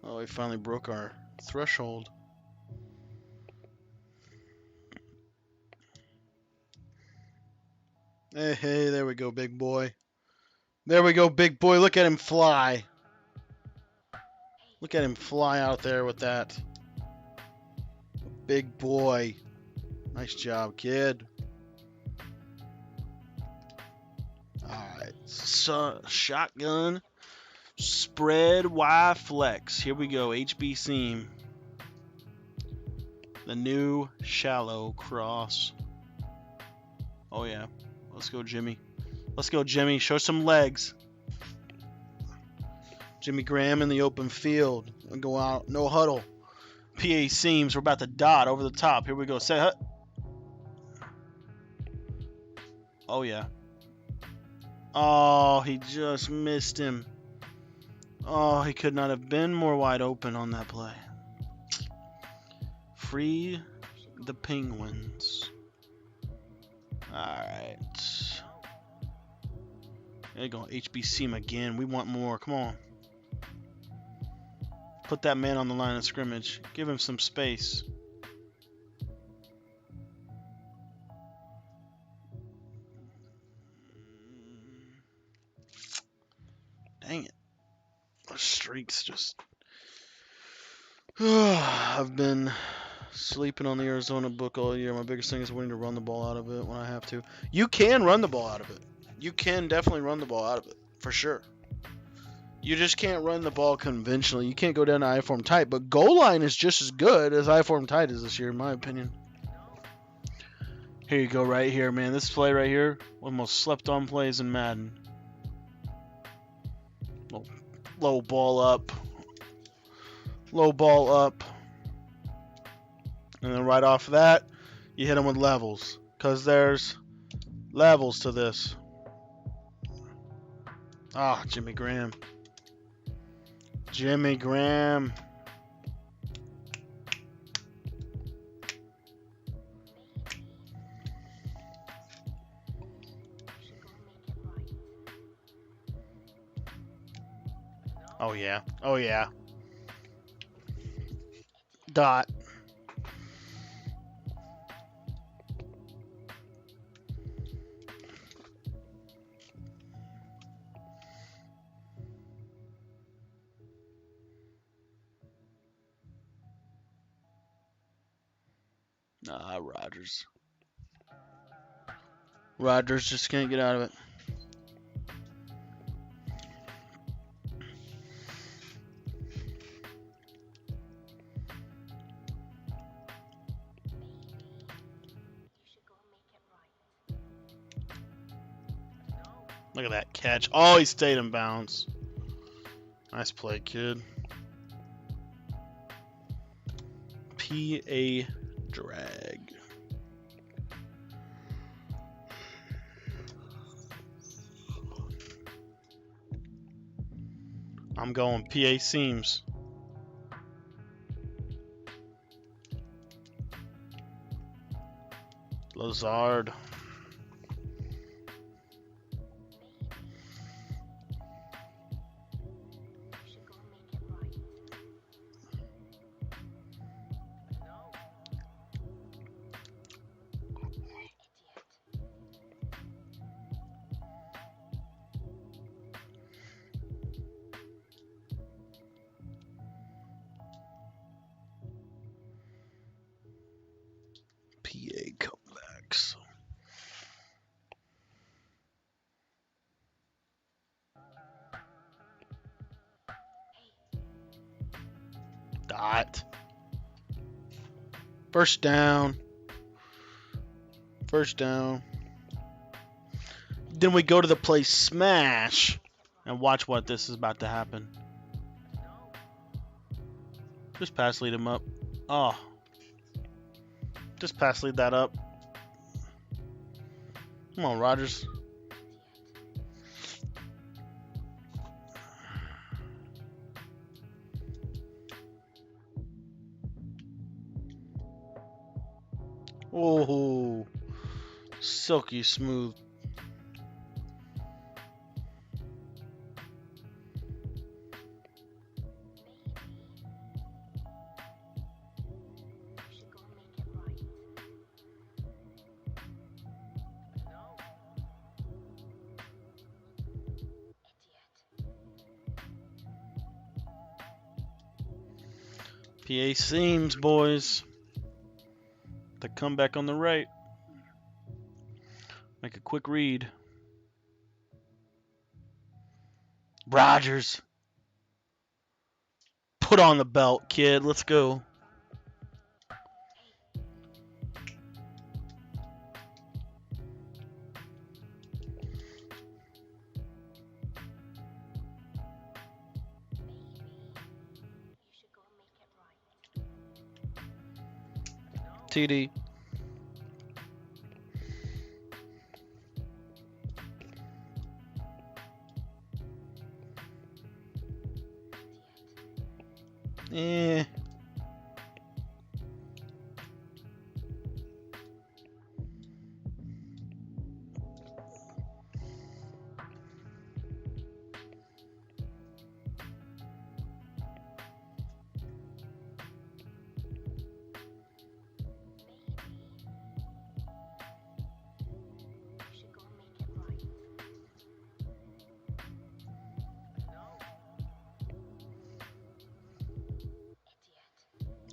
Speaker 2: Oh, we finally broke our threshold. Hey, hey, there we go, big boy. There we go, big boy. Look at him fly. Look at him fly out there with that. Big boy. Nice job, kid. Alright, so, shotgun, spread, Y flex. Here we go, HB seam. The new shallow cross. Oh, yeah. Let's go, Jimmy. Let's go, Jimmy. Show some legs. Jimmy Graham in the open field. And go out. No huddle. PA seams. We're about to dot over the top. Here we go. Say hut. Oh, yeah. Oh, he just missed him. Oh, he could not have been more wide open on that play. Free the Penguins. Alright. There you go. HBC him again. We want more. Come on. Put that man on the line of scrimmage. Give him some space. Dang it. The streaks just... I've been sleeping on the Arizona book all year. My biggest thing is wanting to run the ball out of it when I have to. You can run the ball out of it. You can definitely run the ball out of it. For sure. You just can't run the ball conventionally. You can't go down to I-form tight. But goal line is just as good as I-form tight is this year, in my opinion. Here you go right here, man. This play right here, one of the most slept-on plays in Madden. Low ball up. Low ball up. And then right off of that, you hit him with levels. Because there's levels to this. Ah, Jimmy Graham. Jimmy Graham. Oh, yeah. Oh, yeah. Dot. Nah, Rodgers. Rodgers just can't get out of it. Look at that catch. Oh, he stayed in bounds. Nice play, kid. PA drag. I'm going PA seams. Lazard. PA comebacks. Dot. First down. First down. Then we go to the play smash. And watch what this is about to happen. Just pass lead him up. Oh. Just pass lead that up. Come on, Rodgers. Oh, silky smooth. PA seams, boys. The comeback on the right. Make a quick read. Rodgers. Put on the belt, kid. Let's go. TD. Eh.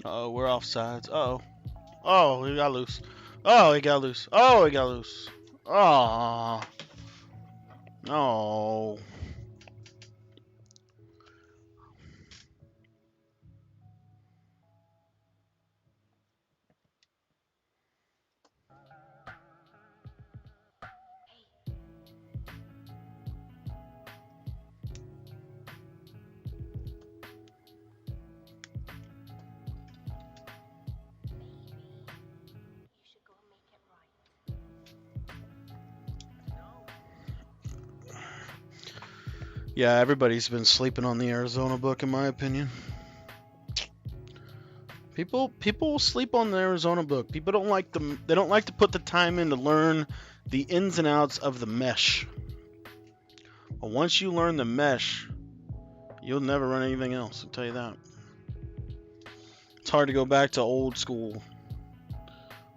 Speaker 2: Uh-oh, we're offsides. Uh-oh. Oh, he got loose. Oh, he got loose. Oh, he got loose. Oh. No. Yeah, everybody's been sleeping on the Arizona book, in my opinion. People sleep on the Arizona book. People don't like them. They don't like to put the time in to learn the ins and outs of the mesh. But once you learn the mesh, you'll never run anything else. I'll tell you that. It's hard to go back to old school.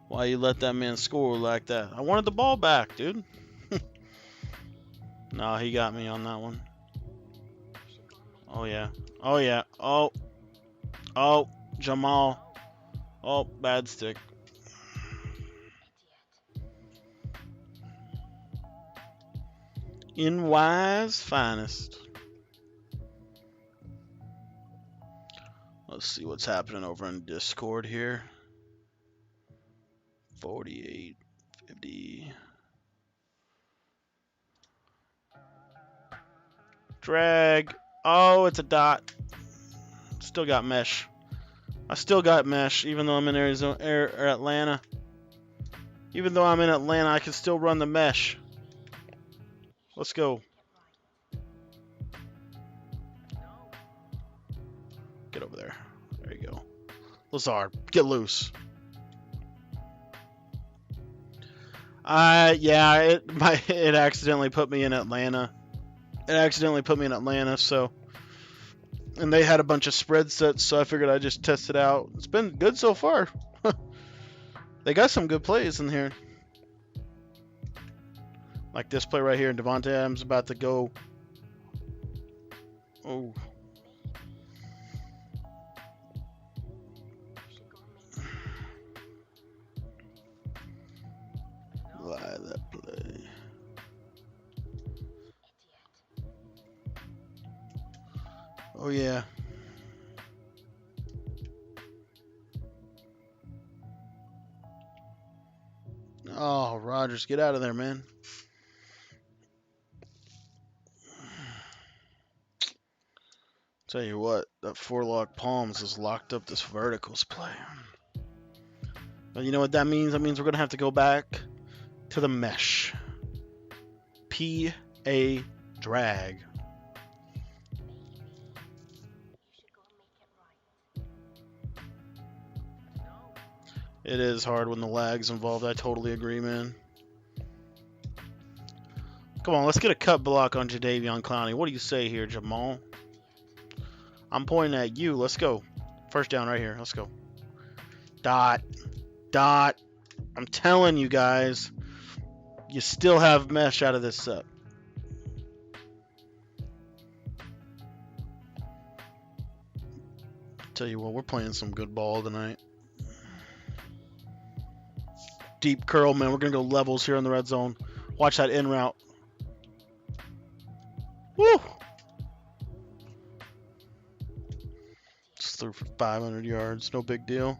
Speaker 2: Why you let that man score like that? I wanted the ball back, dude. No, he got me on that one. Oh yeah. Oh yeah. Oh. Oh, Jamal. Oh, bad stick. NY's finest. Let's see what's happening over in Discord here. 48, 50. Drag. Oh, it's a dot. Still got mesh. I still got mesh, even though I'm in Arizona or Atlanta. Even though I'm in Atlanta, I can still run the mesh. Let's go. Get over there. There you go. Lazard, get loose. Yeah, it accidentally put me in Atlanta. It accidentally put me in Atlanta, so. And they had a bunch of spread sets, so I figured I'd just test it out. It's been good so far. They got some good plays in here. Like this play right here, Devontae Adams about to go. Oh. Lie that play. Oh yeah. Oh, Rodgers, get out of there, man. Tell you what, that four-lock palms has locked up this verticals play. But you know what that means? That means we're going to have to go back to the mesh. P-A drag. It is hard when the lag's involved. I totally agree, man. Come on, let's get a cut block on Jadeveon Clowney. What do you say here, Jamal? I'm pointing at you. Let's go. First down right here. Let's go. Dot. Dot. I'm telling you guys, you still have mesh out of this set. Tell you what, we're playing some good ball tonight. Deep curl, man. We're going to go levels here in the red zone. Watch that in route. Woo! Just threw for 500 yards. No big deal.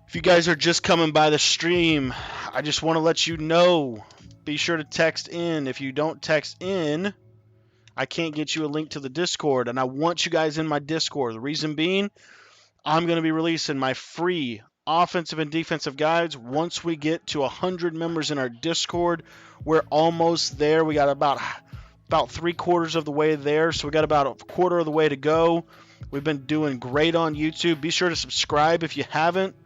Speaker 2: If you guys are just coming by the stream, I just want to let you know, be sure to text in. If you don't text in, I can't get you a link to the Discord, and I want you guys in my Discord. The reason being, I'm going to be releasing my free offensive and defensive guides. Once we get to 100 members in our Discord, we're almost there. We got about 3/4 of the way there, so we got about a quarter of the way to go. We've been doing great on YouTube. Be sure to subscribe if you haven't.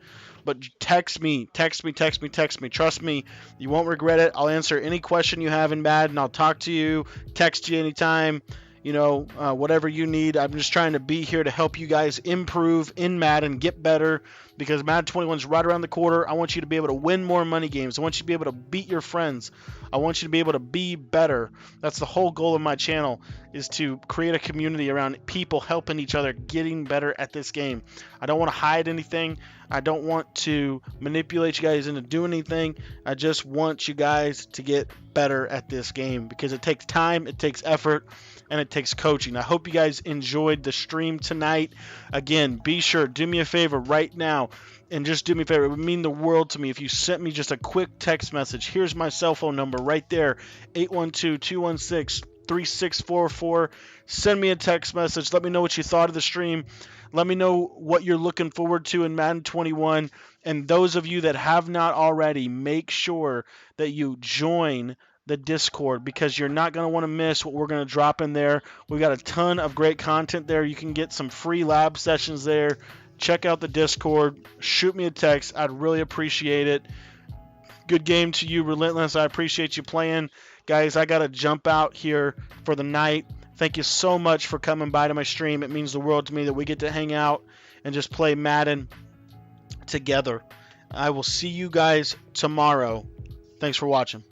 Speaker 2: But text me. Trust me, you won't regret it. I'll answer any question you have in Madden. I'll talk to you, text you anytime, whatever you need. I'm just trying to be here to help you guys improve in Madden, get better, because Madden 21 is right around the corner. I want you to be able to win more money games. I want you to be able to beat your friends. I want you to be able to be better. That's the whole goal of my channel, is to create a community around people helping each other, getting better at this game. I don't want to hide anything. I don't want to manipulate you guys into doing anything. I just want you guys to get better at this game, because it takes time, it takes effort, and it takes coaching. I hope you guys enjoyed the stream tonight. Again, be sure, do me a favor right now, and just do me a favor. It would mean the world to me if you sent me just a quick text message. Here's my cell phone number right there, 812-216-3644. Send me a text message. Let me know what you thought of the stream. Let me know what you're looking forward to in Madden 21. And those of you that have not already, make sure that you join the Discord, because you're not going to want to miss what we're going to drop in there. We've got a ton of great content there. You can get some free lab sessions there. Check out the Discord. Shoot me a text. I'd really appreciate it. Good game to you, Relentless. I appreciate you playing. Guys, I got to jump out here for the night. Thank you so much for coming by to my stream. It means the world to me that we get to hang out and just play Madden together. I will see you guys tomorrow. Thanks for watching.